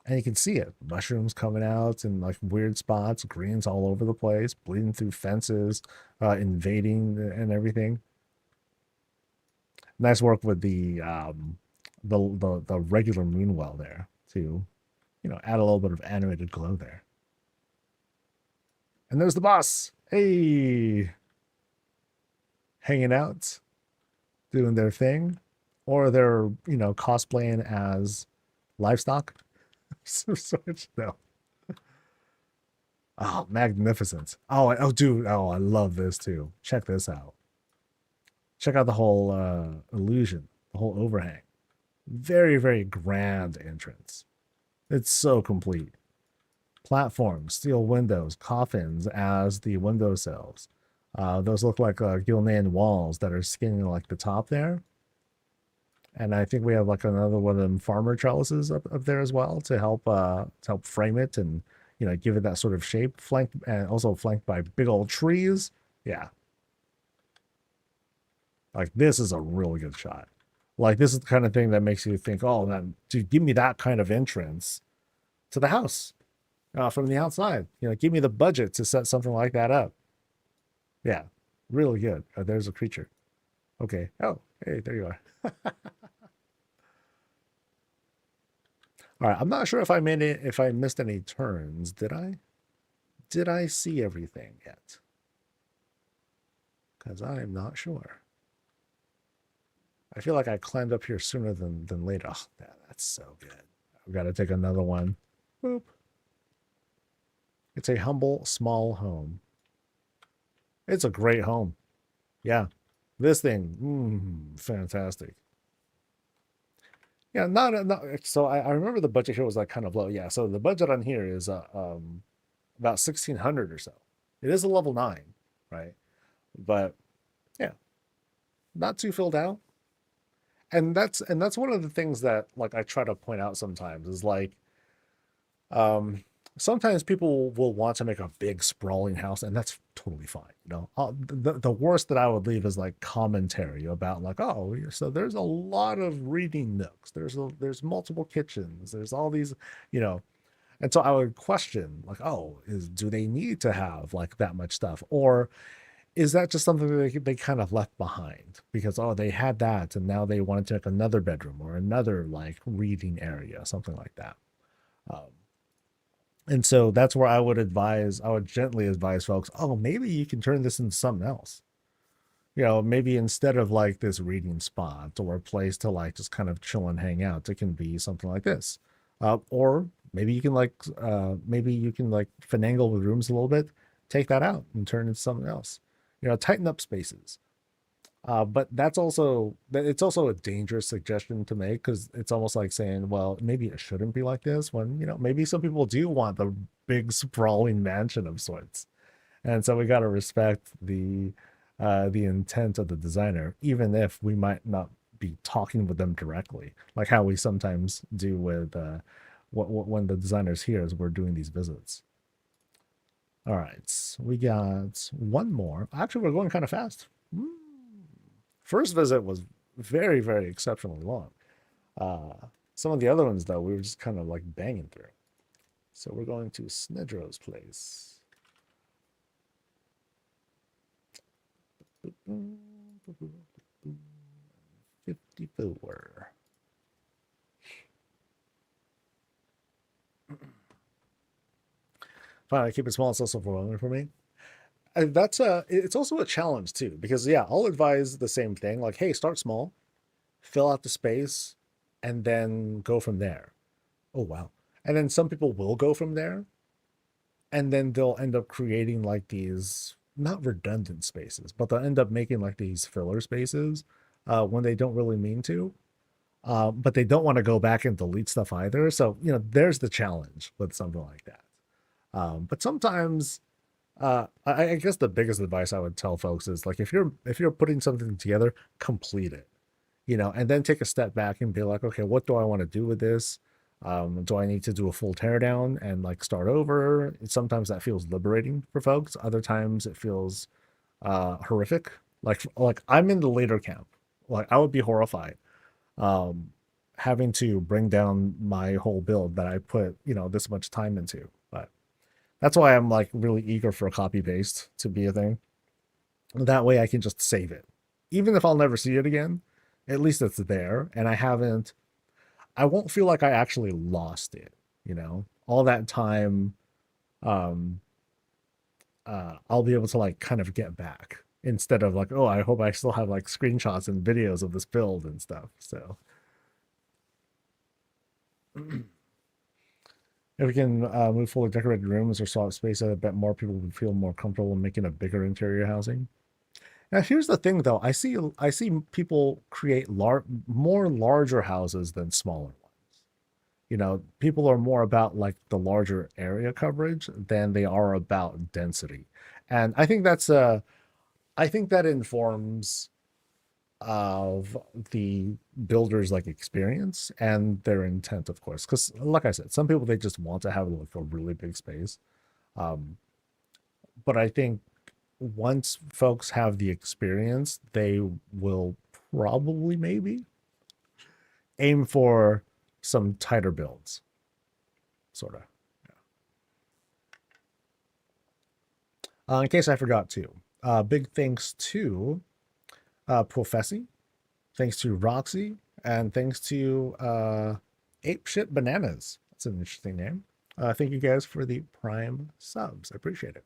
And you can see it. Mushrooms coming out in like weird spots, greens all over the place, bleeding through fences, invading and everything. Nice work with the regular moon well there to, add a little bit of animated glow there. And there's the boss. Hey, hanging out, doing their thing, or they're cosplaying as livestock. No. Oh, magnificent. Oh, dude. Oh, I love this too. Check this out. Check out the whole illusion, the whole overhang. Very, very grand entrance. It's so complete. Platforms, steel windows, coffins as the window sills. Those look like Gilnean walls that are skinning like the top there. And I think we have like another one of them farmer trellises up there as well to help frame it and give it that sort of shape. Flanked and also flanked by big old trees. Yeah, like this is a really good shot. Like this is the kind of thing that makes you think, oh, man, dude, give me that kind of entrance to the house. from the outside. Give me the budget to set something like that up. Yeah, really good. There's a creature. Okay. Oh, hey, there you are. All right. I'm not sure if I made it, if I missed any turns. Did I? Did I see everything yet? Because I'm not sure. I feel like I climbed up here sooner than later. Oh, that's so good. I've got to take another one. Boop. It's a humble, small home. It's a great home. Yeah. This thing, fantastic. Yeah, not so I remember the budget here was like kind of low. Yeah, so the budget on here is about 1600 or so. It is a level 9, right? But yeah, not too filled out. And that's one of the things that like I try to point out sometimes is like um sometimes people will want to make a big sprawling house, and that's totally fine. The worst that I would leave is like commentary about like, oh, so there's a lot of reading nooks. There's multiple kitchens. There's all these, you know, and so I would question like, oh, do they need to have like that much stuff, or is that just something that they kind of left behind because oh they had that and now they wanted to make another bedroom or another like reading area, something like that. Um, and so that's where I would gently advise folks, oh, maybe you can turn this into something else. Maybe instead of like this reading spot or a place to like just kind of chill and hang out, it can be something like this. Or maybe you can like finagle the rooms a little bit, take that out and turn it into something else. Tighten up spaces. But it's also a dangerous suggestion to make because it's almost like saying, well, maybe it shouldn't be like this when, maybe some people do want the big sprawling mansion of sorts. And so we got to respect the intent of the designer, even if we might not be talking with them directly, like how we sometimes do with when the designer's here as we're doing these visits. All right, we got one more. Actually, we're going kind of fast. First visit was very, very exceptionally long. Some of the other ones, though, we were just kind of like banging through. So we're going to Snedro's place. 54. Fine, I keep it small. It's also overwhelming for me. And it's also a challenge too, because yeah, I'll advise the same thing. Like, hey, start small, fill out the space, and then go from there. Oh wow. And then some people will go from there, and then they'll end up creating like these not redundant spaces, but they'll end up making like these filler spaces when they don't really mean to. But they don't want to go back and delete stuff either. So, there's the challenge with something like that. But sometimes I guess the biggest advice I would tell folks is like if you're putting something together, complete it, and then take a step back and be like, okay, what do I want to do with this? Do I need to do a full teardown and like start over? Sometimes that feels liberating for folks. Other times it feels horrific. Like I'm in the later camp. Like I would be horrified um, having to bring down my whole build that I put this much time into. But that's why I'm like really eager for a copy paste to be a thing. That way I can just save it. Even if I'll never see it again, at least it's there. And I won't feel like I actually lost it. All that time, um, I'll be able to like kind of get back instead of like, oh, I hope I still have like screenshots and videos of this build and stuff. So if we can move fully decorated rooms or swap space, I bet more people would feel more comfortable making a bigger interior housing. Now, here's the thing, though. I see people create more larger houses than smaller ones. People are more about like the larger area coverage than they are about density, and I think that informs of the builder's like experience and their intent, of course. Because, like I said, some people they just want to have like a really big space, um, but I think once folks have the experience, they will probably maybe aim for some tighter builds, sort of. In case I forgot to, big thanks to Professy, thanks to Roxy, and thanks to Ape Shit Bananas. That's an interesting name. Thank you guys for the Prime subs. I appreciate it.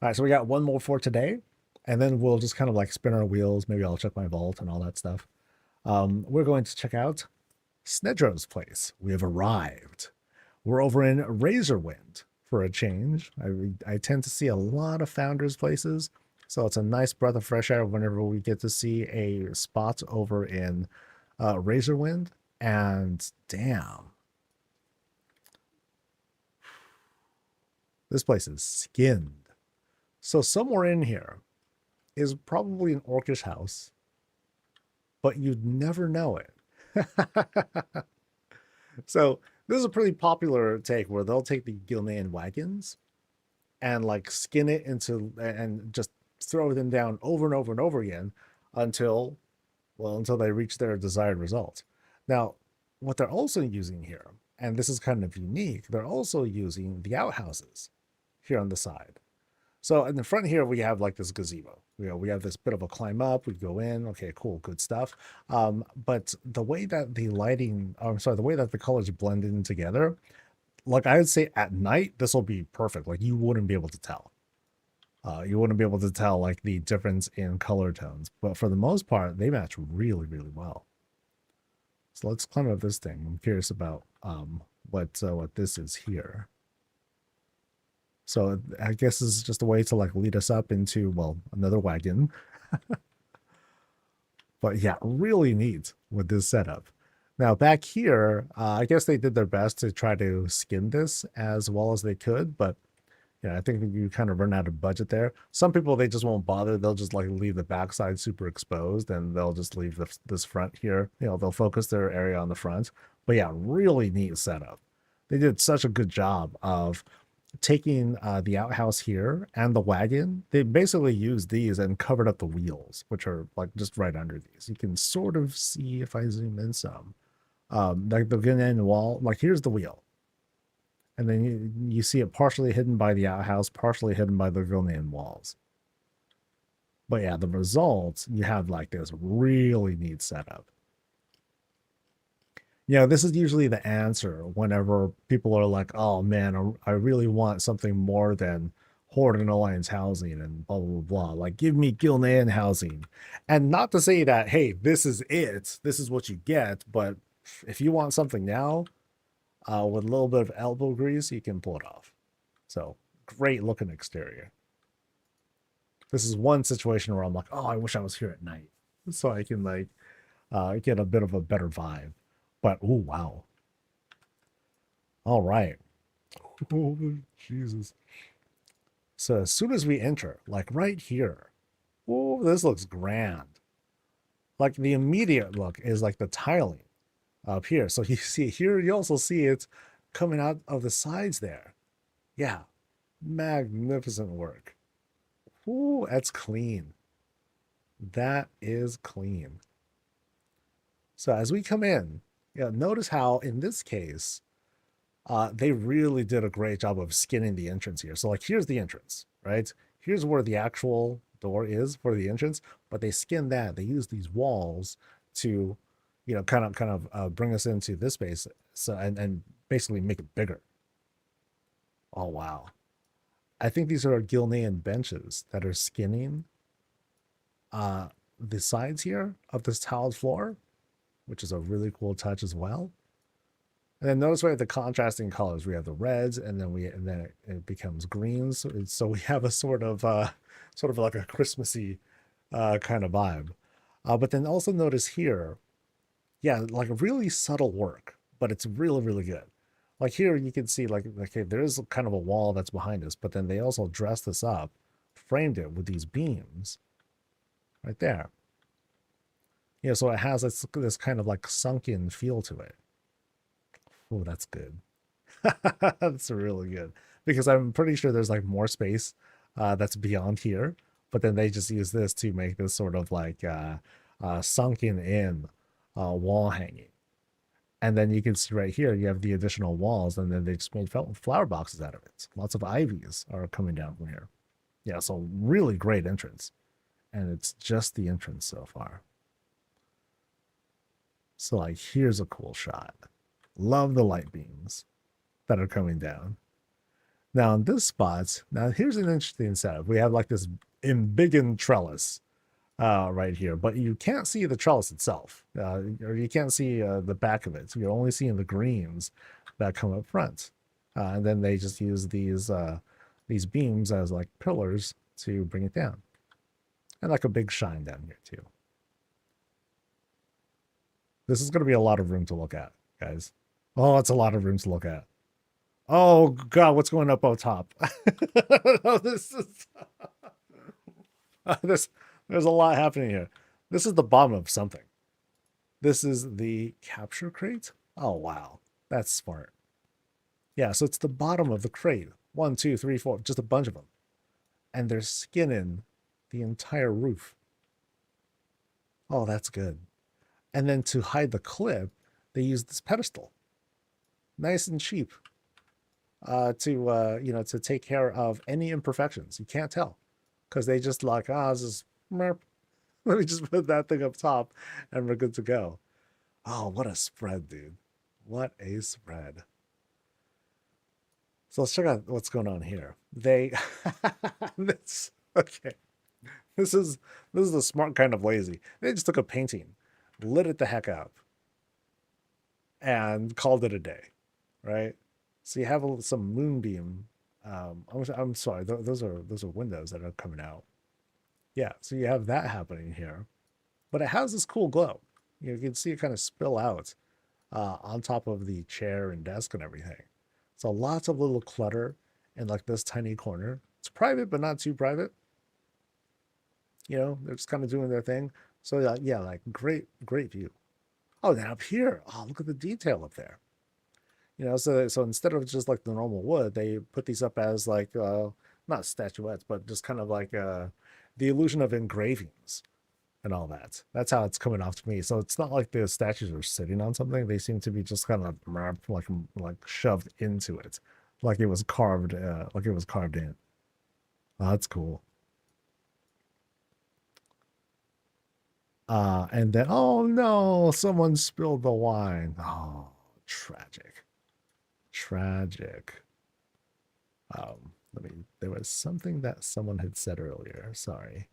All right, so we got one more for today, and then we'll just kind of like spin our wheels. Maybe I'll check my vault and all that stuff. We're going to check out Snedro's place. We have arrived. We're over in Razorwind for a change. I tend to see a lot of founders' places, so it's a nice breath of fresh air whenever we get to see a spot over in Razorwind. And damn, this place is skinned. So somewhere in here is probably an orcish house, but you'd never know it. So this is a pretty popular take where they'll take the Gilnean wagons and like skin it into and just throw them down over and over and over again until they reach their desired result. Now, what they're also using here, and this is kind of unique, they're also using the outhouses here on the side. So in the front here, we have like this gazebo. We have this bit of a climb up. We go in. Okay, cool, good stuff. But the way that the lighting, I'm sorry, the way that the colors blend in together, like I would say at night, this will be perfect. Like you wouldn't be able to tell. You wouldn't be able to tell like the difference in color tones. But for the most part, they match really, really well. So let's climb up this thing. I'm curious about what this is here. So I guess this is just a way to like lead us up into, well, another wagon. But yeah, really neat with this setup. Now back here, I guess they did their best to try to skin this as well as they could, but yeah, I think you kind of run out of budget there. Some people, they just won't bother. They'll just like leave the backside super exposed and they'll just leave this front here. They'll focus their area on the front. But yeah, really neat setup. They did such a good job of taking the outhouse here and the wagon. They basically used these and covered up the wheels, which are like just right under these. You can sort of see if I zoom in some, like the end wall, like here's the wheel. And then you see it partially hidden by the outhouse, partially hidden by the Vilnian walls. But yeah, the result, you have like this really neat setup. This is usually the answer whenever people are like, oh man, I really want something more than Horde and Alliance housing and blah, blah, blah. Like, give me Gilnean housing. And not to say that, hey, this is it. This is what you get. But if you want something now, with a little bit of elbow grease, you can pull it off. So, great looking exterior. This is one situation where I'm like, oh, I wish I was here at night. So I can, like, get a bit of a better vibe. But, oh, wow. All right. Oh, Jesus. So as soon as we enter, like right here, oh, this looks grand. Like the immediate look is like the tiling up here. So you see here, you also see it coming out of the sides there. Yeah, magnificent work. Ooh, that's clean. That is clean. So as we come in, notice how in this case, they really did a great job of skinning the entrance here. So like, here's the entrance, right? Here's where the actual door is for the entrance, but they skinned that. They used these walls to, kind of bring us into this space. So, and basically make it bigger. Oh, wow. I think these are Gilnean benches that are skinning the sides here of this tiled floor, which is a really cool touch as well. And then notice we have the contrasting colors. We have the reds, and then it becomes greens. So we have a sort of like a Christmassy kind of vibe. But then also notice here, yeah, like a really subtle work, but it's really, really good. Like here, you can see like okay, there is kind of a wall that's behind us, but then they also dressed this up, framed it with these beams right there. So it has this kind of like sunken feel to it. Oh, that's good. That's really good. Because I'm pretty sure there's like more space that's beyond here. But then they just use this to make this sort of like sunken in wall hanging. And then you can see right here, you have the additional walls, and then they just made flower boxes out of it. Lots of ivies are coming down from here. Yeah, so really great entrance. And it's just the entrance so far. So like, here's a cool shot. Love the light beams that are coming down. Now in this spot, now here's an interesting setup. We have like this embiggened trellis right here, but you can't see the trellis itself, or you can't see the back of it. So you're only seeing the greens that come up front, and then they just use these beams as like pillars to bring it down, and like a big shine down here too. This is going to be a lot of room to look at, guys. Oh, it's a lot of room to look at. Oh God, what's going up top? Oh, this is there's a lot happening here. This is the bottom of something. This is the capture crate. Oh wow, that's smart. Yeah, so it's the bottom of the crate. 1, 2, 3, 4, just a bunch of them, and they're skinning the entire roof. Oh, that's good. And then to hide the clip, they use this pedestal. Nice and cheap. To take care of any imperfections. You can't tell because they just like, this is merp. Let me just put that thing up top and we're good to go. Oh, what a spread, dude. What a spread. So let's check out what's going on here. They okay. This is the smart kind of lazy. They just took a painting, lit it the heck up, and called it a day, right? So you have some moonbeam. I'm sorry, those are windows that are coming out. Yeah, so you have that happening here, but it has this cool glow. You can see it kind of spill out on top of the chair and desk and everything. So lots of little clutter in like this tiny corner. It's private, but not too private. You know, they're just kind of doing their thing. So yeah, like great view. Oh, then up here, oh, look at the detail up there. You know, so instead of just like the normal wood, they put these up as like not statuettes, but just kind of like the illusion of engravings and all that. That's how it's coming off to me. So it's not like the statues are sitting on something. They seem to be just kind of like shoved into it, like it was carved in. Oh, that's cool. And then, oh no, someone spilled the wine. Oh, tragic. Tragic. There was something that someone had said earlier. Sorry.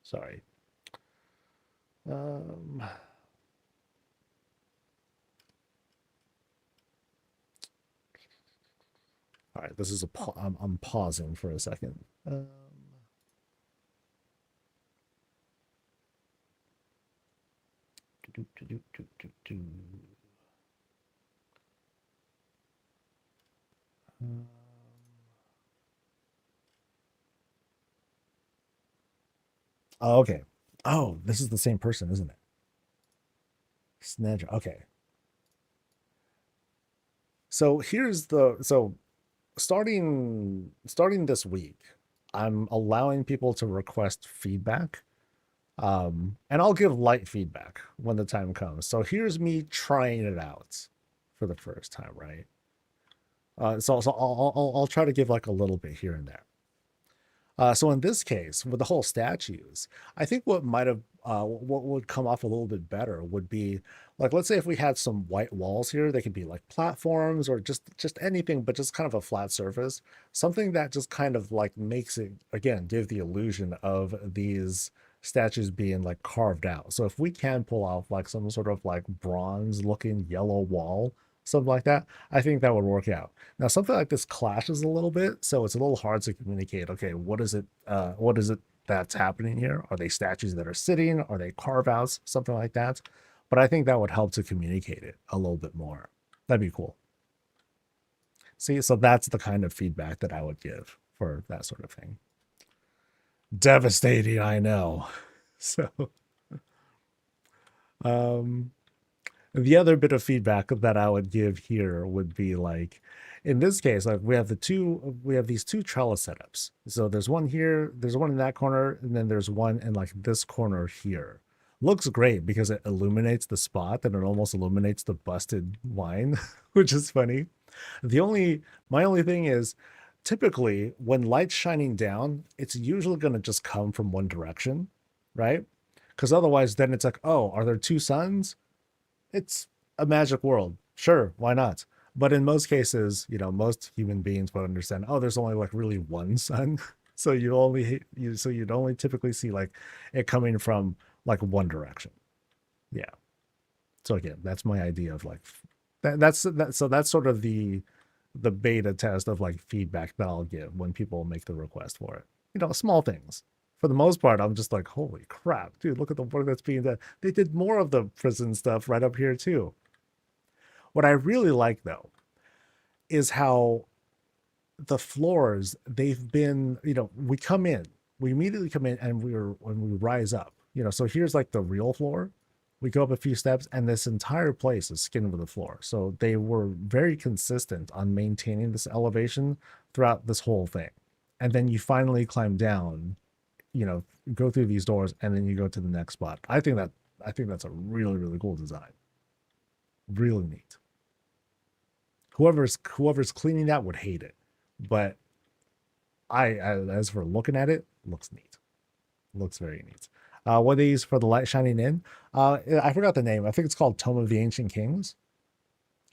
Sorry. All right, this is I'm pausing for a second. Oh, okay. Oh, this is the same person, isn't it? Snedger. Okay. So starting this week, I'm allowing people to request feedback. And I'll give light feedback when the time comes. So here's me trying it out for the first time, right? So I'll try to give like a little bit here and there. So in this case, with the whole statues, I think what would come off a little bit better would be like, let's say if we had some white walls here, they could be like platforms or just anything, but just kind of a flat surface, something that just kind of like makes it, again, give the illusion of these statues being like carved out. So if we can pull off like some sort of like bronze looking yellow wall, something like that, I think that would work out. Now, something like this clashes a little bit, so it's a little hard to communicate. Okay, what is it? What is it that's happening here? Are they statues that are sitting? Are they carve outs? Something like that. But I think that would help to communicate it a little bit more. That'd be cool. See, so that's the kind of feedback that I would give for that sort of thing. Devastating, I know. So, The other bit of feedback that I would give here would be like, in this case, like we have these two trellis setups. So there's one here, there's one in that corner, and then there's one in like this corner here. Looks great because it illuminates the spot and it almost illuminates the busted wine, which is funny. The only My only thing is typically when light's shining down, it's usually going to just come from one direction, right? Because otherwise, then it's like, oh, are there two suns? It's a magic world. Sure, why not? But in most cases, most human beings would understand, oh, there's only like really one sun. So you'd only typically see like it coming from like one direction. Yeah. So again, that's my idea of like that's sort of the beta test of like feedback that I'll give when people make the request for it. Small things. For the most part, I'm just like, holy crap, dude, look at the work that's being done. They did more of the prison stuff right up here too. What I really like though is how the floors, they've been, we immediately come in and when we rise up, so here's like the real floor. We go up a few steps and this entire place is skinned with the floor. So they were very consistent on maintaining this elevation throughout this whole thing. And then you finally climb down, go through these doors and then you go to the next spot. I think that's a really, really cool design. Really neat. Whoever's cleaning that would hate it. But as for looking at it, looks neat. Looks very neat. What they use for the light shining in, I forgot the name. I think it's called Tome of the Ancient Kings.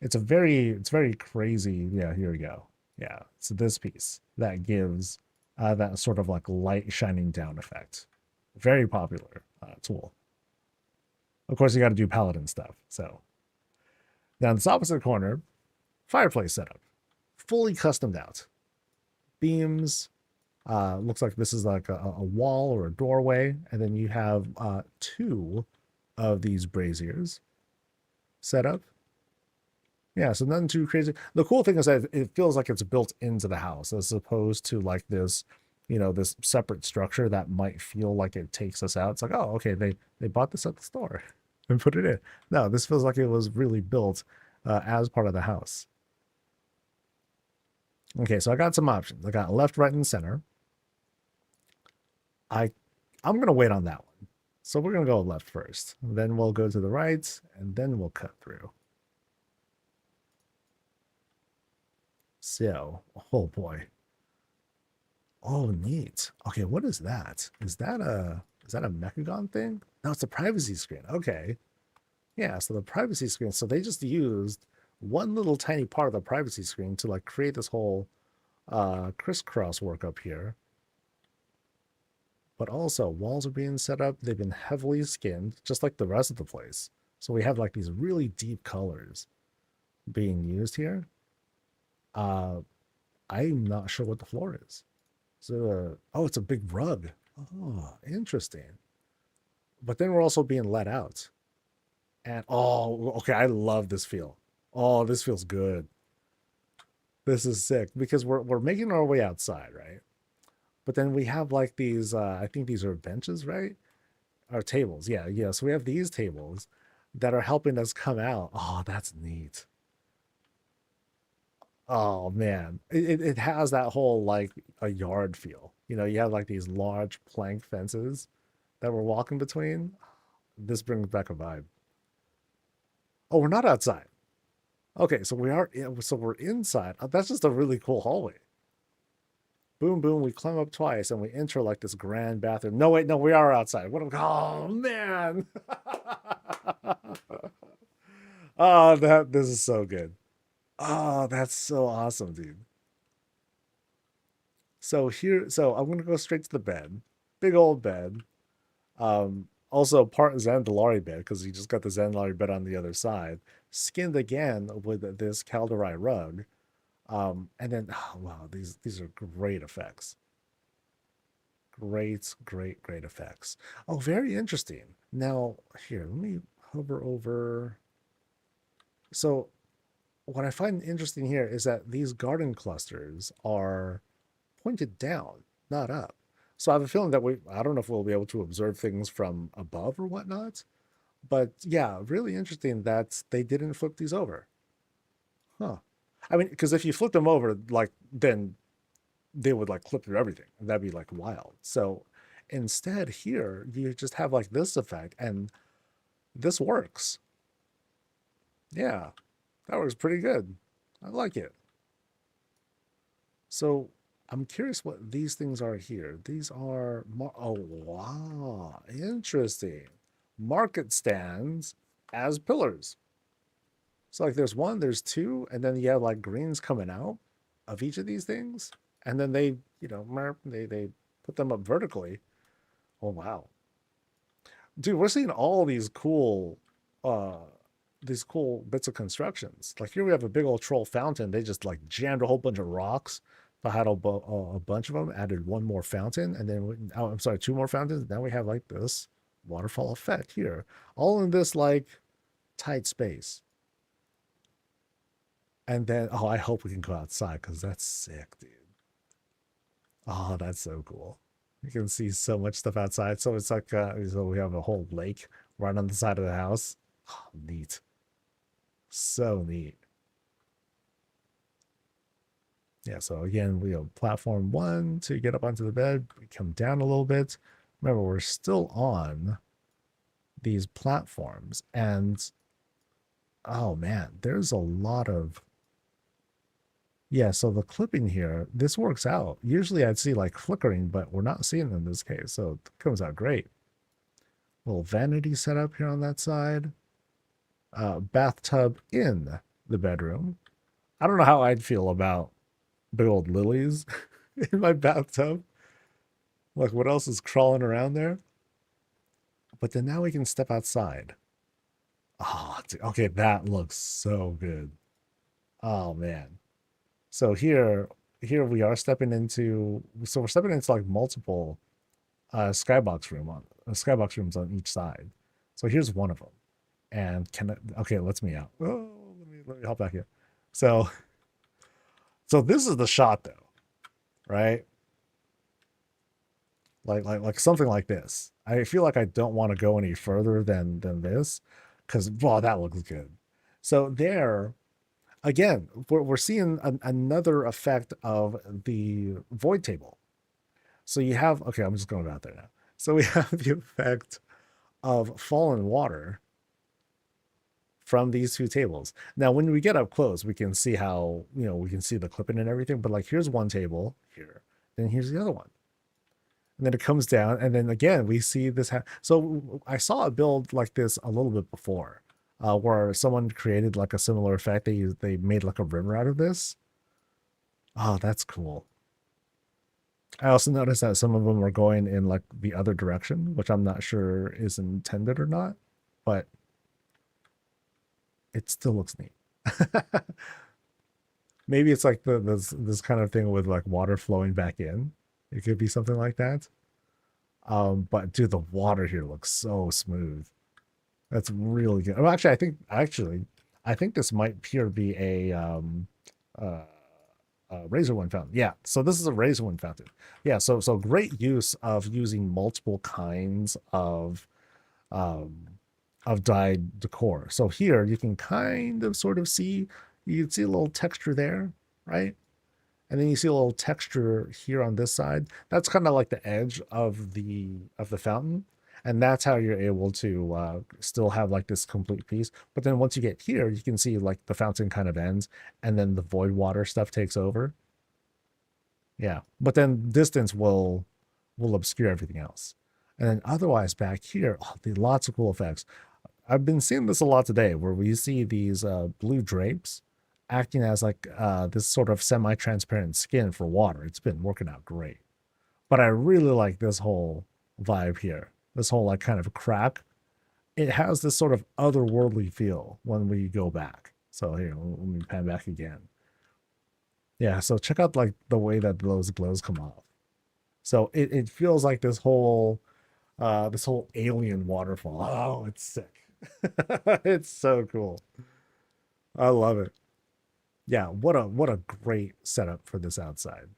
It's very crazy. Yeah, here we go. Yeah, so this piece that gives that sort of like light shining down effect. Very popular tool. Of course, you got to do paladin stuff. So now in this opposite corner, fireplace setup, fully customed out. Beams. Looks like this is like a wall or a doorway, and then you have two of these braziers set up. Yeah, so nothing too crazy. The cool thing is that it feels like it's built into the house as opposed to like this, this separate structure that might feel like it takes us out. It's like, oh, okay, they bought this at the store and put it in. No, this feels like it was really built as part of the house. Okay, so I got some options. I got left, right, and center. I'm gonna wait on that one. So we're gonna go left first. Then we'll go to the right, and then we'll cut through. So, oh boy. Oh, neat. Okay, what is that? Is that a Mechagon thing? No, it's a privacy screen. Okay. Yeah, so the privacy screen. So they just used one little tiny part of the privacy screen to like create this whole crisscross work up here. But also, walls are being set up. They've been heavily skinned, just like the rest of the place. So we have like these really deep colors being used here. I'm not sure what the floor is. So, oh, it's a big rug. Oh, interesting. But then we're also being let out. And oh, okay, I love this feel. Oh, this feels good. This is sick because we're making our way outside, right? But then we have like these I think these are benches, right? Or tables. Yeah, yeah. So we have these tables that are helping us come out. Oh, that's neat. Oh man. It has that whole like a yard feel. You have like these large plank fences that we're walking between. This brings back a vibe. Oh, we're not outside. Okay, so we are so we're inside. That's just a really cool hallway. Boom, boom. We climb up twice and we enter like this grand bathroom. No, wait, no, we are outside. Oh man. Oh, this is so good. Oh, that's so awesome, dude. So I'm gonna go straight to the bed. Big old bed. Also part Zandalari bed because you just got the Zandalari bed on the other side. Skinned again with this Calderai rug. And then oh, wow, these are great effects. Great effects. Oh, very interesting. Now, here, let me hover over. So, what I find interesting here is that these garden clusters are pointed down, not up. So I have a feeling that I don't know if we'll be able to observe things from above or whatnot, But yeah, really interesting that they didn't flip these over. Huh. I mean, because if you flip them over, like, then they would like clip through everything. And that'd be like wild. So instead, here, you just have like this effect, and this works. Yeah, that works pretty good. I like it. So I'm curious what these things are here. These are, oh, wow, interesting. Market stands as pillars. So like there's one, there's two, and then you have like greens coming out of each of these things. And then they, they put them up vertically. Oh wow. Dude, we're seeing all uh these cool bits of constructions. Like here we have a big old troll fountain. They just like jammed a whole bunch of rocks. I had a bunch of them, added one more fountain, and then oh, I'm sorry, two more fountains. Now we have like this waterfall effect here, all in this like tight space. And then, oh, I hope we can go outside because that's sick, dude. Oh, that's so cool. You can see so much stuff outside. So it's like, so we have a whole lake right on the side of the house. Oh, neat. So neat. Yeah, so again, we have platform one to get up onto the bed. We come down a little bit. Remember, we're still on these platforms. And oh man, there's a lot of, yeah, so the clipping here, this works out. Usually I'd see like flickering, but we're not seeing it in this case. So it comes out great. Little vanity set up here on that side. Bathtub in the bedroom. I don't know how I'd feel about big old lilies in my bathtub. Like what else is crawling around there? But then now we can step outside. Oh, okay, that looks so good. Oh man. So here we are stepping into, so we're stepping into like multiple skybox rooms on each side. So here's one of them. And okay, lets me out. Oh, let me hop back here. So so this is the shot though, right? Like something like this. I feel like I don't want to go any further than this because wow, that looks good. So there again, we're seeing another effect of the void table. So you have, okay, I'm just going out there now. So we have the effect of fallen water from these two tables. Now, when we get up close, we can see how, we can see the clipping and everything, but like here's one table here, then here's the other one. And then it comes down, and then again, we see this. So I saw a build like this a little bit before, where someone created like a similar effect. They made like a river out of this. Oh, that's cool. I also noticed that some of them are going in like the other direction, which I'm not sure is intended or not, but it still looks neat. Maybe it's like this kind of thing with like water flowing back in. It could be something like that. But dude, the water here looks so smooth. That's really good. Oh, actually, I think this might here be uh, razor one fountain. Yeah, so this is a razor one fountain. Yeah, so great use of using multiple kinds um of dyed decor. So here you can kind of sort of see, you can see a little texture there, right? And then you see a little texture here on this side. That's kind of like the edge of the fountain. And that's how you're able to still have like this complete piece. But then once you get here, you can see like the fountain kind of ends and then the void water stuff takes over. Yeah. But then distance will obscure everything else. And then otherwise back here, oh, lots of cool effects. I've been seeing this a lot today where we see these blue drapes acting as like this sort of semi-transparent skin for water. It's been working out great. But I really like this whole vibe here. This whole like kind of crack. It has this sort of otherworldly feel when we go back. So here, let me pan back again. Yeah, so check out like the way that those glows come off. So it feels like this whole alien waterfall. Oh, it's sick. It's so cool. I love it. Yeah, what a great setup for this outside.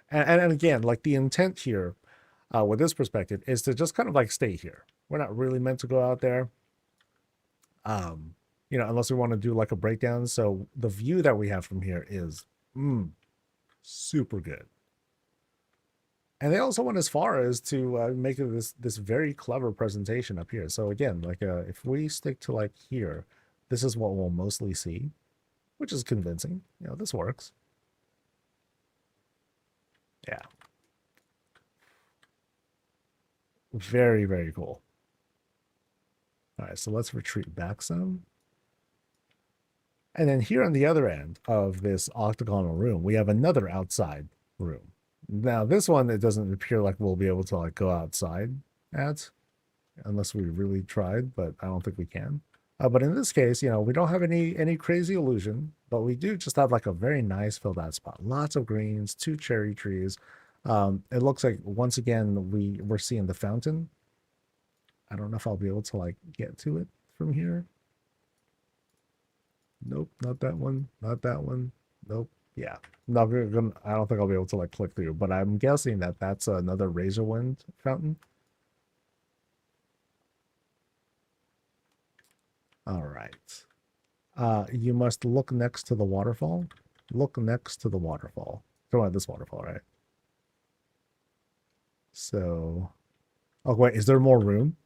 And again, like the intent here with this perspective is to just kind of like stay here. We're not really meant to go out there. You know, unless we want to do like a breakdown. So the view that we have from here is super good. And they also went as far as to make it this very clever presentation up here. So again, like if we stick to like here, this is what we'll mostly see, which is convincing. You know, this works. Yeah. Very, very cool. All right, so let's retreat back some. And then here on the other end of this octagonal room, we have another outside room. Now this one, it doesn't appear like we'll be able to like go outside at, unless we really tried, but I don't think we can. But in this case, you know, we don't have any crazy illusion, but we do just have like a very nice filled out spot. Lots of greens, 2 cherry trees. It looks like once again we're seeing the fountain. I don't know if I'll be able to like get to it from here. Nope, not that one. Not that one. Nope. Yeah, not gonna. I don't think I'll be able to like click through, but I'm guessing that that's another Razorwind fountain. All right. You must look next to the waterfall. Look next to the waterfall. Come on, this waterfall, right? So, oh wait, is there more room?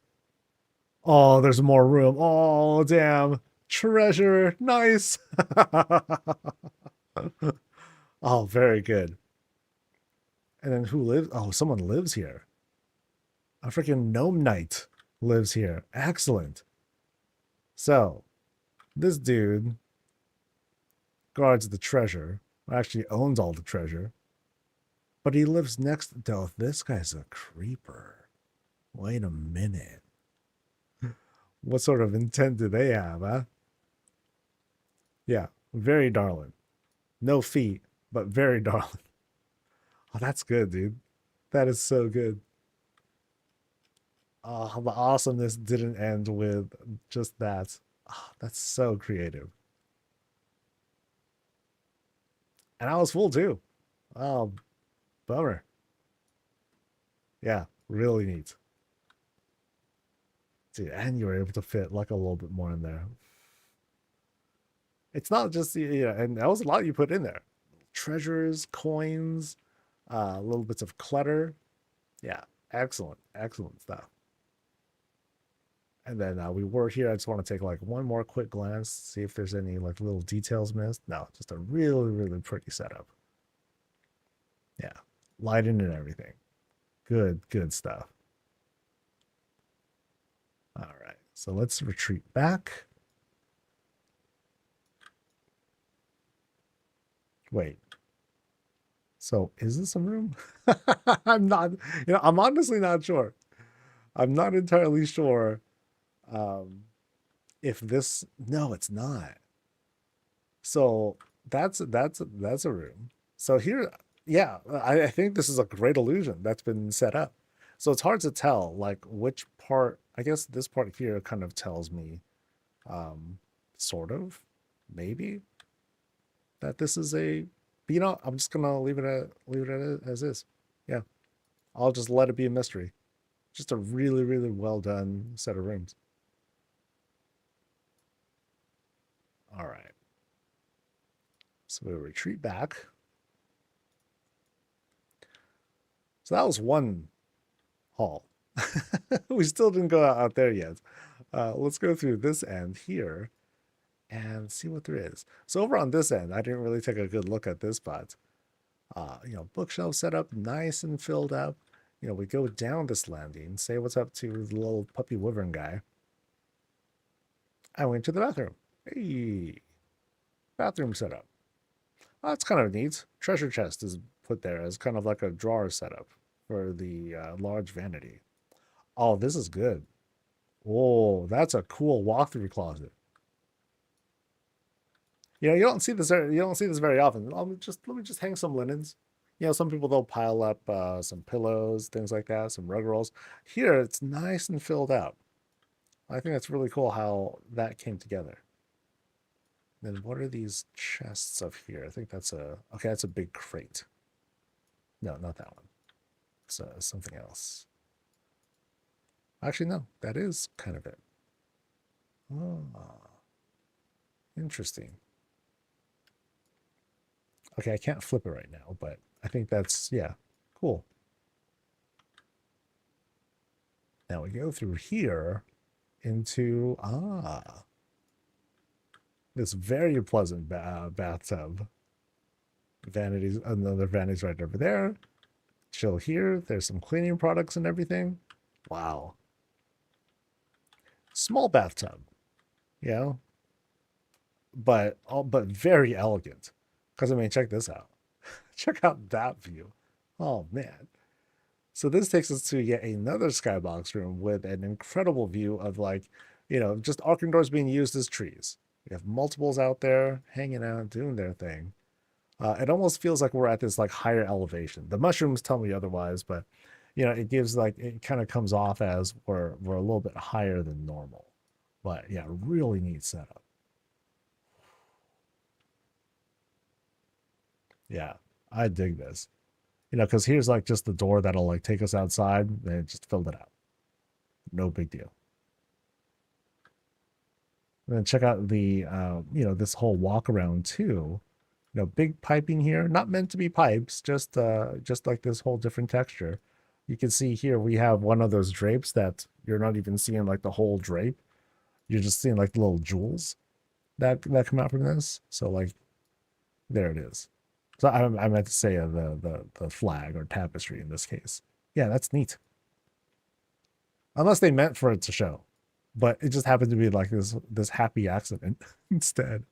Oh, there's more room. Oh, damn. Treasure. Nice. Oh, very good. And then who lives? Oh, someone lives here. A freaking gnome knight lives here. Excellent. So, this dude guards the treasure, or actually owns all the treasure, but he lives next. Oh, this guy's a creeper. Wait a minute. What sort of intent do they have, huh? Yeah, very darling. No feet, but very darling. Oh, that's good, dude. That is so good. Oh, the awesomeness didn't end with just that. Oh, that's so creative. And I was full too. Oh, bummer. Yeah, really neat. Dude, and you were able to fit like a little bit more in there. It's not just yeah, and that was a lot you put in there. Treasures, coins, little bits of clutter. Yeah, excellent, excellent stuff. And then we were here. I just want to take like one more quick glance, see if there's any like little details missed. No, just a really, really pretty setup. Yeah, lighting and everything. Good, good stuff. All right, so let's retreat back. Wait, so is this a room? I'm not, you know, I'm honestly not sure. I'm not entirely sure if this, no, it's not. So that's a room. So here, yeah, I think this is a great illusion that's been set up. So it's hard to tell like which part. I guess this part here kind of tells me, sort of, maybe that this is a. But you know, I'm just gonna leave it as is. Yeah, I'll just let it be a mystery. Just a really really well done set of rooms. All right. So we retreat back. So that was one hall. We still didn't go out there yet. Let's go through this end here and see what there is. So over on this end, I didn't really take a good look at this spot. You know, bookshelf set up, nice and filled up. You know, we go down this landing, say what's up to the little puppy wyvern guy. I went to the bathroom. Hey, bathroom setup. Oh, that's kind of neat. Treasure chest is put there as kind of like a drawer setup for the large vanity. Oh, this is good. Oh, that's a cool walkthrough closet. You know, you don't see this. You don't see this very often. Let me just hang some linens. You know, some people they'll pile up some pillows, things like that, some rug rolls. Here, it's nice and filled out. I think that's really cool how that came together. Then what are these chests of here? I think that's a okay. That's a big crate. No, not that one. It's something else. Actually, no, that is kind of it. Ah, interesting. Okay, I can't flip it right now, but I think that's, yeah, cool. Now we go through here into, this very pleasant bathtub. Vanities, another vanity's right over there. Chill here. There's some cleaning products and everything. Wow. Small bathtub, you know, but very elegant. Because I mean, check this out. Check out that view. Oh man. So this takes us to yet another skybox room with an incredible view of like, just Arcan doors being used as trees. We have multiples out there hanging out, doing their thing. It almost feels like we're at this like higher elevation. The mushrooms tell me otherwise, but it gives like it kind of comes off as we're a little bit higher than normal. But yeah, really neat setup. Yeah, I dig this. Because here's like just the door that'll like take us outside and it just filled it out. No big deal. And then check out the this whole walk around too. Big piping here, not meant to be pipes, just like this whole different texture. You can see here we have one of those drapes that you're not even seeing like the whole drape. You're just seeing like the little jewels that come out from this. So like there it is. So I meant to say the flag or tapestry in this case. Yeah, that's neat. Unless they meant for it to show, but it just happened to be like this happy accident instead.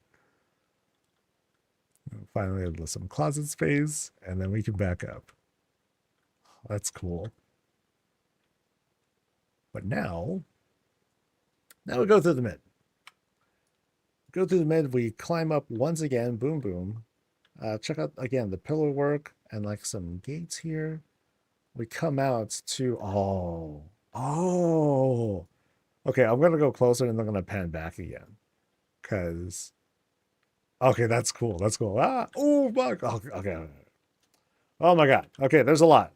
And finally, some closet space, and then we can back up. That's cool. But now we go through the mid. Go through the mid. We climb up once again. Boom, boom. Check out again the pillar work and like some gates here. We come out to oh. Okay, I'm gonna go closer and I'm gonna pan back again, cause okay, that's cool. That's cool. Oh fuck. Okay, okay. Oh my god. Okay, there's a lot.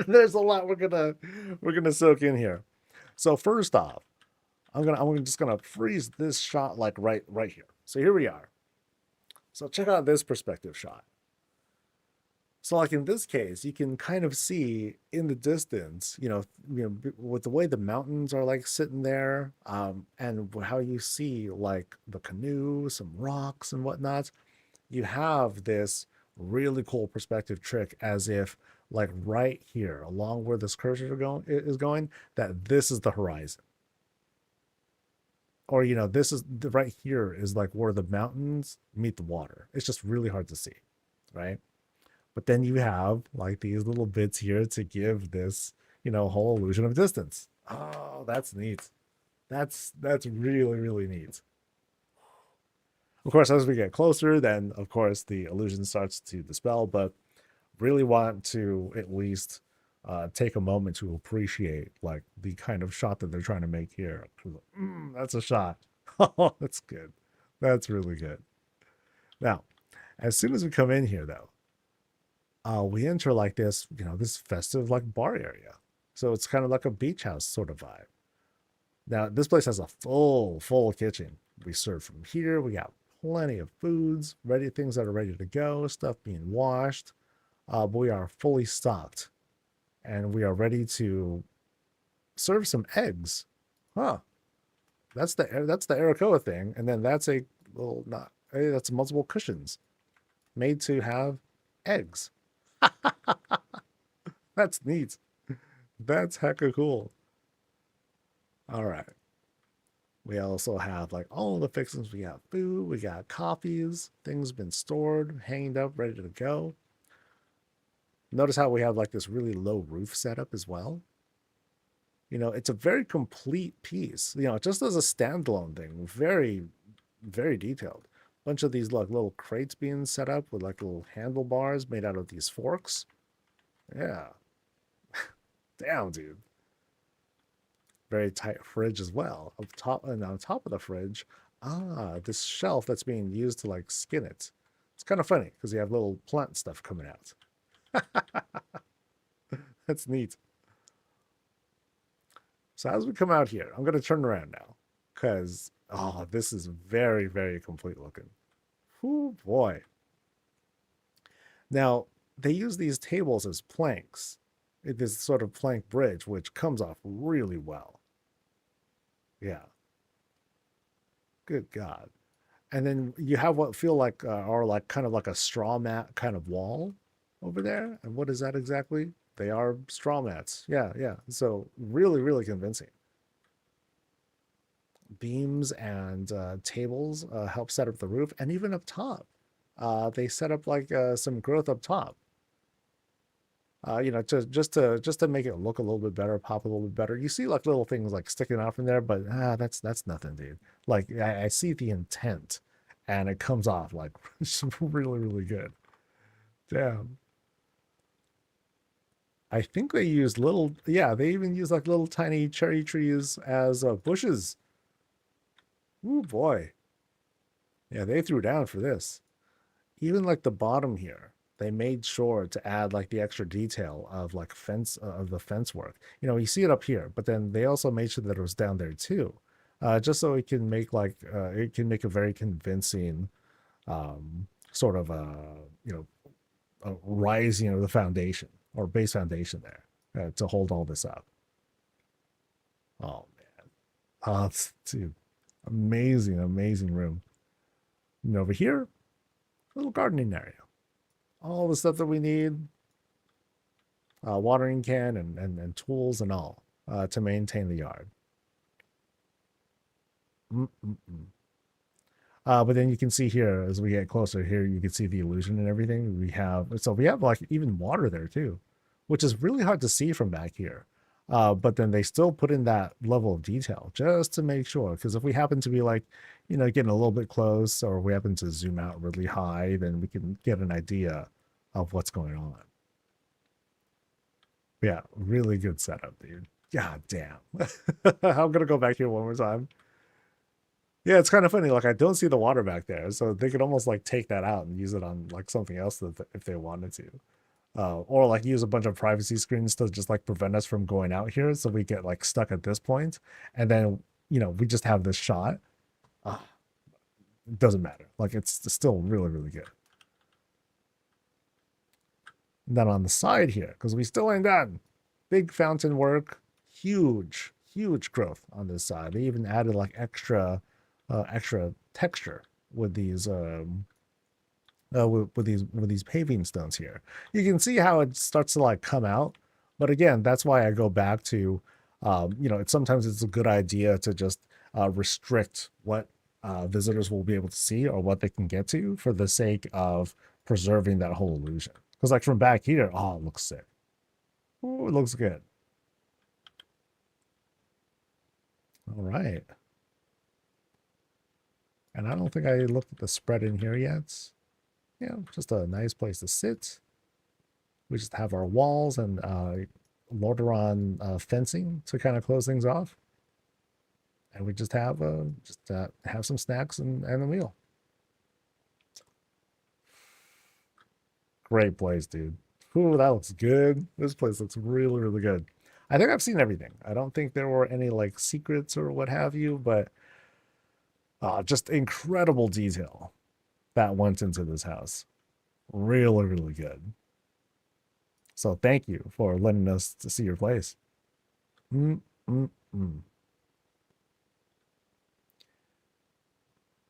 There's a lot we're gonna soak in here. So first off, I'm just gonna freeze this shot like right here. So here we are. So check out this perspective shot. So like in this case, you can kind of see in the distance, with the way the mountains are like sitting there, and how you see like the canoe, some rocks and whatnot. You have this really cool perspective trick as if like right here along where this cursor is going, that this is the horizon, or this is right here is like where the mountains meet the water. It's just really hard to see, right? But then you have like these little bits here to give this whole illusion of distance. Oh, that's neat. That's really really neat. Of course, as we get closer, then of course the illusion starts to dispel, but really want to at least take a moment to appreciate like the kind of shot that they're trying to make here. That's a shot. Oh, that's good. That's really good. Now, as soon as we come in here, though, we enter like this, this festive like bar area. So it's kind of like a beach house sort of vibe. Now, this place has a full kitchen. We serve from here. We got plenty of foods, things that are ready to go, stuff being washed. But we are fully stocked, and we are ready to serve some eggs. Huh? That's the Arakoa thing, and then that's a little not. Hey, that's multiple cushions made to have eggs. That's neat. That's hecka cool. All right. We also have like all the fixings. We got food, we got coffees, things been stored, hanged up, ready to go. Notice how we have like this really low roof setup as well. It's a very complete piece, just as a standalone thing, very, very detailed. Bunch of these like little crates being set up with like little handlebars made out of these forks. Yeah. Damn, dude. Very tight fridge as well. Up top and on top of the fridge, this shelf that's being used to like skin it. It's kind of funny because you have little plant stuff coming out. That's neat. So as we come out here, I'm going to turn around now because oh, this is very, very complete looking. Oh boy. Now, they use these tables as planks. This sort of plank bridge, which comes off really well. Yeah. Good God. And then you have what feel like are like kind of like a straw mat kind of wall over there. And what is that exactly? They are straw mats. Yeah, yeah. So really, really convincing. Beams and tables help set up the roof, and even up top, they set up like some growth up top. You know, just to make it look a little bit better, pop a little bit better. You see like little things like sticking out from there, but that's nothing, dude. Like I see the intent, and it comes off like really, really good. Damn. I think they used little, yeah, they even use like little tiny cherry trees as bushes. Ooh boy. Yeah, they threw down for this. Even like the bottom here, they made sure to add like the extra detail of like fence of the fence work. You know, you see it up here, but then they also made sure that it was down there too, just so it can make a very convincing sort of you know a rising of the foundation or base foundation there to hold all this up. Oh man, dude, amazing, amazing room. And over here, little gardening area. All the stuff that we need, watering can and tools and all to maintain the yard. Mm-mm-mm. But then you can see here, as we get closer here, you can see the illusion and everything. We have like even water there too, which is really hard to see from back here. But then they still put in that level of detail just to make sure. Because if we happen to be like, you know, getting a little bit close, or we happen to zoom out really high, then we can get an idea of what's going on. Yeah, really good setup, dude. God damn. I'm gonna go back here one more time. Yeah, it's kind of funny. Like I don't see the water back there, so they could almost like take that out and use it on like something else if they wanted to, or like use a bunch of privacy screens to just like prevent us from going out here, so we get like stuck at this point, and then you know we just have this shot. Uh, it doesn't matter. Like it's still really really good. And then on the side here, because we still ain't done, big fountain work, huge huge growth on this side. They even added like extra texture with these with these paving stones here. You can see how it starts to like come out, but again, that's why I go back to you know, sometimes it's a good idea to just restrict what visitors will be able to see or what they can get to for the sake of preserving that whole illusion. Because like from back here, oh, it looks sick. Ooh, it looks good. All right. And I don't think I looked at the spread in here yet. Yeah, just a nice place to sit. We just have our walls and Lordaeron fencing to kind of close things off. And we just have some snacks and a meal. Great place, dude. Ooh, that looks good. This place looks really, really good. I think I've seen everything. I don't think there were any like secrets or what have you, but just incredible detail that went into this house. Really, really good. So thank you for letting us to see your place. Mm, mm, mm.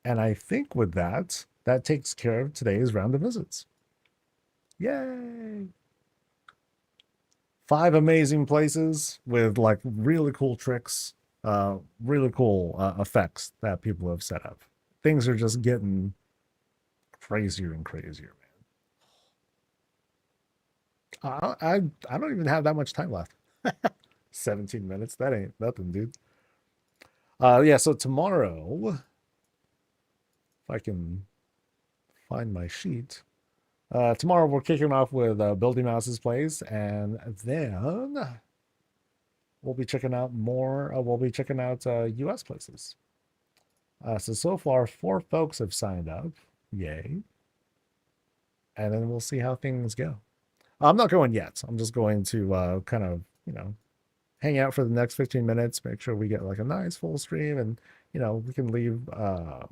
And I think with that, that takes care of today's round of visits. Yay! 5 amazing places with like really cool tricks, really cool effects that people have set up. Things are just getting crazier and crazier, man. I don't even have that much time left. 17 minutes. That ain't nothing, dude. Yeah, so tomorrow, if I can find my sheet. Tomorrow we're kicking off with Building Mouse's place, and then we'll be checking out more. We'll be checking out U.S. places. So far, 4 folks have signed up. Yay! And then we'll see how things go. I'm not going yet. I'm just going to kind of, you know, hang out for the next 15 minutes, make sure we get like a nice full stream, and we can leave if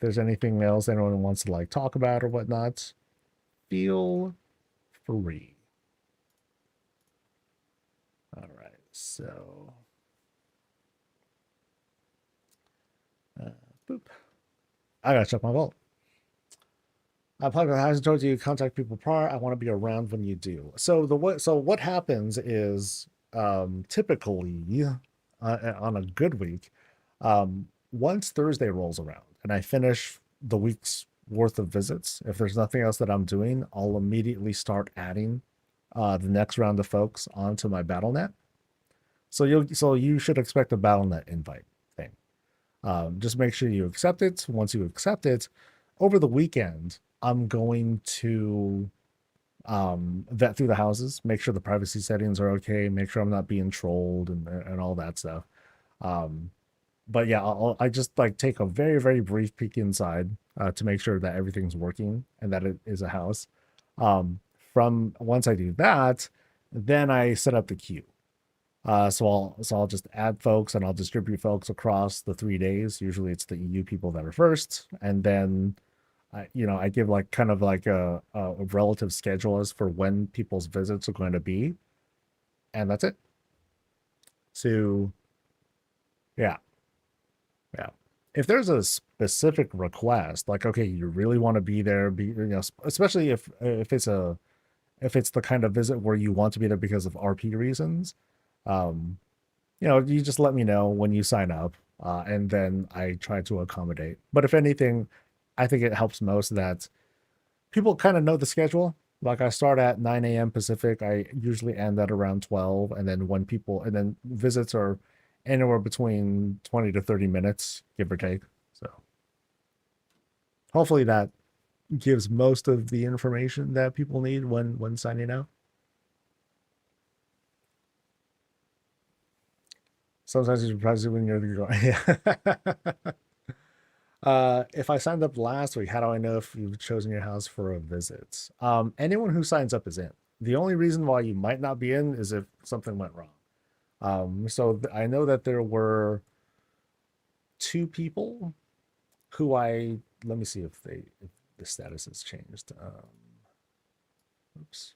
there's anything else anyone wants to like talk about or whatnot, feel free. All right, so boop. I gotta check my vault. Podcast has told you contact people prior. I want to be around when you do. So what happens is typically on a good week, once Thursday rolls around and I finish the week's worth of visits, if there's nothing else that I'm doing, I'll immediately start adding the next round of folks onto my BattleNet. So you should expect a BattleNet invite thing. Just make sure you accept it. Once you accept it, over the weekend, I'm going to vet through the houses, make sure the privacy settings are okay, make sure I'm not being trolled and all that stuff. But yeah, I just like take a very, very brief peek inside to make sure that everything's working and that it is a house. From once I do that, then I set up the queue. So I'll just add folks and I'll distribute folks across the 3 days. Usually it's the EU people that are first, and then I give like kind of like a relative schedule as for when people's visits are going to be, and that's it. So yeah, yeah. If there's a specific request, like okay, you really want to be there, especially if it's the kind of visit where you want to be there because of RP reasons, um, you just let me know when you sign up, and then I try to accommodate. But if anything, I think it helps most that people kind of know the schedule. Like I start at 9 a.m. Pacific. I usually end at around 12. And then visits are anywhere between 20 to 30 minutes, give or take. So hopefully that gives most of the information that people need when signing out. Sometimes you surprise you when you're yeah. If I signed up last week, how do I know if you've chosen your house for a visit? Anyone who signs up is in. The only reason why you might not be in is if something went wrong. I know that there were two people who let me see if the status has changed. Oops.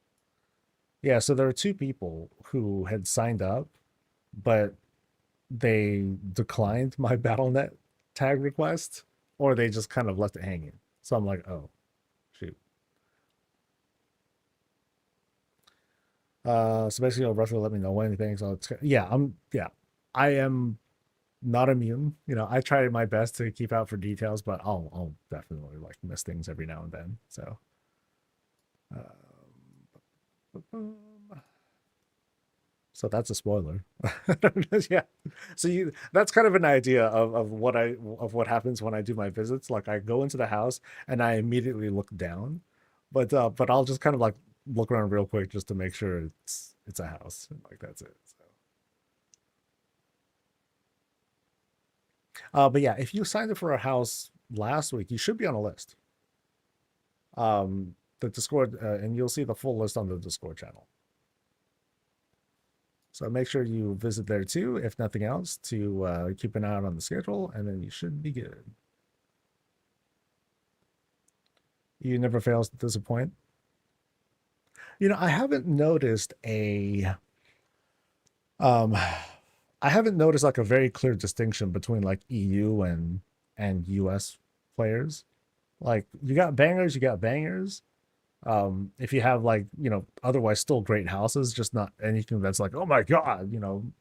Yeah, so there are two people who had signed up, but they declined my BattleNet tag request, or they just kind of left it hanging. So I'm like, oh, shoot. So basically, you'll roughly let me know when anything. So yeah, I am not immune. I try my best to keep out for details, but I'll definitely like miss things every now and then. So, um, so that's a spoiler. Yeah. So that's kind of an idea of what happens when I do my visits. Like I go into the house and I immediately look down, but I'll just kind of like look around real quick just to make sure it's a house. Like that's it. So but yeah, if you signed up for a house last week, you should be on a list. The Discord, and you'll see the full list on the Discord channel. So make sure you visit there too, if nothing else, to keep an eye out on the schedule, and then you should be good. You never fails to disappoint. I haven't noticed I haven't noticed like a very clear distinction between like EU and US players. Like you got bangers, you got bangers. If you have like otherwise still great houses, just not anything that's like, oh my god,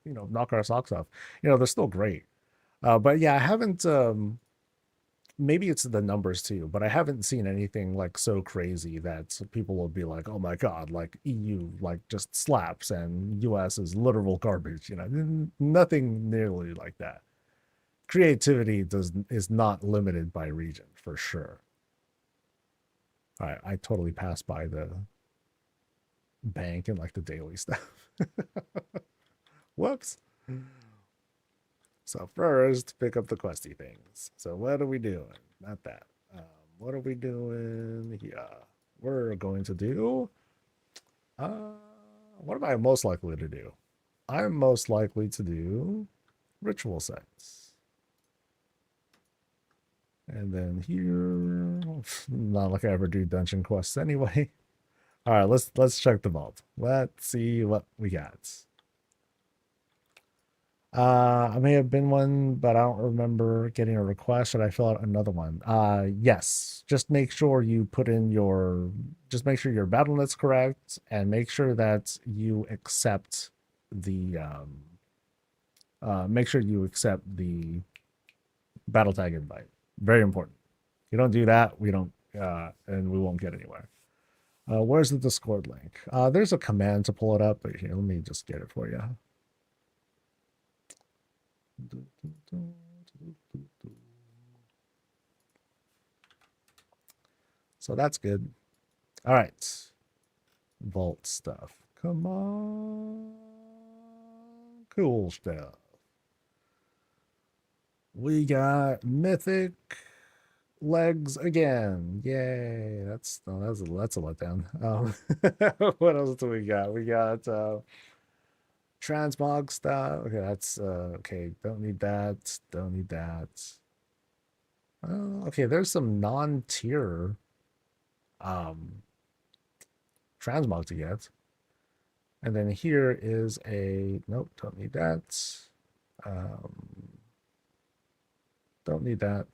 knock our socks off. They're still great. But yeah, I haven't maybe it's the numbers too, but I haven't seen anything like so crazy that people will be like, oh my god, like EU like just slaps and US is literal garbage. Nothing nearly like that. Creativity is not limited by region for sure. All right, I totally passed by the bank and like the daily stuff. Whoops. So first, pick up the questy things. So what are we doing? Not that. What are we doing here? We're going to do. What am I most likely to do? I'm most likely to do ritual sets. And then here, not like I ever do dungeon quests anyway. All right, let's check the vault. Let's see what we got. I may have been one, but I don't remember getting a request. Should I fill out another one? Yes. Just make sure you put in your, just make sure your battle net's correct, and make sure that you accept the, make sure you accept the battle tag invite. Very important. If you don't do that, we don't, and we won't get anywhere. Where's the Discord link? There's a command to pull it up, but here, let me just get it for you. So that's good. All right. Vault stuff. Come on. Cool stuff. We got mythic legs again. Yay. That's a letdown. What else do we got? We got transmog stuff. Okay, that's okay. Don't need that. Don't need that. Okay, there's some non-tier transmog to get. And then here is a, nope, don't need that. Don't need that.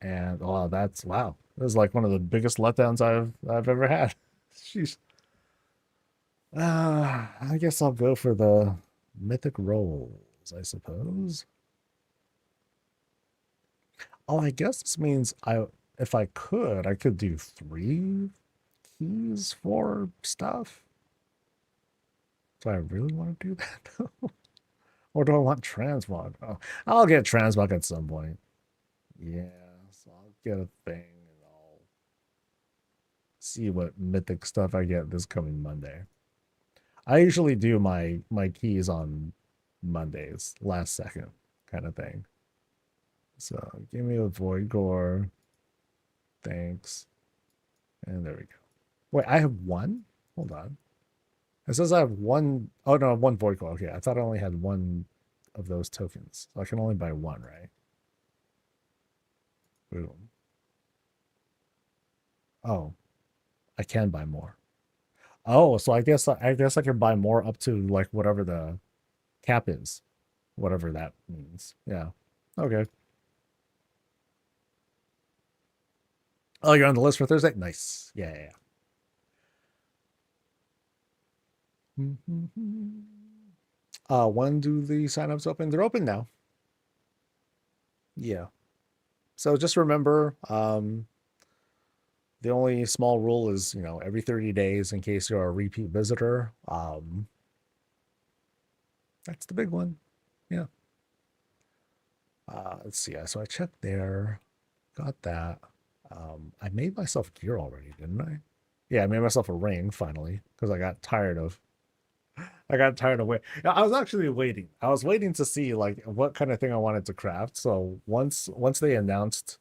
And oh, that's, wow. This is like one of the biggest letdowns I've ever had. Jeez. I guess I'll go for the mythic rolls, I suppose. Oh, I guess this means if I could do 3 keys for stuff. Do I really want to do that? Or do I want transmog? Oh, I'll get transmog at some point. Yeah, so I'll get a thing and I'll see what mythic stuff I get this coming Monday. I usually do my keys on Mondays, last second kind of thing. So give me a void gore. Thanks. And there we go. Wait, I have one? Hold on. It says I have one. Oh no, one void core. Okay, I thought I only had one of those tokens. So I can only buy one, right? Boom. Oh, I can buy more. Oh, so I guess I can buy more up to like whatever the cap is, whatever that means. Yeah. Okay. Oh, you're on the list for Thursday. Nice. Yeah. When do the signups open? They're open now. Yeah. So just remember, the only small rule is, every 30 days in case you're a repeat visitor. That's the big one. Yeah. Let's see. So I checked there, got that. I made myself gear already, didn't I? Yeah, I made myself a ring finally because I got tired of waiting. I was actually waiting. I was waiting to see like what kind of thing I wanted to craft. So once they announced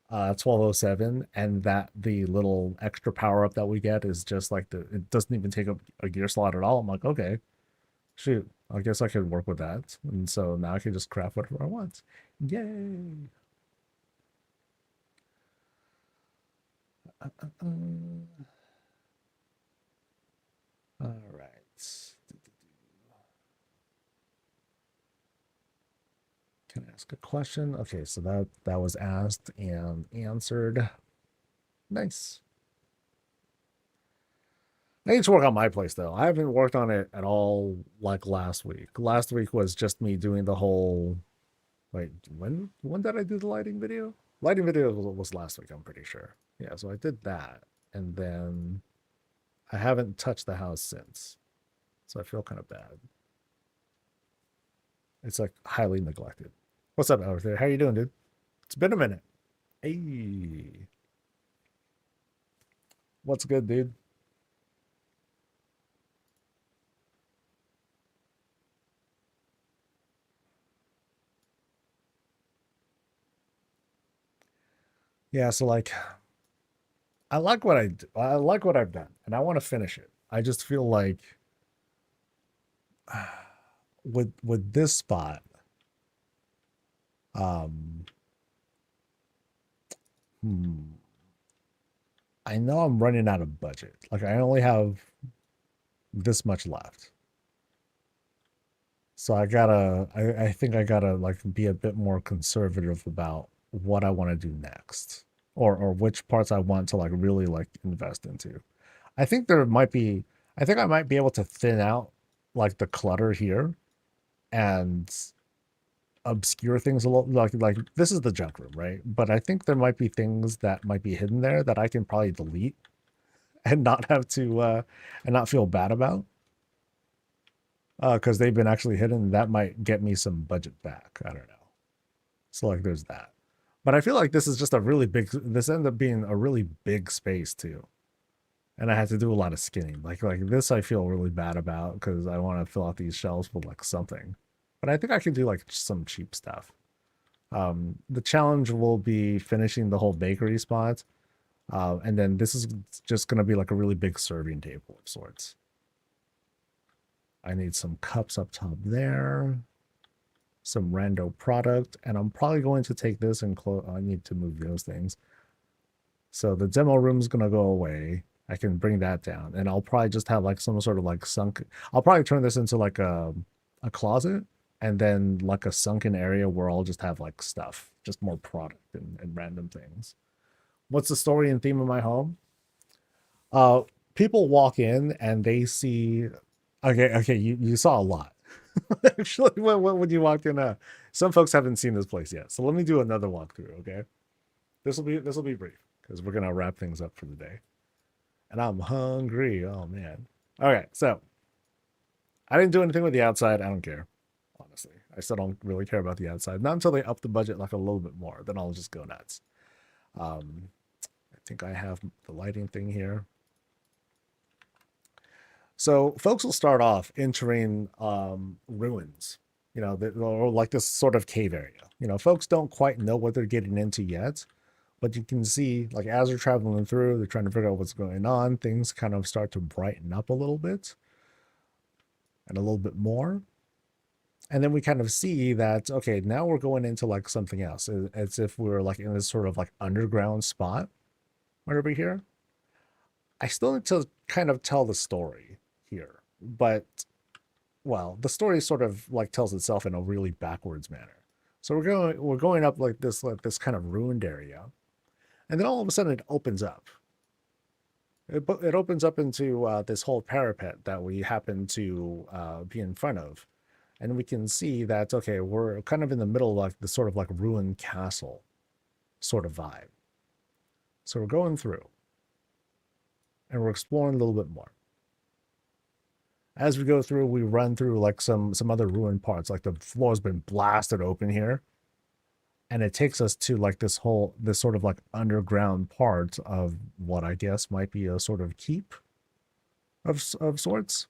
1207 and that the little extra power up that we get is just like it doesn't even take up a gear slot at all. I'm like, okay, shoot, I guess I could work with that. And so now I can just craft whatever I want. Yay. All right. Can I ask a question? Okay, so that was asked and answered. Nice. I need to work on my place though. I haven't worked on it at all like last week. Last week was just me doing the whole. Wait, when did I do the lighting video? Lighting video was last week, I'm pretty sure. Yeah, so I did that, and then I haven't touched the house since, so I feel kind of bad. It's like highly neglected. What's up, Arthur? How you doing, dude? It's been a minute. Hey, what's good, dude? Yeah, so like I like what I like what I've done, and I want to finish it. I just feel like with this spot, um, I know I'm running out of budget. Like I only have this much left. So I think I gotta like be a bit more conservative about what I want to do next. Or which parts I want to like really like invest into. I think there might be I think I might be able to thin out like the clutter here and obscure things a little like this is the junk room, right? But I think there might be things that might be hidden there that I can probably delete and not have to and not feel bad about because they've been actually hidden. That might get me some budget back. I don't know. So like there's that. But I feel like this is just a really big this ended up being a really big space too. And I had to do a lot of skinning. Like this I feel really bad about because I want to fill out these shelves with like something. But I think I can do like some cheap stuff. The challenge will be finishing the whole bakery spot. And then this is just going to be like a really big serving table of sorts. I need some cups up top there, some rando product, and I'm probably going to take this and I need to move those things. So the demo room is going to go away. I can bring that down, and I'll probably just have like some sort of like sunk. I'll probably turn this into like a closet, and then like a sunken area where I'll just have like stuff, just more product and random things. What's the story and theme of my home? People walk in and they see. Okay, you saw a lot. Actually, when you walked in, some folks haven't seen this place yet. So let me do another walkthrough. Okay, this will be brief because we're gonna wrap things up for the day. And I'm hungry. Oh man. Okay, so I didn't do anything with the outside. I don't care. Honestly, I still don't really care about the outside. Not until they up the budget like a little bit more. Then I'll just go nuts. I think I have the lighting thing here. So folks will start off entering ruins, or like this sort of cave area. Folks don't quite know what they're getting into yet, but you can see like as they're traveling through, they're trying to figure out what's going on. Things kind of start to brighten up a little bit and a little bit more. And then we kind of see that, okay, now we're going into like something else, as if we're like in this sort of like underground spot right over here. I still need to kind of tell the story here, but well, the story sort of like tells itself in a really backwards manner. So we're going up like this kind of ruined area, and then all of a sudden it opens up. It opens up into this whole parapet that we happen to be in front of, and we can see that okay, we're kind of in the middle of like this sort of like ruined castle sort of vibe. So we're going through, and we're exploring a little bit more. As we go through, we run through like some other ruined parts, like the floor's been blasted open here, and it takes us to like this sort of like underground part of what I guess might be a sort of keep of sorts.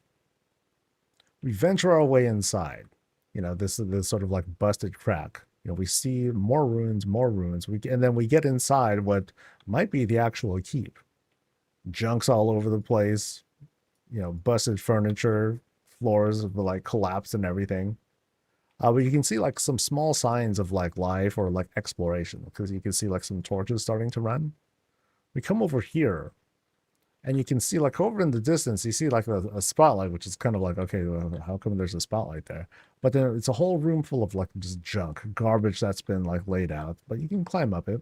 We venture our way inside. This is this sort of like busted crack. We see more ruins. And then we get inside what might be the actual keep. Junk's all over the place. Busted furniture, floors like collapsed and everything. But you can see like some small signs of like life or like exploration because you can see like some torches starting to run. We come over here and you can see like over in the distance, you see like a spotlight, which is kind of like, okay, well, how come there's a spotlight there? But then it's a whole room full of like just junk, garbage that's been like laid out, but you can climb up it.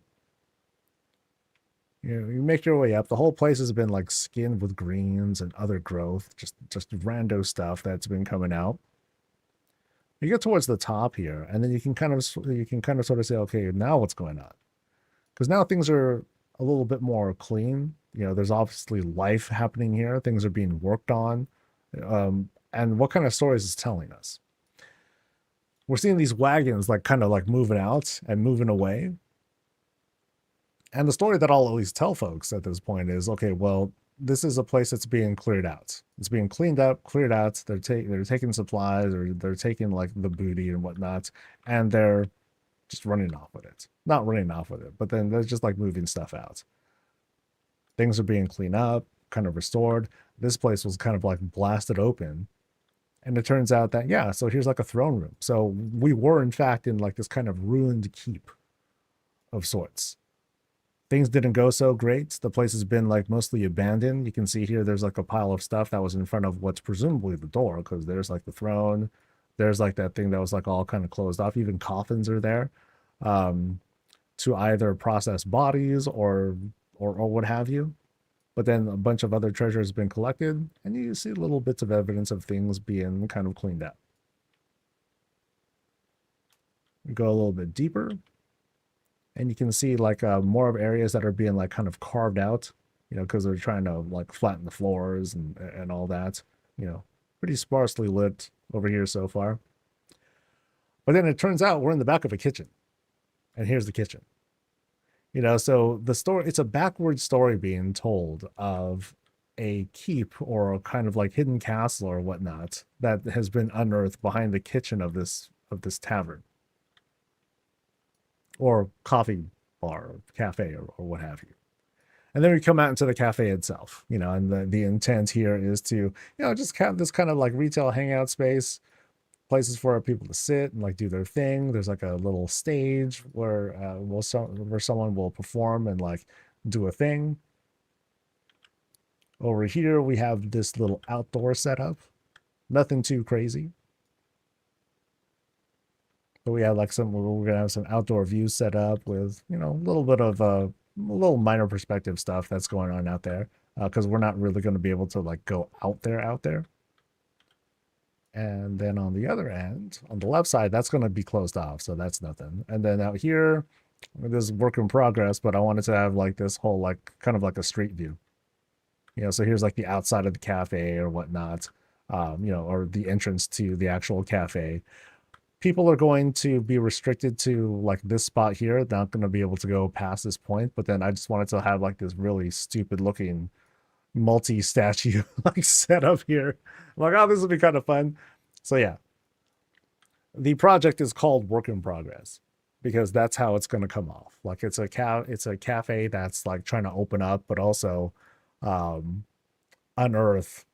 You make your way up. The whole place has been like skinned with greens and other growth, just rando stuff that's been coming out. You get towards the top here, and then you can kind of sort of say, okay, now what's going on? Because now things are a little bit more clean. There's obviously life happening here. Things are being worked on, and what kind of stories is telling us? We're seeing these wagons like kind of like moving out and moving away. And the story that I'll at least tell folks at this point is, okay, well, this is a place that's being cleared out. It's being cleaned up, cleared out. They're taking supplies or they're taking like the booty and whatnot, and they're just running off with it. Not running off with it, but then they're just like moving stuff out. Things are being cleaned up, kind of restored. This place was kind of like blasted open. And it turns out that, yeah, so here's like a throne room. So we were in fact in like this kind of ruined keep of sorts. things didn't go so great. The place has been like mostly abandoned. You can see here there's like a pile of stuff that was in front of what's presumably the door, because there's like the throne, there's like that thing that was like all kind of closed off. Even coffins are there, um, to either process bodies or what have you. But then a bunch of other treasure has been collected, and you see little bits of evidence of things being kind of cleaned up. Go a little bit deeper, and you can see like more of areas that are being like kind of carved out, because they're trying to like flatten the floors and all that. Pretty sparsely lit over here so far. But then it turns out we're in the back of a kitchen, and here's the kitchen. So the story, it's a backward story being told of a keep or a kind of like hidden castle or whatnot that has been unearthed behind the kitchen of this tavern or coffee bar or cafe or what have you. And then we come out into the cafe itself, and the intent here is to, just have this kind of like retail hangout space, places for people to sit and like do their thing. There's like a little stage where where someone will perform and like do a thing. Over here we have this little outdoor setup, nothing too crazy, but we have like we're gonna have some outdoor views set up with a little bit of a little minor perspective stuff that's going on out there, because we're not really going to be able to like go out there. And then on the other end, on the left side, that's going to be closed off, so that's nothing. And then out here, this is work in progress, but I wanted to have like this whole like kind of like a street view. So here's like the outside of the cafe or whatnot, or the entrance to the actual cafe. People are going to be restricted to like this spot here. They're not going to be able to go past this point. But then I just wanted to have like this really stupid looking multi-statue like set up here. I'm like, oh, this would be kind of fun. So yeah, the project is called Work in Progress because that's how it's going to come off. Like it's a cafe that's like trying to open up, but also unearth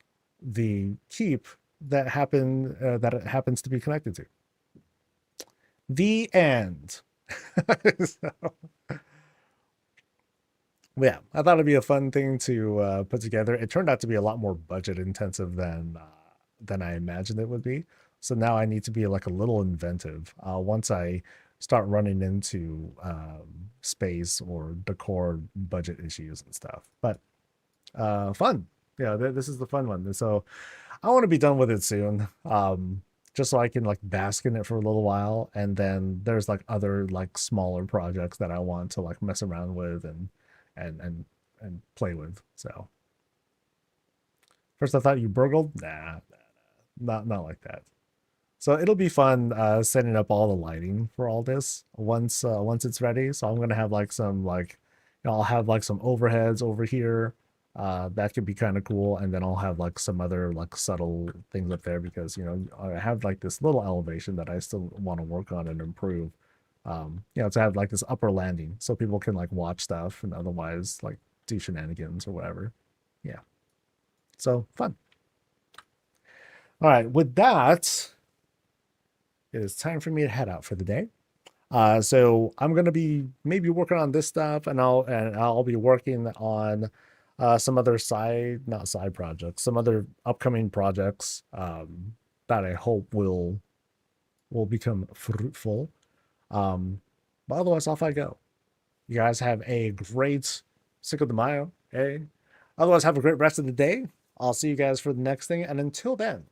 the keep that it happens to be connected to. The end. So, yeah, I thought it'd be a fun thing to put together. It turned out to be a lot more budget intensive than I imagined it would be. So now I need to be like a little inventive once I start running into space or decor budget issues and stuff. But fun. Yeah, this is the fun one. So I want to be done with it soon. Just so I can like bask in it for a little while. And then there's like other like smaller projects that I want to like mess around with and play with. So first I thought you burgled. Nah, not like that. So it'll be fun setting up all the lighting for all this once it's ready. So I'm gonna have like some like I'll have like some overheads over here. That could be kind of cool, and then I'll have like some other like subtle things up there because I have like this little elevation that I still want to work on and improve. To have like this upper landing so people can like watch stuff and otherwise like do shenanigans or whatever. Yeah. So fun. All right, with that, it is time for me to head out for the day. So I'm gonna be maybe working on this stuff, and I'll be working on some other not side projects, some other upcoming projects that I hope will become fruitful. But otherwise, off I go. You guys have a great Cinco de Mayo, eh? Otherwise, have a great rest of the day. I'll see you guys for the next thing, and until then,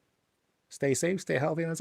stay safe, stay healthy, and as always,